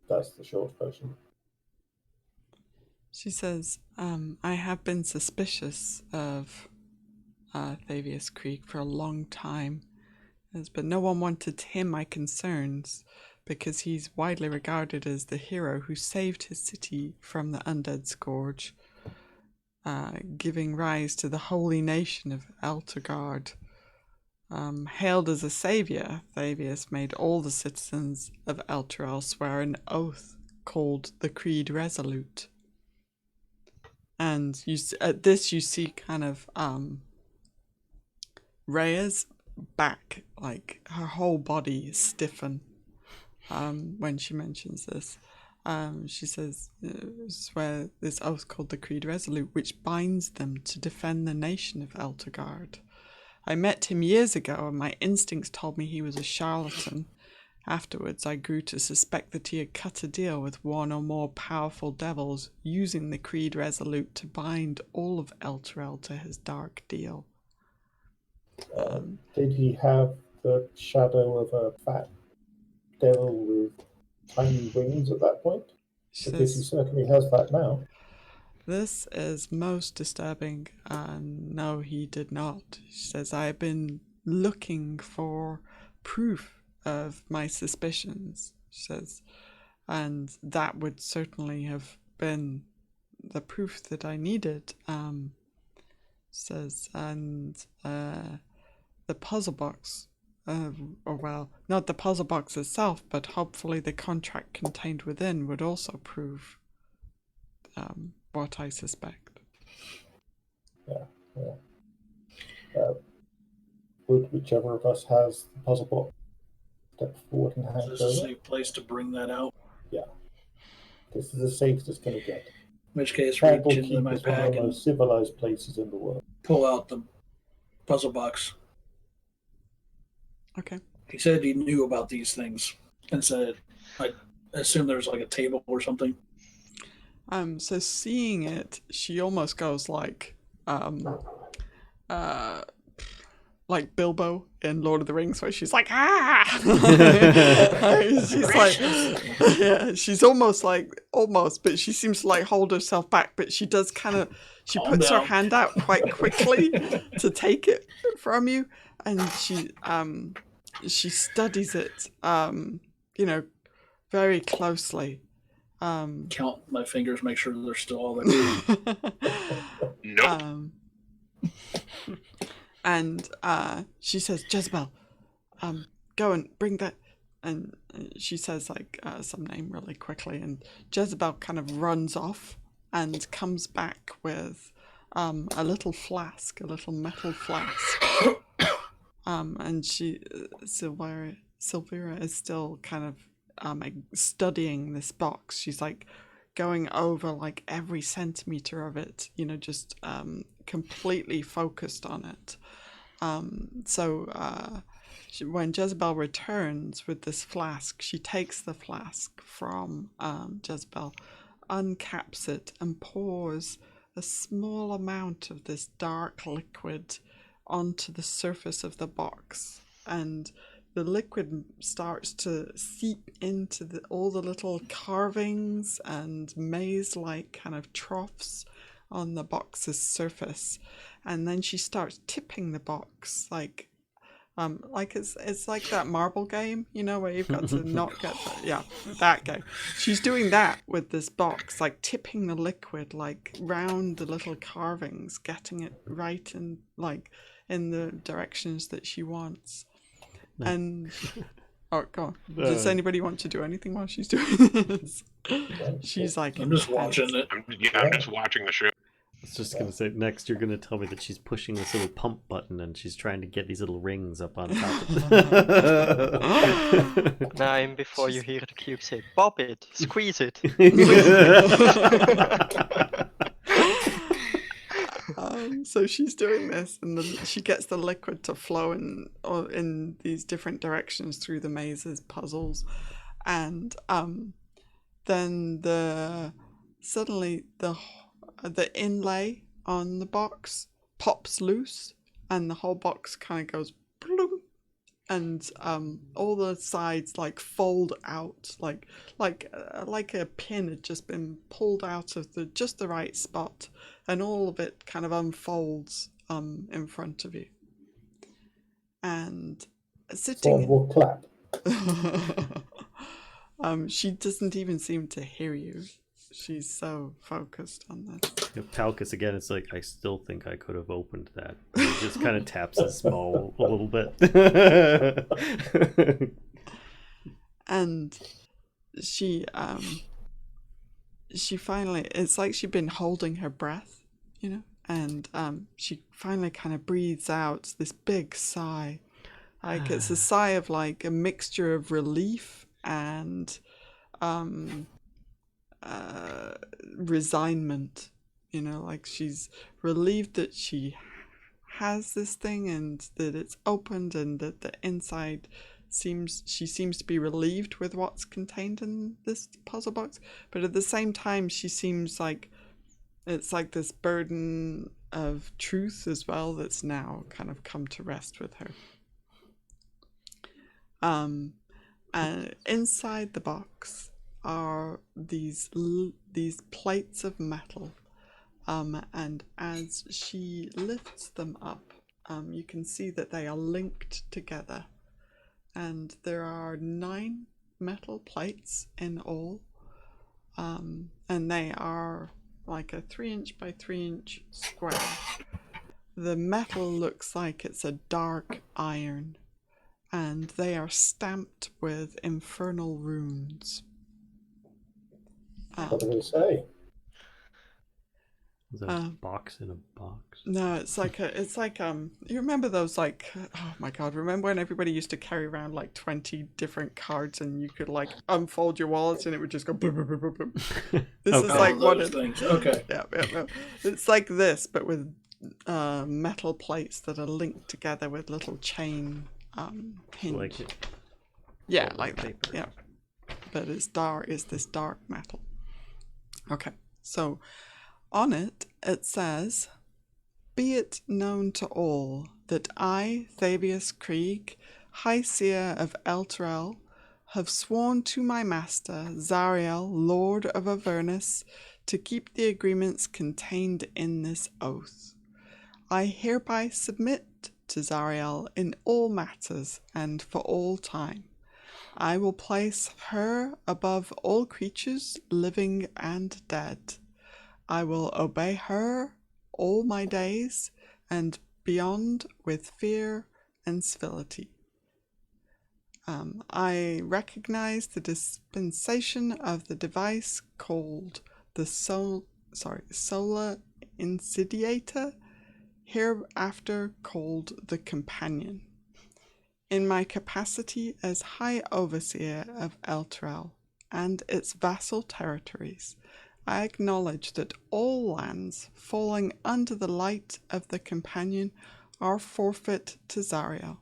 That's the short version. She says, I have been suspicious of Thavius Creek for a long time, but no one wanted to hear my concerns because he's widely regarded as the hero who saved his city from the undead scourge, giving rise to the holy nation of Eltergard. Hailed as a savior, Thavius made all the citizens of Elturel swear an oath called the Creed Resolute. And at this you see kind of Rhea's back, like her whole body stiffen when she mentions this. She says, swear this oath called the Creed Resolute, which binds them to defend the nation of Eltergard. I met him years ago, and my instincts told me he was a charlatan. Afterwards, I grew to suspect that he had cut a deal with one or more powerful devils, using the Creed Resolute to bind all of Elturel to his dark deal. Did he have the shadow of a fat devil with tiny wings at that point? Because he certainly has that now. This is most disturbing. No, he did not. She says, I have been looking for proof of my suspicions, she says, and that would certainly have been the proof that I needed, says, and the puzzle box, or well, not the puzzle box itself, but hopefully the contract contained within would also prove what I suspect. Would whichever of us has the puzzle box step forward and hand Is it this a over? safe place to bring that out? This is the safest it's going to get. In which case, reach into Candlekeep my is one pack of the and most civilized places in the world. pull out the puzzle box. Okay. He said he knew about these things and said, I assume there's like a table or something. So seeing it, she almost goes like Bilbo in Lord of the Rings, where she's like, ah! She's like, yeah, she's almost, but she seems to like hold herself back, but she does kind of, she Calm puts her down. hand out quite quickly to take it from you, and she studies it, very closely. Count my fingers, make sure they're still all there. Nope. And she says, Jezebel, go and bring that. And she says like some name really quickly, and Jezebel kind of runs off and comes back with a little flask, a little metal flask. And Sylvira is still kind of studying this box. She's like going over like every centimeter of it, just completely focused on it. When Jezebel returns with this flask, she takes the flask from Jezebel, uncaps it, and pours a small amount of this dark liquid onto the surface of the box, and the liquid starts to seep into all the little carvings and maze-like kind of troughs on the box's surface, and then she starts tipping the box like it's like that marble game, where you've got to not get that game. She's doing that with this box, like tipping the liquid like round the little carvings, getting it right and like in the directions that she wants. And oh, go on. Does anybody want to do anything while she's doing this? She's like, I'm just watching it. I'm just watching the show. I was just going to say, next you're going to tell me that she's pushing this little pump button and she's trying to get these little rings up on top of it. Now, before you hear the cube say, "Bob it, squeeze it." So she's doing this, and she gets the liquid to flow in these different directions through the mazes puzzles, and then suddenly the inlay on the box pops loose, and the whole box kind of goes bloom, and all the sides like fold out, like a pin had just been pulled out of just the right spot, and all of it kind of unfolds in front of you. And sitting, Will clap. she doesn't even seem to hear you. She's so focused on this. Palkas again, it's like, I still think I could have opened that. And he just kind of taps his small a little bit. And she finally, it's like she'd been holding her breath, and she finally kind of breathes out this big sigh. Like it's a sigh of like a mixture of relief and resignment, like she's relieved that she has this thing and that it's opened, and that the inside she seems to be relieved with what's contained in this puzzle box, but at the same time she seems like it's like this burden of truth as well that's now kind of come to rest with her. And inside the box are these plates of metal, And as she lifts them up, you can see that they are linked together. And there are 9 metal plates in all. And they are like a 3-inch by 3-inch square. The metal looks like it's a dark iron, and they are stamped with infernal runes. What do they say? Is that a box in a box? No, it's like you remember those, like, oh my god, remember when everybody used to carry around like 20 different cards and you could like unfold your wallets and it would just go boop, boop, boop, boop, boop. This is like one of things. Okay. Yeah. It's like this, but with metal plates that are linked together with little chain hinge. Like it. Yeah, like that. Yeah. But it's dark, it's this dark metal. Okay. So on it says, "Be it known to all that I, Thabius Krieg, High Seer of Elturel, have sworn to my master, Zariel, Lord of Avernus, to keep the agreements contained in this oath. I hereby submit to Zariel in all matters and for all time. I will place her above all creatures, living and dead. I will obey her all my days and beyond with fear and civility. I recognize the dispensation of the device called the Solar Insidiator, hereafter called the Companion. In my capacity as High Overseer of Elturel and its vassal territories, I acknowledge that all lands falling under the light of the Companion are forfeit to Zariel.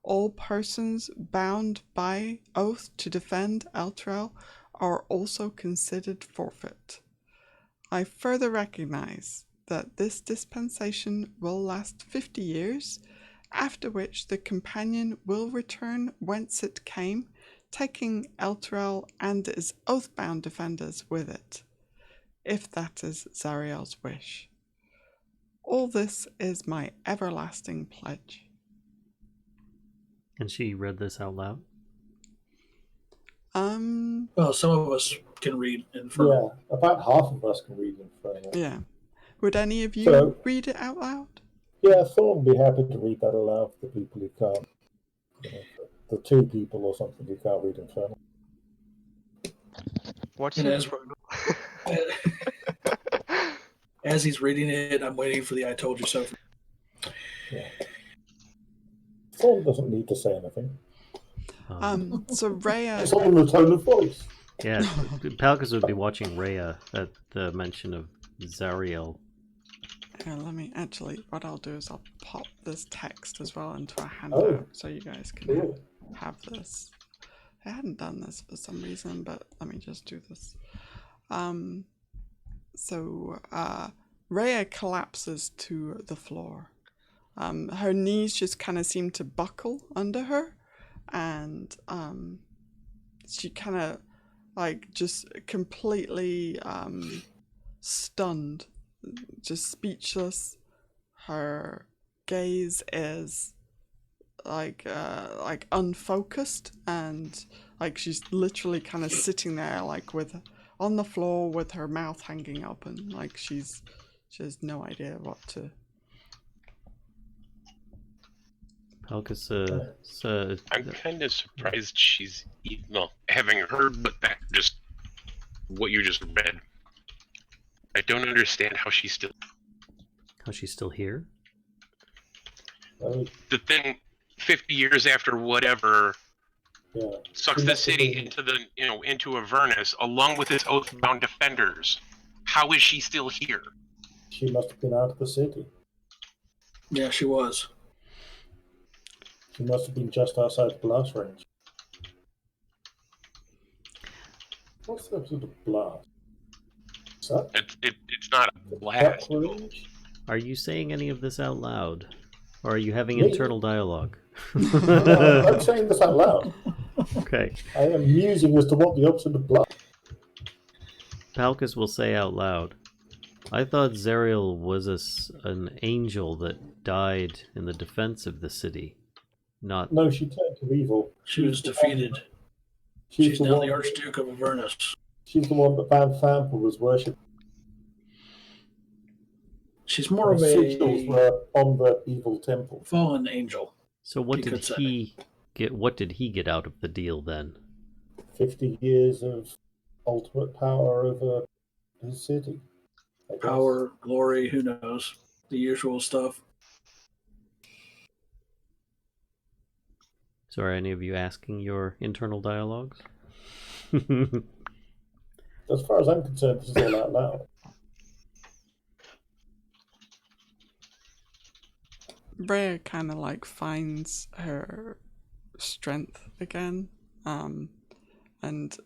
All persons bound by oath to defend Elturel are also considered forfeit. I further recognize that this dispensation will last 50 years, after which the Companion will return whence it came, taking Elturel and its oath-bound defenders with it, if that is Zariel's wish. All this is my everlasting pledge." And she read this out loud? Well, some of us can read Infernal. Yeah, about half of us can read Infernal. Yeah. Would any of you read it out loud? Yeah, Thorn would be happy to read that aloud for the people who can't. You know, the 2 people or something who can't read Infernal. What's And it? as he's reading it, I'm waiting for the "I told you so." Yeah. Thorn doesn't need to say anything. So Rhea... It's all in the tone of voice. Yeah, Palkas would be watching Rhea at the mention of Zariel. Yeah, let me actually, what I'll do is I'll pop this text as well into a handout so you guys can have this. I hadn't done this for some reason, but let me just do this. Rhea collapses to the floor. Her knees just kind of seem to buckle under her, and she kind of like just completely stunned, just speechless. Her gaze is like unfocused, and like she's literally kind of sitting there like on the floor with her mouth hanging open, like she has no idea what to. Palkas, I'm kind of surprised she's, well, having heard just what you just read. I don't understand how she's still here. The thing, 50 years after whatever, sucks the city into Avernus along with its oath-bound defenders. How is she still here? She must have been out of the city. Yeah, she was. She must have been just outside the blast range. What's the sort of blast? Is that it's not a blast. Are you saying any of this out loud? Or are you having internal dialogue? No, I'm saying this out loud. Okay. I am musing as to what the opposite of blast. Palkas will say out loud, I thought Zariel was an angel that died in the defense of the city. Not. No, she turned to evil. She was defeated. She's now the Archduke of Avernus. She's the one that Van Thamper was worshipping. She's more of sigils a were on the evil temple. fallen angel. So what did he get? What did he get out of the deal then? 50 years of ultimate power over his city. Power, glory, who knows? The usual stuff. So are any of you asking your internal dialogues? As far as I'm concerned, this is all out loud. Rhea kind of like finds her strength again, and kind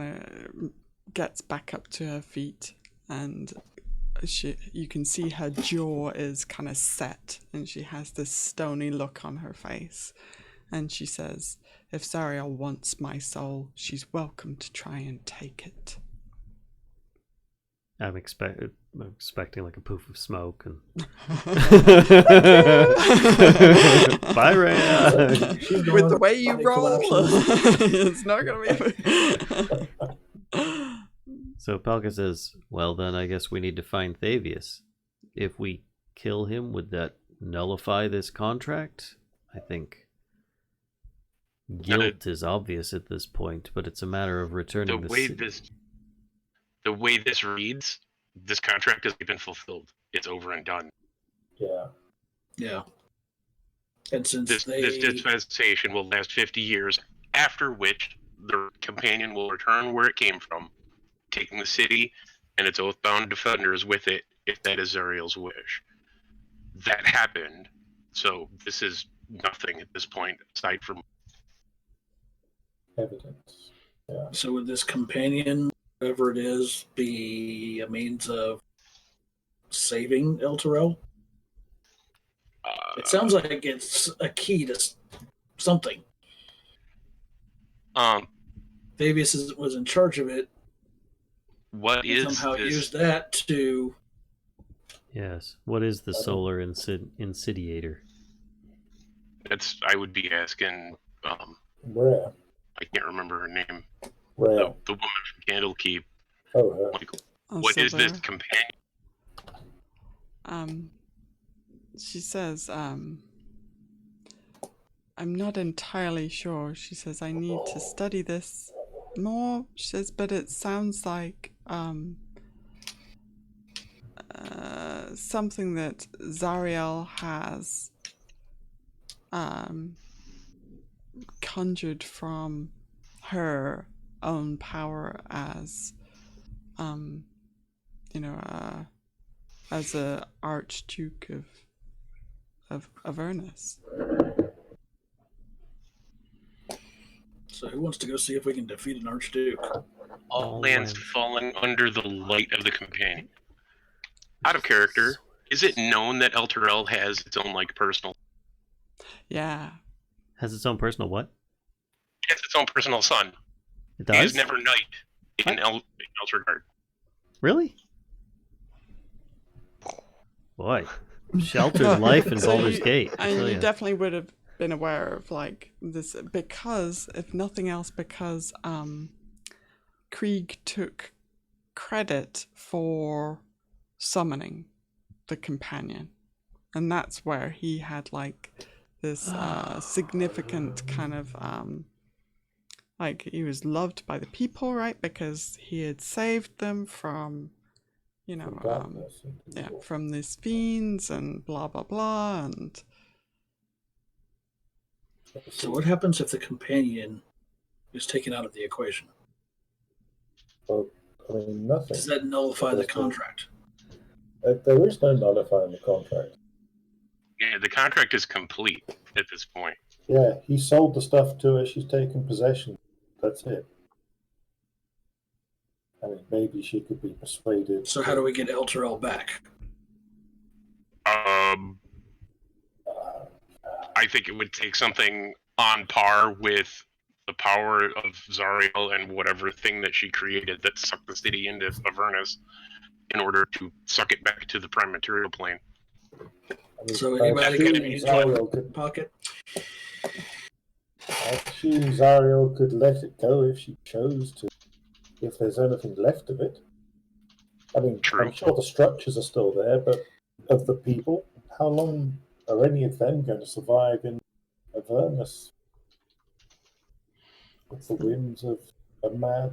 of gets back up to her feet, and you can see her jaw is kind of set, and she has this stony look on her face, and she says, "If Zariel wants my soul, she's welcome to try and take it." I'm expecting like a poof of smoke and bye, Rhea. With the way you roll, it's not gonna be. So Palkas says, "Well, then I guess we need to find Thavius. If we kill him, would that nullify this contract? I think guilt is obvious at this point, but it's a matter of returning the city." The way this reads, this contract has been fulfilled. It's over and done. Yeah. Yeah. And since this dispensation will last 50 years, after which the companion will return where it came from, taking the city and its oath-bound defenders with it, if that is Zariel's wish. That happened, so this is nothing at this point, aside from evidence. Yeah. So would this companion, whatever it is, be a means of saving Elturel? It sounds like it's a key to something. Thavius was in charge of it. What is somehow this? Used that to... Yes. What is the solar insidiator? I would be asking... Rhea. I can't remember her name. Rhea. The woman from Candlekeep. Oh, her. Like, what is this companion? She says, I'm not entirely sure. She says, I need to study this more. She says, but it sounds like something that Zariel has conjured from her own power as as a Archduke of Avernus. So who wants to go see if we can defeat an Archduke? All lands falling under the light of the companion. Out of character, is it known that Elturel has its own personal? Yeah. Has its own personal what? It has its own personal son. It does? He is never knight in Elturgard. Really? Boy, sheltered life in Baldur's Gate. And you definitely would have been aware of this because, if nothing else, because Krieg took credit for summoning the companion, and that's where he had this significant kind of he was loved by the people, right? Because he had saved them from from these fiends and blah blah blah. And so what happens if the companion is taken out of the equation? Well, I mean, nothing. Does that nullify the contract? There is no nullifying the contract. Yeah, the contract is complete at this point. Yeah, he sold the stuff to her. She's taken possession. That's it. I mean, maybe she could be persuaded. So how do we get Elturel back? I think it would take something on par with the power of Zariel and whatever thing that she created that sucked the city into Avernus in order to suck it back to the prime material plane. So anybody got any Zariel could pocket? I assume Zariel could let it go if she chose to, if there's anything left of it. I mean, True. I'm sure the structures are still there, but of the people, how long are any of them going to survive in Avernus? With the whims of a mad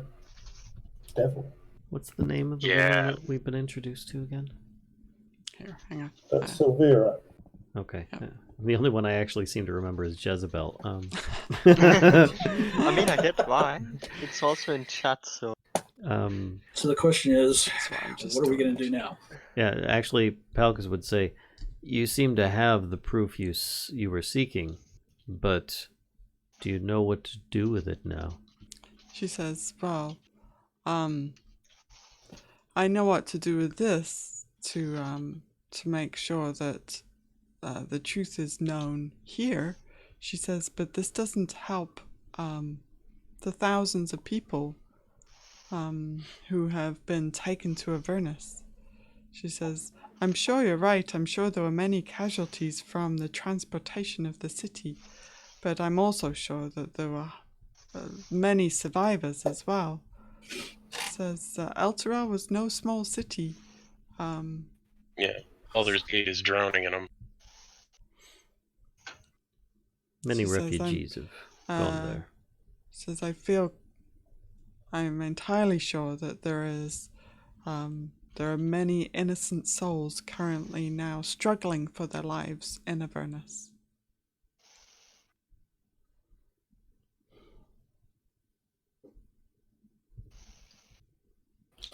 devil. What's the name of the woman that we've been introduced to again? Here, hang on. That's Sylvira. Okay. Yep. Yeah. The only one I actually seem to remember is Jezebel. I mean, I get why. It's also in chat, so. So the question is, Just what are we going to do now? Yeah, actually, Palkas would say, you seem to have the proof you were seeking, but do you know what to do with it now? She says, well, I know what to do with this to make sure that the truth is known here. She says, but this doesn't help the thousands of people who have been taken to Avernus. She says, I'm sure you're right. I'm sure there were many casualties from the transportation of the city, but I'm also sure that there were many survivors as well. Says Elturel was no small city. Yeah, Baldur's Gate is drowning in them. Many She says, refugees have gone there. Says I'm entirely sure that there are many innocent souls currently now struggling for their lives in Avernus.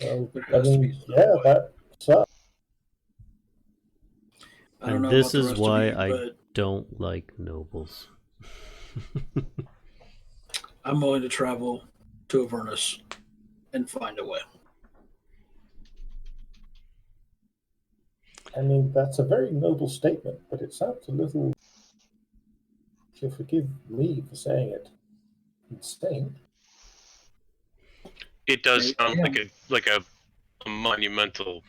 That sucks. I don't And know this about the is rest why of you, I don't like nobles. I'm willing to travel to Avernus and find a way. I mean, that's a very noble statement, but it sounds a little, if you'll forgive me for saying it, insane. It does sound like a monumental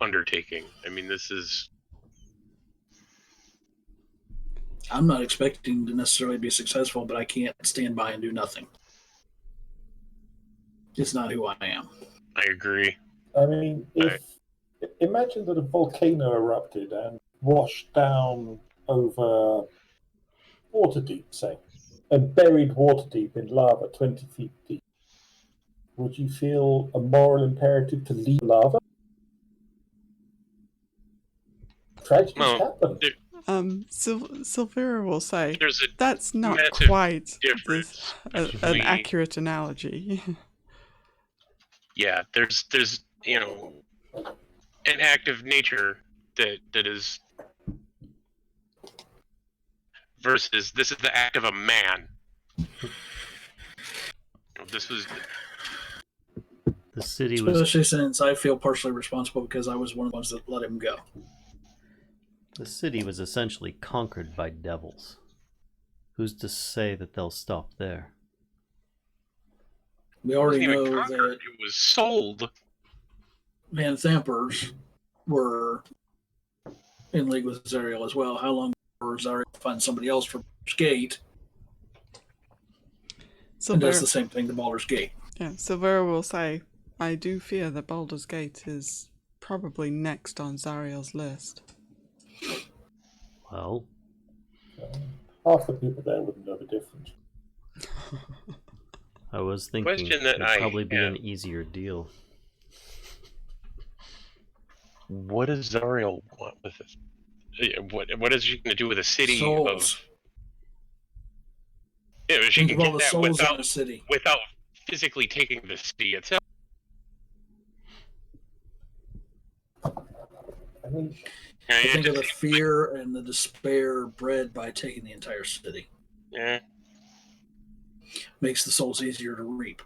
undertaking. I mean, this is. I'm not expecting to necessarily be successful, but I can't stand by and do nothing. It's not who I am. I agree. I mean, imagine that a volcano erupted and washed down over Waterdeep, say, and buried Waterdeep in lava 20 feet deep. Would you feel a moral imperative to leave lava? Tragedies happen. Sylvira will say, There's that's not massive quite difference an between- accurate analogy. Yeah, there's an act of nature that is versus this is the act of a man. This was The city was Especially since I feel partially responsible because I was one of the ones that let him go. essentially conquered by devils. Who's to say that they'll stop there? We already wasn't even know conquered, that it was sold. Van Thampers were in league with Zariel as well. How long for Zariel to find somebody else for Baldur's Gate? And does the same thing to Baldur's Gate. Yeah, Sylvira will say, I do fear that Baldur's Gate is probably next on Zariel's list. Well, Half the people there wouldn't know the difference. I was thinking Question that it'd I probably be have. an easier deal. What does Zariel want with this? What is she going to do with a city Souls. of? Yeah, she Think can of all get the that souls in the city. without physically taking the city itself. I mean, I think of the fear and the despair bred by taking the entire city. Yeah. Makes the souls easier to reap.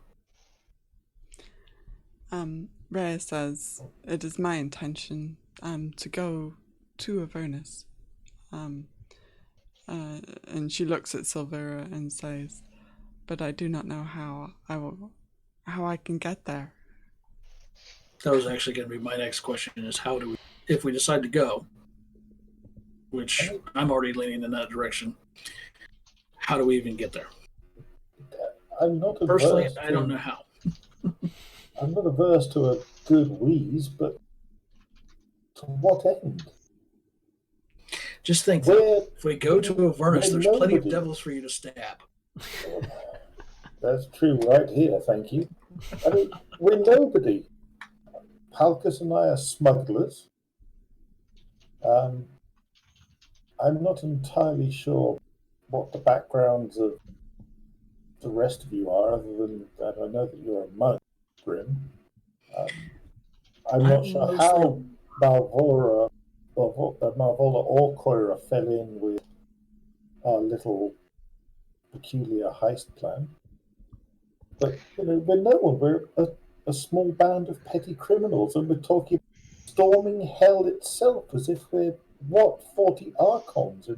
Rhea says, it is my intention to go to Avernus. And she looks at Sylvira and says, but I do not know how I can get there. That was actually going to be my next question: is how do we, if we decide to go, which I'm already leaning in that direction, how do we even get there? I'm not averse Personally, to, I don't know how. I'm not averse to a good wheeze, but to what end? Just think, if we go to Avernus, there's plenty of devils for you to stab. That's true right here, thank you. I mean, we're nobody. Palkas and I are smugglers. I'm not entirely sure what the backgrounds of the rest of you are, other than that I know that you're a monk, Grimm. I'm not sure how Malvola or Coyra fell in with our little peculiar heist plan. But, we're no one. We're a small band of petty criminals, and we're talking storming hell itself as if we're, 40 Archons in a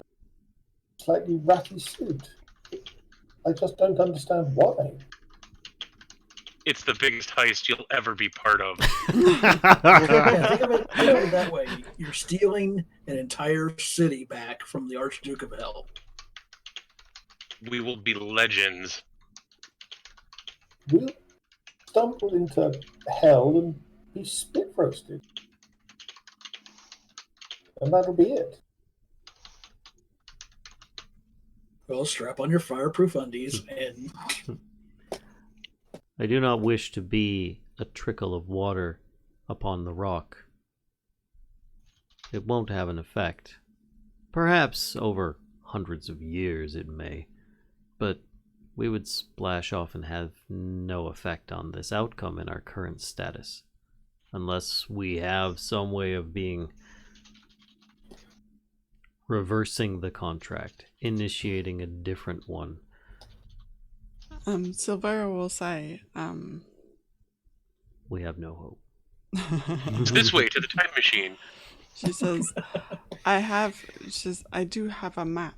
slightly ratty suit. I just don't understand why. It's the biggest heist you'll ever be part of. Yeah, think of it that way. You're stealing an entire city back from the Archduke of Hell. We will be legends. We'll stumble into hell and be spit roasted. And that'll be it. Well, strap on your fireproof undies and... I do not wish to be a trickle of water upon the rock. It won't have an effect. Perhaps over hundreds of years it may, but we would splash off and have no effect on this outcome in our current status, unless we have some way of reversing the contract, initiating a different one. Sylvira will say, We have no hope. It's this way to the time machine. She says, I do have a map,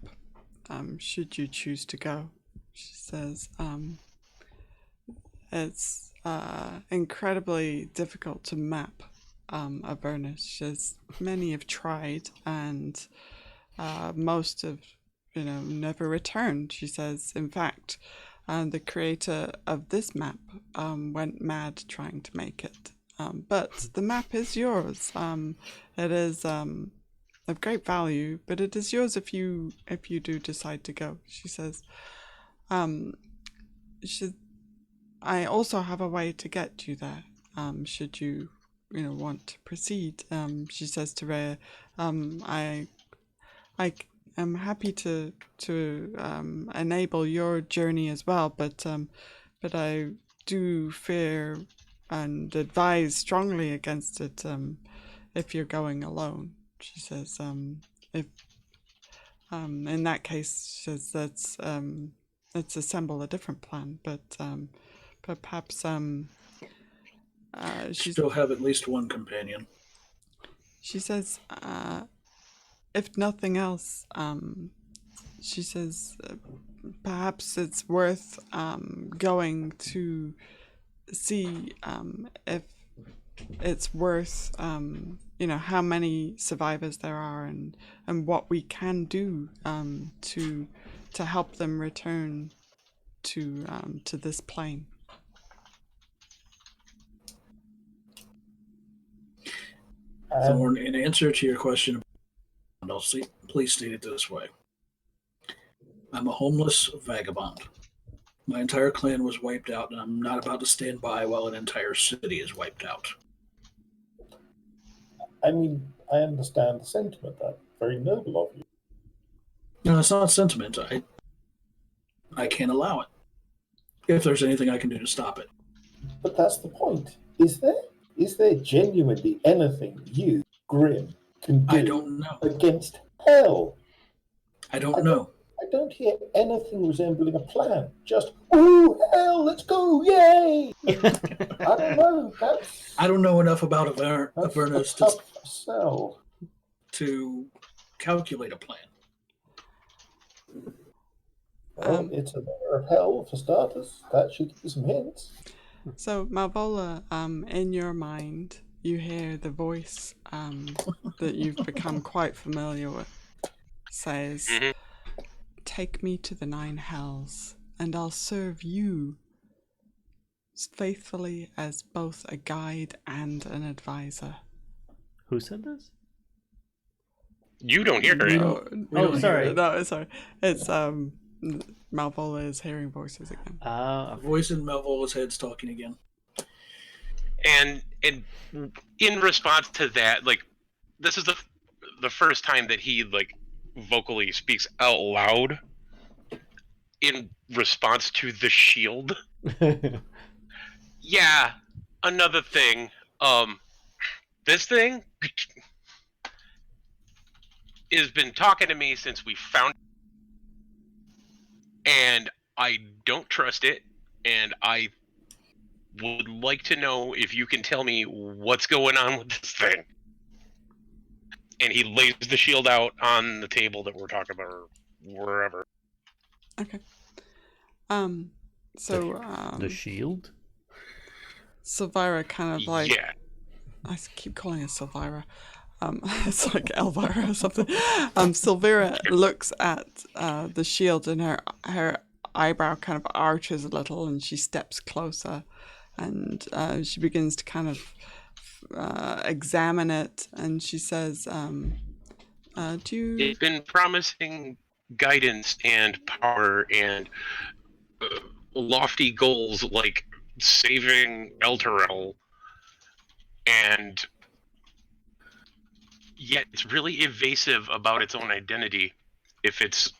should you choose to go. She says, it's incredibly difficult to map Avernus. She says, many have tried, and most have, never returned. She says, in fact, the creator of this map went mad trying to make it. But the map is yours. It is of great value, but it is yours if you do decide to go. She says, I also have a way to get you there. Should you want to proceed? She says to Rhea, I am happy to enable your journey as well, but I do fear and advise strongly against it if you're going alone. She says, if in that case, she says let's assemble a different plan, but perhaps still have at least one companion. She says, if nothing else, she says, perhaps it's worth going to see if it's worth, how many survivors there are and what we can do to help them return to this plane. Thorn, in answer to your question, please state it this way. I'm a homeless vagabond. My entire clan was wiped out, and I'm not about to stand by while an entire city is wiped out. I mean, I understand the sentiment. That's very noble of you. No, it's not sentiment. I can't allow it. If there's anything I can do to stop it. But that's the point. Is there genuinely anything you, Grimm, can do I don't know. against hell? I don't know. I don't hear anything resembling a plan. Just, ooh, hell, let's go, yay! I don't know. I don't know enough about Avernus to calculate a plan. Well, it's a layer of hell for starters. That should give you some hints. So, Malvola, in your mind, you hear the voice that you've become quite familiar with says, Mhm. "Take me to the 9 hells, and I'll serve you faithfully as both a guide and an advisor." Who said this? You don't hear We it. don't, we don't hear sorry. it. No, sorry. It's Malvola is hearing voices again. A voice in Malvola's head's talking again. And in response to that, like, this is the first time that he like vocally speaks out loud in response to the shield. Yeah, another thing. This thing has been talking to me since we found it, and I don't trust it, and I would like to know if you can tell me what's going on with this thing. And he lays the shield out on the table that we're talking about, or wherever. Okay. The shield? Sylvira kind of like... Yeah. I keep calling her Sylvira. It's like Elvira or something. Sylvira looks at the shield, and her eyebrow kind of arches a little, and she steps closer, and she begins to kind of examine it, and she says, "Do you?" It's been promising guidance and power and lofty goals like saving Elturel, and yet it's really evasive about its own identity. If it's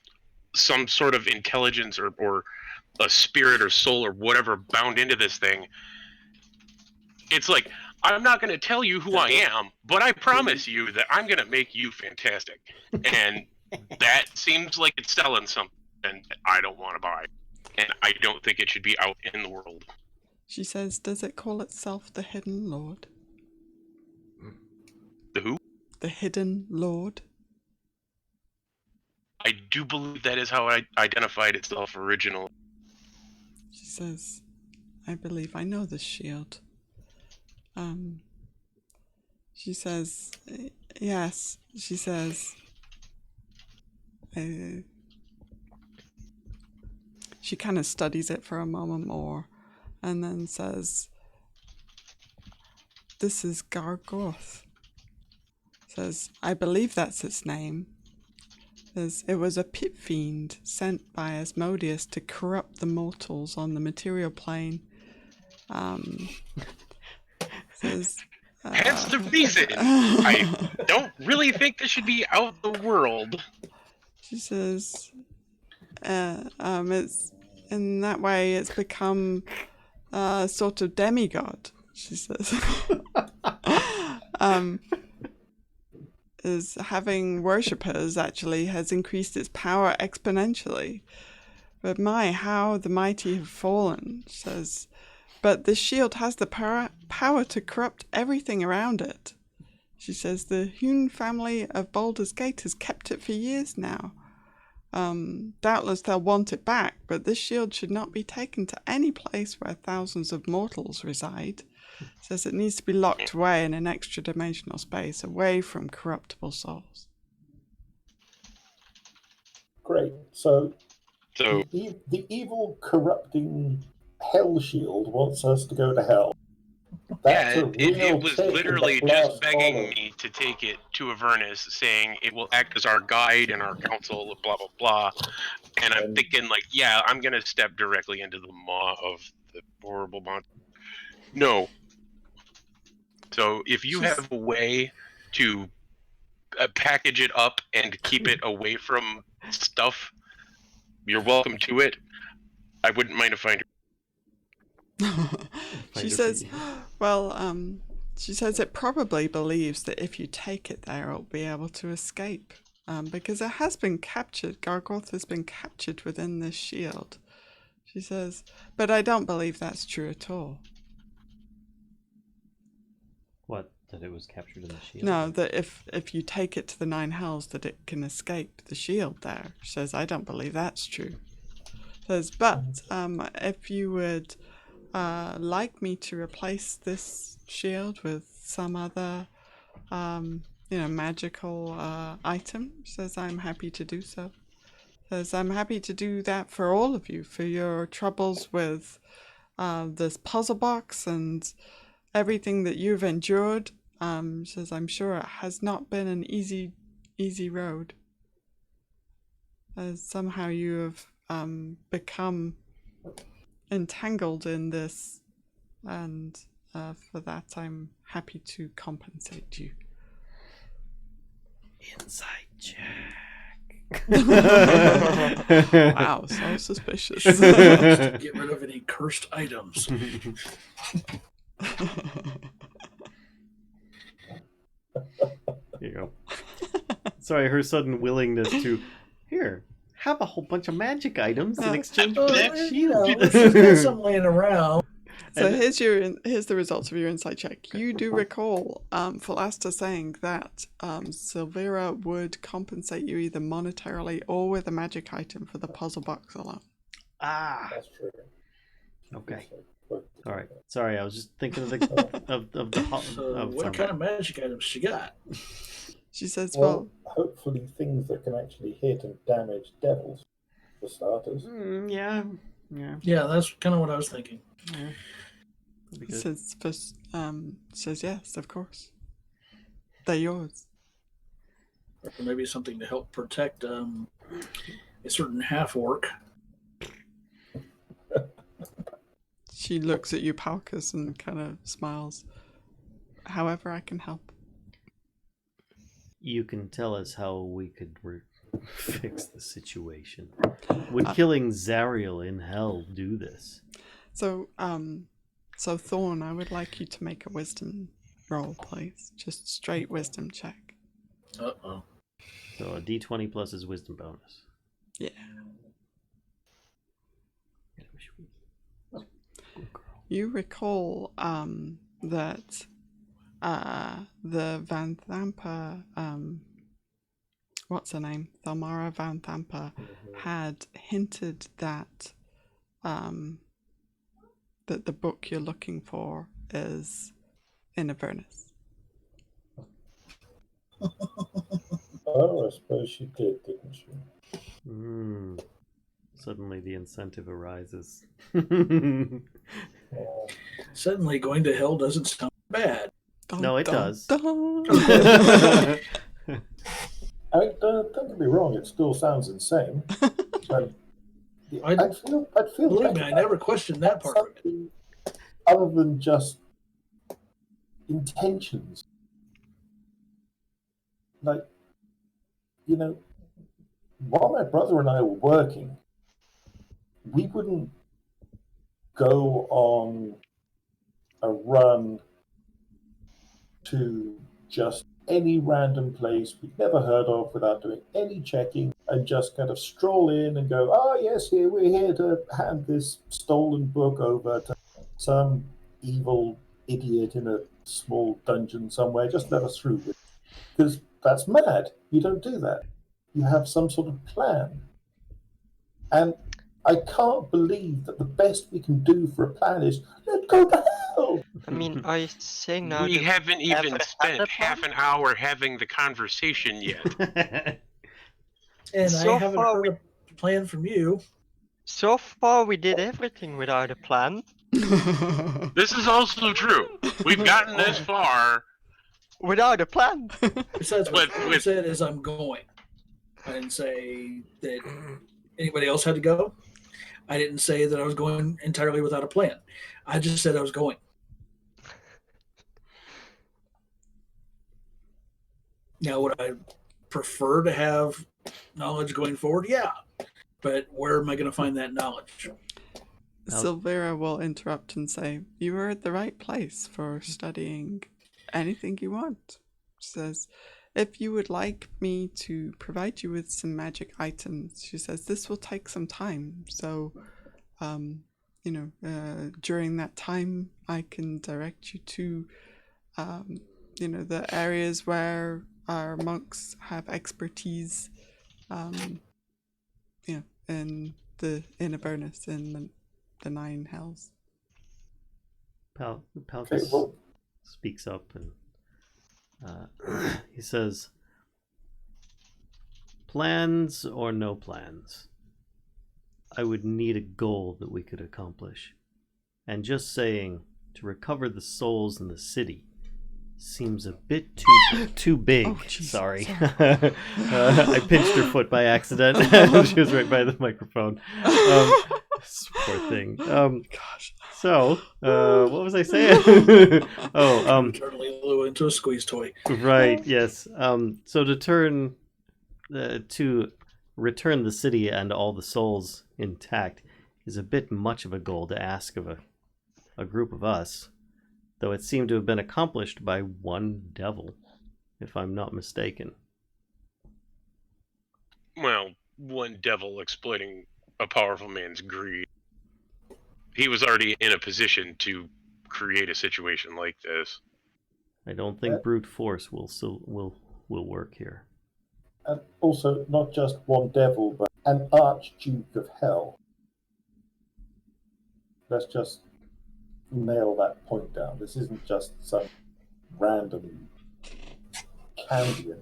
some sort of intelligence or a spirit or soul or whatever bound into this thing, it's like, I'm not going to tell you who I am, but I promise you that I'm going to make you fantastic. And that seems like it's selling something that I don't want to buy. And I don't think it should be out in the world. She says, "Does it call itself the Hidden Lord?" The who? The Hidden Lord. I do believe that is how it identified itself originally. She says, "I believe I know this shield." She says, "Yes." She says, she kind of studies it for a moment more, and then says, "This is Gargoth." Says, "I believe that's its name." Says, "It was a pit fiend sent by Asmodeus to corrupt the mortals on the material plane." Says, Hence the reason I don't really think this should be out the world. She says, "It's in that way it's become a sort of demigod." She says, "is having worshippers actually has increased its power exponentially. But my, how the mighty have fallen." She says, "but this shield has the power to corrupt everything around it." She says, "The Hune family of Baldur's Gate has kept it for years now. Doubtless they'll want it back, but this shield should not be taken to any place where thousands of mortals reside." Says it needs to be locked away in an extra-dimensional space, away from corruptible souls. Great. So So the evil, corrupting hell shield wants us to go to hell. That's yeah, a real it was kick in the literally glass just begging collar. me to take it to Avernus, saying it will act as our guide and our counsel, blah blah blah. And I'm thinking, like, yeah, I'm gonna step directly into the maw of the horrible monster. No. So if you have a way to package it up and keep it away from stuff, you're welcome to it. I wouldn't mind if I. She says, she says it probably believes that if you take it there, it'll be able to escape. Because it has been captured. Gargoth has been captured within this shield. She says, but I don't believe that's true at all. What? That it was captured in the shield? No, that if you take it to the 9 hells, that it can escape the shield there. She says, I don't believe that's true. Says, but if you would like me to replace this shield with some other, magical item, says I'm happy to do so. Says I'm happy to do that for all of you, for your troubles with this puzzle box and everything that you've endured. Says I'm sure it has not been an easy road. As somehow you have become entangled in this, and for that I'm happy to compensate you. Inside check. Wow, so suspicious. Get rid of any cursed items. Here you go. Sorry, her sudden willingness to have a whole bunch of magic items in exchange for that shield. She's got some laying around. So here's the results of your insight check. You do recall Philasta saying that Sylvira would compensate you either monetarily or with a magic item for the puzzle box alone. Ah, That's true. okay. All right. Sorry, I was just thinking of the So what kind of magic items she got? She says, Well, hopefully things that can actually hit and damage devils, for starters. Yeah. Yeah, that's kind of what I was thinking. Yeah. Says yes, of course. They're yours. Or maybe something to help protect a certain half-orc. She looks at you, Palkas, and kind of smiles. However I can help. You can tell us how we could fix the situation. Would killing Zariel in hell do this? So Thorn, I would like you to make a wisdom roll, please. Just straight wisdom check. Uh-oh. So a d20 plus his wisdom bonus. Yeah. You recall that the Van Thampa, what's her name? Thalmara Van Thampa had hinted that that the book you're looking for is in Avernus. Oh, I suppose she did, didn't she? Suddenly the incentive arises. Suddenly going to hell doesn't sound bad. Dun, No, it dun, does. dun. I mean, don't get me wrong, it still sounds insane. But I'd feel Believe me, I never questioned that part of it. something other than just intentions. Like, while my brother and I were working, we wouldn't go on a run to just any random place we'd never heard of without doing any checking and just kind of stroll in and go, yes, we're here to hand this stolen book over to some evil idiot in a small dungeon somewhere. Just let us through. Because that's mad. You don't do that. You have some sort of plan. And I can't believe that the best we can do for a plan is let go to hell. I mean, are you saying now We that haven't we ever even had spent a half plan? an hour having the conversation yet. And So I haven't far heard a plan from you. So far, we did everything without a plan. This is also true. We've gotten this far. Without a plan. Besides, what But I said is I'm going. I didn't say that anybody else had to go. I didn't say that I was going entirely without a plan. I just said I was going. Now, would I prefer to have knowledge going forward? Yeah. But where am I going to find that knowledge? Sylvira will interrupt and say, "You are at the right place for studying anything you want." She says, "If you would like me to provide you with some magic items," she says, "this will take some time. So, during that time, I can direct you to, the areas where our monks have expertise, in in Avernus in the Nine Hells. Palkas speaks up and he says, "Plans or no plans, I would need a goal that we could accomplish. And just saying to recover the souls in the city seems a bit too big." Oh, geez, sorry. I pinched her foot by accident. She was right by the microphone. Poor thing. Gosh. So, what was I saying? Totally blew into a squeeze toy. Right. Yes. So to return the city and all the souls intact is a bit much of a goal to ask of a group of us, though it seemed to have been accomplished by one devil, if I'm not mistaken. Well, one devil exploiting a powerful man's greed. He was already in a position to create a situation like this. I don't think brute force will work here. And also, not just one devil, but an Archduke of Hell. Let's just nail that point down. This isn't just some random Candian.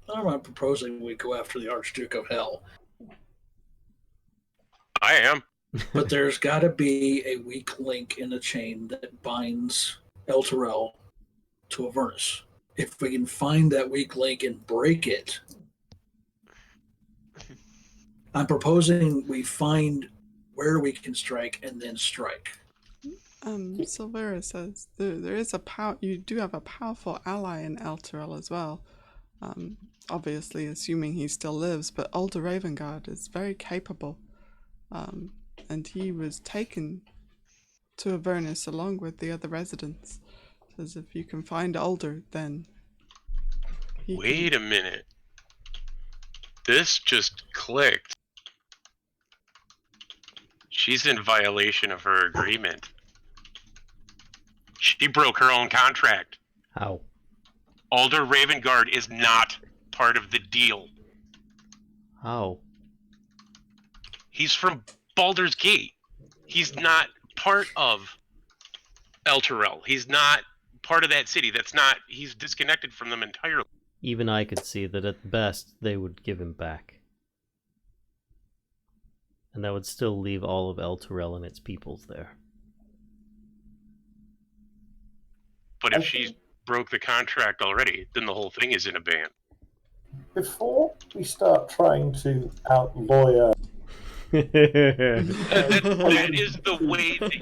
I'm not proposing we go after the Archduke of Hell. I am. But there's got to be a weak link in the chain that binds Elturel to Avernus. If we can find that weak link and break it, I'm proposing we find where we can strike and then strike. Sylvira says there is you do have a powerful ally in Elturel as well. Obviously, assuming he still lives, but Alder Ravengard is very capable. And he was taken to Avernus along with the other residents. Says if you can find Alder, then Wait a minute. This just clicked. She's in violation of her agreement. She broke her own contract. How? Alder Ravengard is not part of the deal. How? He's from Baldur's Gate. He's not part of Elturel. He's not part of that city. He's disconnected from them entirely. Even I could see that at best they would give him back. And that would still leave all of Elturel and its peoples there. But if she's broke the contract already, then the whole thing is in a ban. Before we start trying to out-lawyer... that is the way that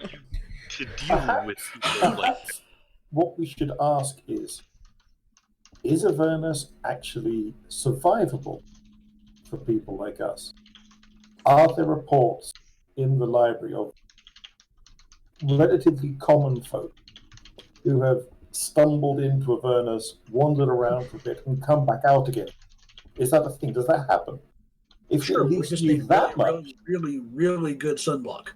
to deal with people like that. What we should ask is Avernus actually survivable for people like us? Are there reports in the library of relatively common folk who have stumbled into Avernus, wandered around for a bit, and come back out again? Is that a thing? Does that happen? If Sure, at we least just need need that much, really, really good sunblock.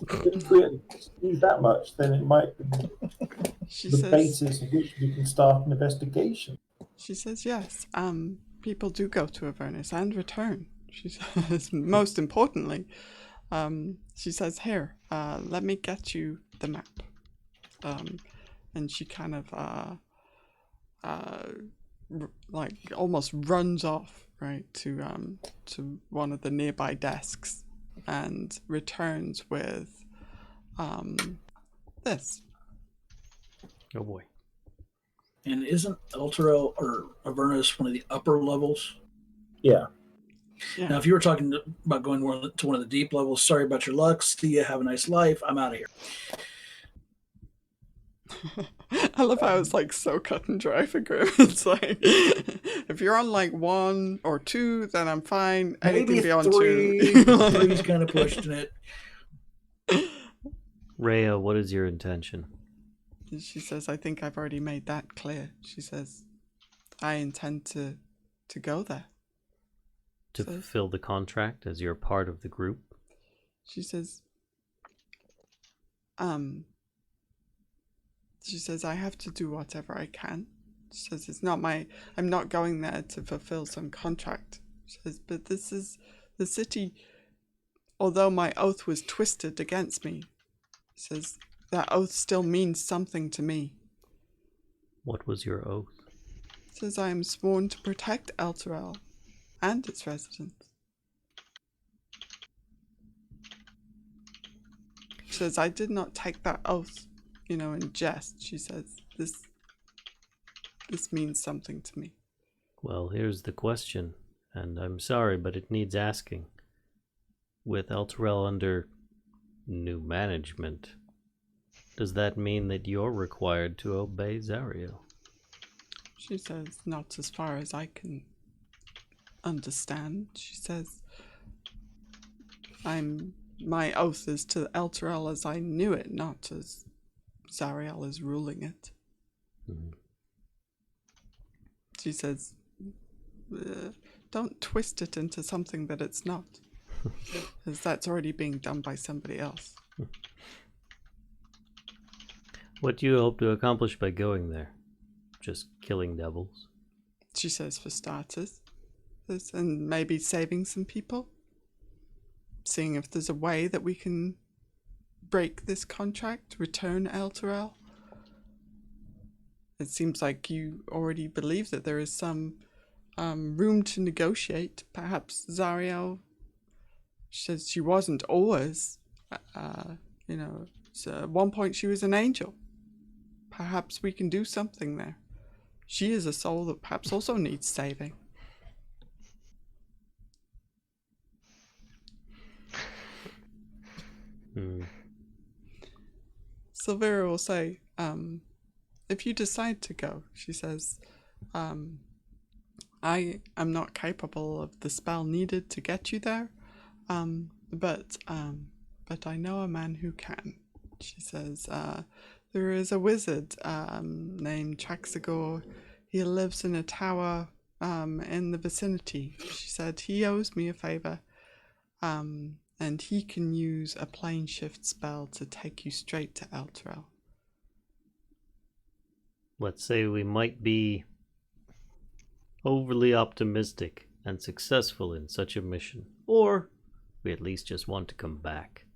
if we need that much, then it might be the basis of which we can start an investigation. She says yes. People do go to Avernus and return. She says, most importantly, she says, here, let me get you the map. And she kind of like almost runs off, right, to one of the nearby desks and returns with this. Oh boy. And isn't Elturel or Avernus one of the upper levels? Yeah. Now, if you were talking about going to one of the deep levels, sorry about your luck. See you. Have a nice life. I'm out of here. I love how it's like so cut and dry for Grimm. It's like, if you're on like 1 or 2, then I'm fine. Anything Maybe beyond 3. 2. 3's kind of pushing it. Rhea, what is your intention? She says, I think I've already made that clear. She says, I intend to go there. To fulfill the contract as you're part of the group? She says, I have to do whatever I can. She says, I'm not going there to fulfill some contract. She says, but this is, the city although my oath was twisted against me, says that oath still means something to me. What was your oath? Says I am sworn to protect Elturel and its residents. Says I did not take that oath, in jest. She says this means something to me. Well, here's the question, and I'm sorry, but it needs asking. With Elturel under new management, does that mean that you're required to obey Zariel? She says, not as far as I can understand. She says, my oath is to Elturel as I knew it, not as Zariel is ruling it. Mm-hmm. She says, don't twist it into something that it's not, because that's already being done by somebody else. What do you hope to accomplish by going there? Just killing devils? She says, for starters, and maybe saving some people. Seeing if there's a way that we can break this contract, return Elturel. It seems like you already believe that there is some room to negotiate. Perhaps Zariel says she wasn't always, so at one point she was an angel. Perhaps we can do something there. She is a soul that perhaps also needs saving. Sylvira will say, if you decide to go, she says, I am not capable of the spell needed to get you there, but I know a man who can. She says, there is a wizard named Traxagor. He lives in a tower in the vicinity. She said he owes me a favor, and he can use a plane shift spell to take you straight to Elturel. Let's say we might be overly optimistic and successful in such a mission, or we at least just want to come back.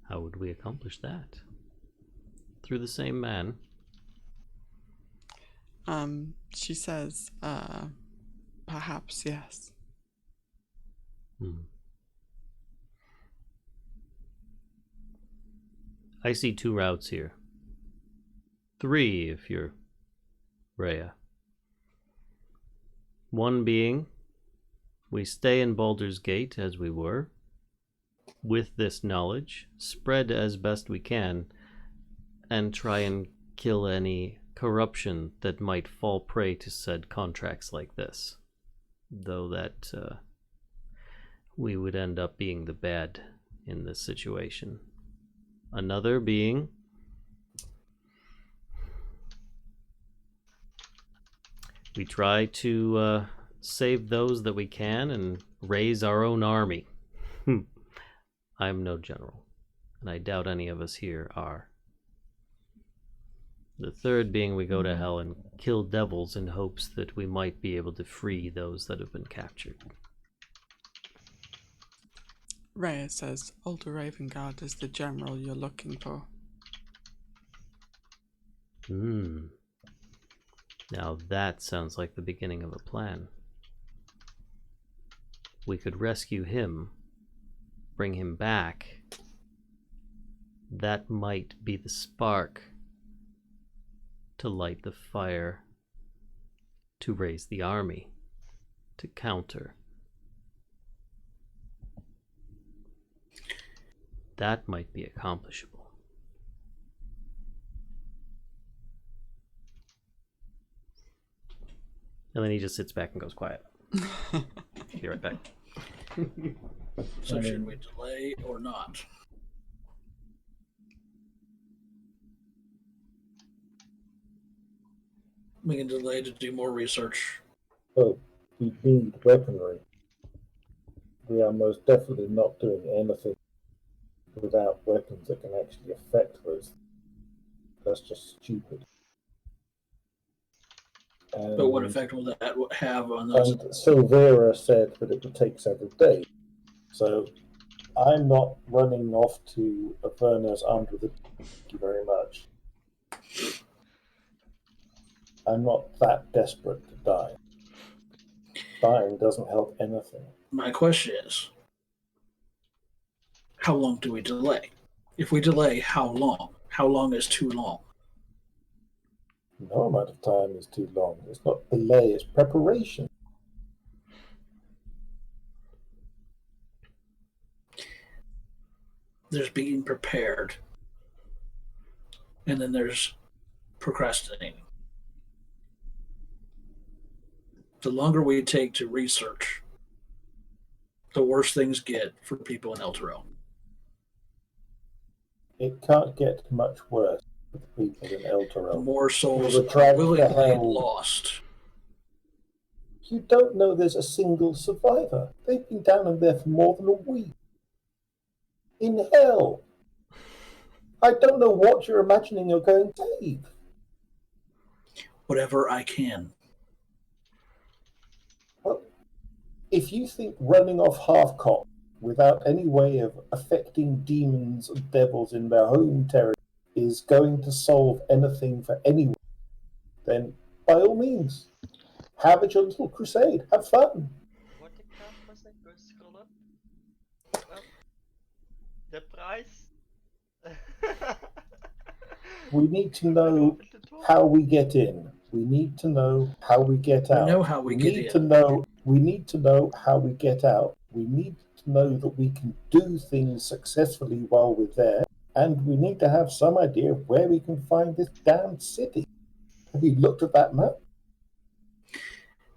How would we accomplish that? Through the same man? She says, perhaps, yes. I see 2 routes here. 3 if you're Rhea. One being, we stay in Baldur's Gate as we were, with this knowledge, spread as best we can, and try and kill any corruption that might fall prey to said contracts like this. Though that we would end up being the bad in this situation. Another being, we try to save those that we can and raise our own army. I'm no general, and I doubt any of us here are. The third being, we go to hell and kill devils in hopes that we might be able to free those that have been captured. Rhea says, Older Ravengard is the general you're looking for. Now that sounds like the beginning of a plan. We could rescue him, bring him back. That might be the spark to light the fire, to raise the army, to counter. That might be accomplishable. And then he just sits back and goes quiet. Be right back. So should we delay or not? We can delay to do more research. Well, we need weaponry. We are most definitely not doing anything without weapons that can actually affect those. That's just stupid. But what effect will that have on those? And Sylvira said that it would take several days. So I'm not running off to Avernus armed with a... Thank you very much. I'm not that desperate to die. Dying doesn't help anything. My question is, how long do we delay? If we delay, how long? How long is too long? No amount of time is too long. It's not delay, it's preparation. There's being prepared, and then there's procrastinating. The longer we take to research, the worse things get for people in Elturel. It can't get much worse for the people in The Elturel. more souls Well, the drag are willingly to hell. lost. You don't know there's a single survivor. They've been down in there for more than a week. In hell. I don't know what you're imagining you're going to save. Whatever I can. Well, if you think running off half-cocked without any way of affecting demons and devils in their home territory is going to solve anything for anyone, then by all means, have it your little crusade. Have fun. What the crap was that? Go scroll up. Well, the price. We need to know how we get in. We need to know how we get out. We know how we get need in. to know. We need to know how we get out. We need to know that we can do things successfully while we're there, and we need to have some idea of where we can find this damn city. Have you looked at that map?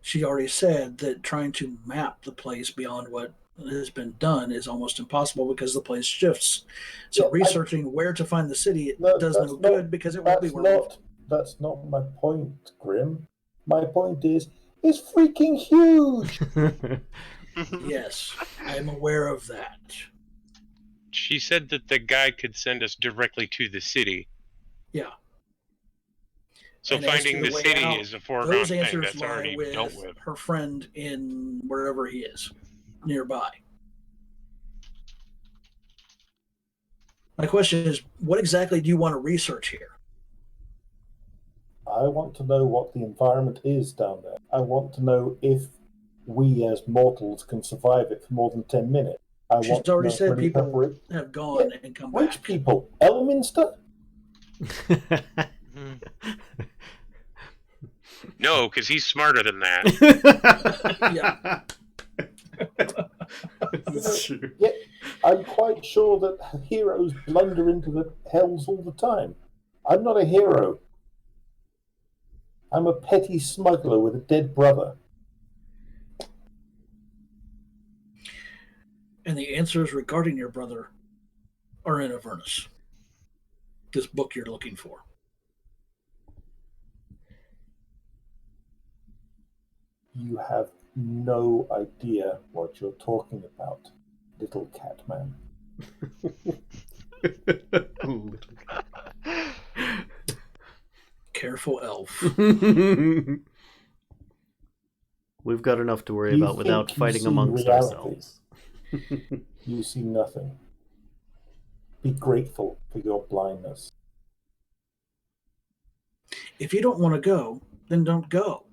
She already said that trying to map the place beyond what has been done is almost impossible because the place shifts. So Yeah, researching where to find the city No, does that's no not- good because it won't be That's where not. That's not my point, Grimm. My point is, it's freaking huge. Yes, I am aware of that. She said that the guy could send us directly to the city. Yeah. So And as to finding the the way city out, is a foregone Those thing. answers That's lie already dealt with with. her friend in wherever he is, nearby. My question is, what exactly do you want to research here? I want to know what the environment is down there. I want to know if we as mortals can survive it for more than 10 minutes. She's already said any people preparation. have gone and come Which back. people? Elminster? No, because he's smarter than that. Yeah. That's true. Yeah, I'm quite sure that heroes blunder into the hells all the time. I'm not a hero. I'm a petty smuggler with a dead brother. And the answers regarding your brother are in Avernus. This book you're looking for. You have no idea what you're talking about, little cat man. Careful elf. We've got enough to worry You about without think you fighting see amongst reality. ourselves. You see nothing. Be grateful for your blindness. If you don't want to go, then don't go.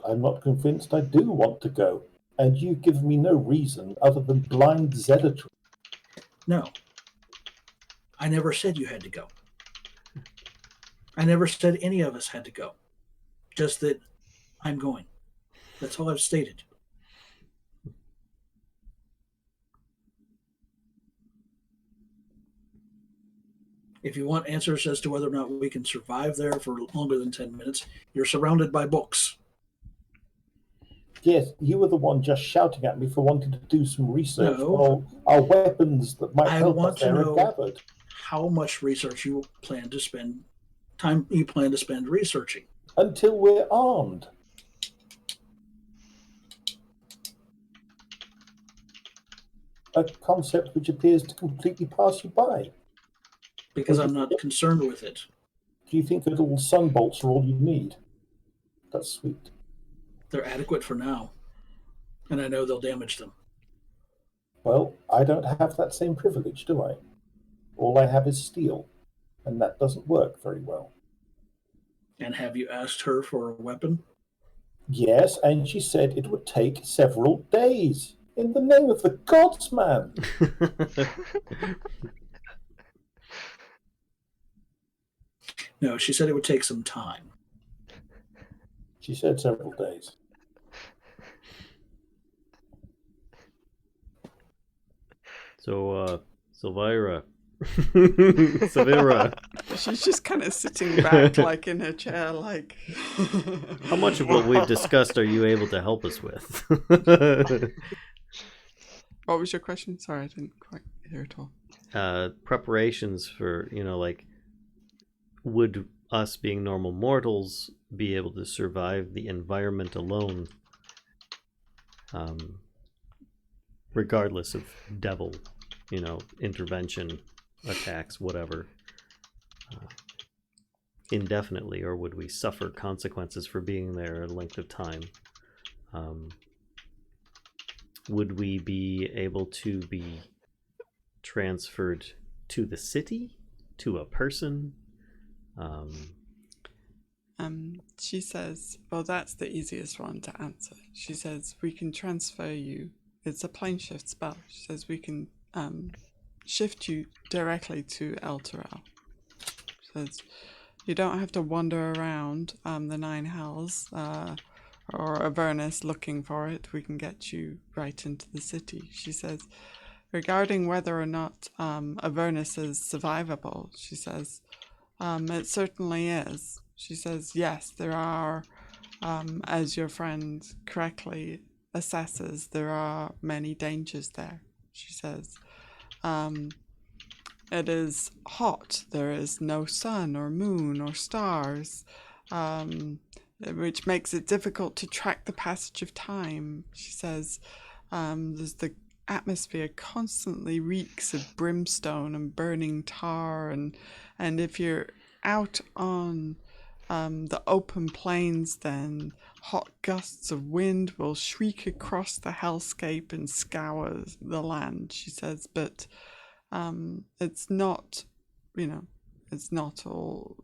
I'm not convinced I do want to go, and you've given me no reason other than blind zealotry. No. I never said you had to go. I never said any of us had to go. Just that I'm going. That's all I've stated. If you want answers as to whether or not we can survive there for longer than 10 minutes, you're surrounded by books. Yes, you were the one just shouting at me for wanting to do some research No. while our weapons that might I help want us to there are know- gathered. How much research you plan to spend researching? Until we're armed. A concept which appears to completely pass you by. Because I'm not concerned with it. Do you think the little sun bolts are all you need? That's sweet. They're adequate for now, and I know they'll damage them. Well, I don't have that same privilege, do I? All I have is steel, and that doesn't work very well. And have you asked her for a weapon? Yes, and she said it would take several days. In the name of the gods, man! No, she said it would take some time. She said several days. So, Sylvira. Sylvira. She's just kind of sitting back, like in her chair, like. How much of what we've discussed are you able to help us with? What was your question? Sorry, I didn't quite hear it all. Preparations for, like, would us being normal mortals be able to survive the environment alone, regardless of devil, intervention, attacks, whatever, indefinitely, or would we suffer consequences for being there a length of time? Would we be able to be transferred to the city, to a person? She says, well, that's the easiest one to answer. She says, we can transfer you. It's a plane shift spell. She says, we can shift you directly to Elturel. She says, you don't have to wander around the Nine Hells or Avernus looking for it. We can get you right into the city. She says, regarding whether or not Avernus is survivable, she says, it certainly is. She says, yes, there are, as your friend correctly assesses, there are many dangers there. She says, it is hot. There is no sun or moon or stars, which makes it difficult to track the passage of time. She says, there's the atmosphere constantly reeks of brimstone and burning tar, and if you're out on the open plains, then hot gusts of wind will shriek across the hellscape and scour the land, she says, but it's not, it's not all,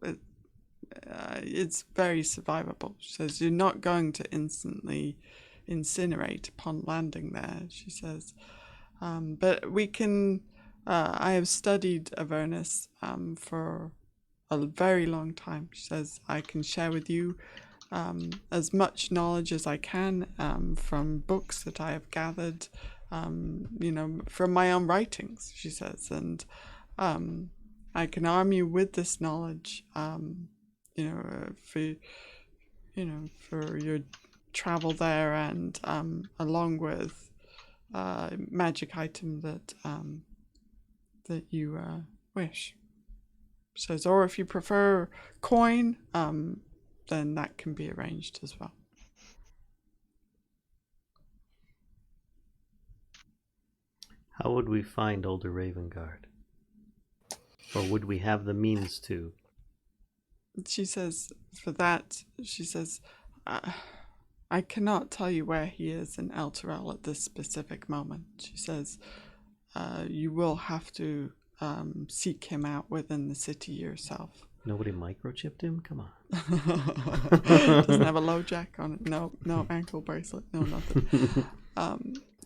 it's very survivable. She says, you're not going to instantly incinerate upon landing there, she says, but we can, I have studied Avernus for a very long time. She says, I can share with you as much knowledge as I can from books that I have gathered, from my own writings, she says, and I can arm you with this knowledge, for your travel there, and along with magic item that you wish. Says, or if you prefer coin, then that can be arranged as well. How would we find Older Ravengard? Or would we have the means to? She says, for that, she says, I cannot tell you where he is in Elturel at this specific moment. She says, you will have to seek him out within the city yourself. Nobody microchipped him? Come on. Doesn't have a low jack on it. No ankle bracelet. No nothing.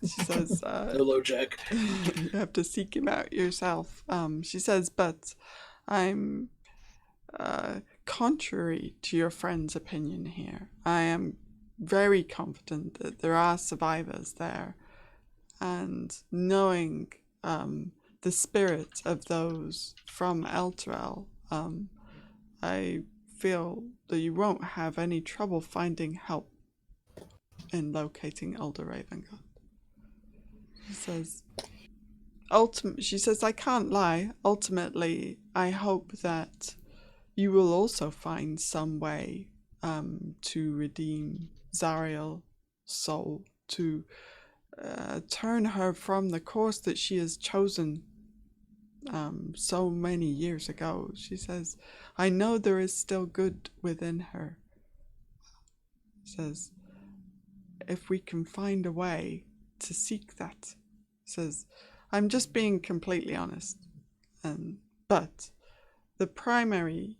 She says, no low jack. You have to seek him out yourself. She says, but I'm contrary to your friend's opinion here. I am very confident that there are survivors there, and knowing the spirit of those from Elturel, I feel that you won't have any trouble finding help in locating Elder Ravengard. She says, she says, I can't lie. Ultimately, I hope that you will also find some way to redeem Zariel's soul, to turn her from the course that she has chosen so many years ago. She says, I know there is still good within her. Says, if we can find a way to seek that. Says, I'm just being completely honest. But the primary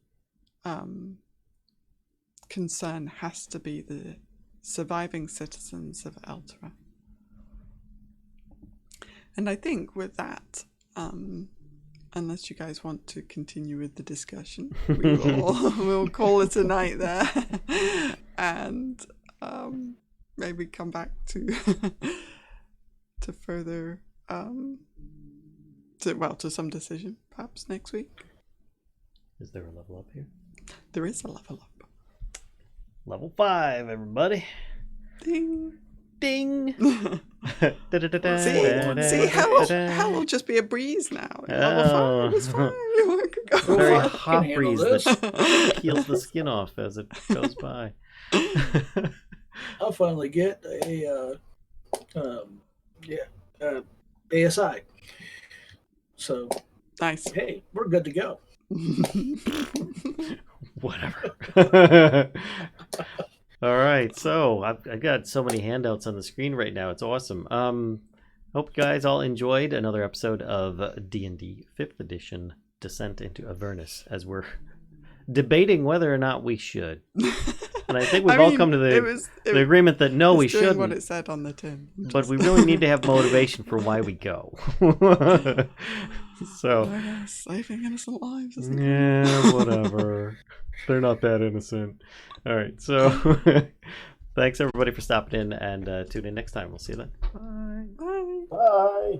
concern has to be the surviving citizens of Eltra. And I think with that, unless you guys want to continue with the discussion, we'll call it a night there, and maybe come back to to further to some decision perhaps next week. Is there a level up here? There is a level up. Level 5, everybody. Ding. Ding. See, hell will just be a breeze now. Level 5 is fine. We could go. Very I hot can breeze handle that peels the skin off as it goes by. I'll finally get a ASI. So Nice. hey, we're good to go. Whatever. All right, so I've got so many handouts on the screen right now. It's awesome. Hope you guys all enjoyed another episode of D&D 5th Edition Descent into Avernus, as we're debating whether or not we should. And I think we've all come to the agreement that no, we shouldn't. What it said on the tin. But we really need to have motivation for why we go. So saving innocent lives. Yeah, whatever. They're not that innocent. All right, so thanks everybody for stopping in, and tune in next time. We'll see you then. Bye. Bye.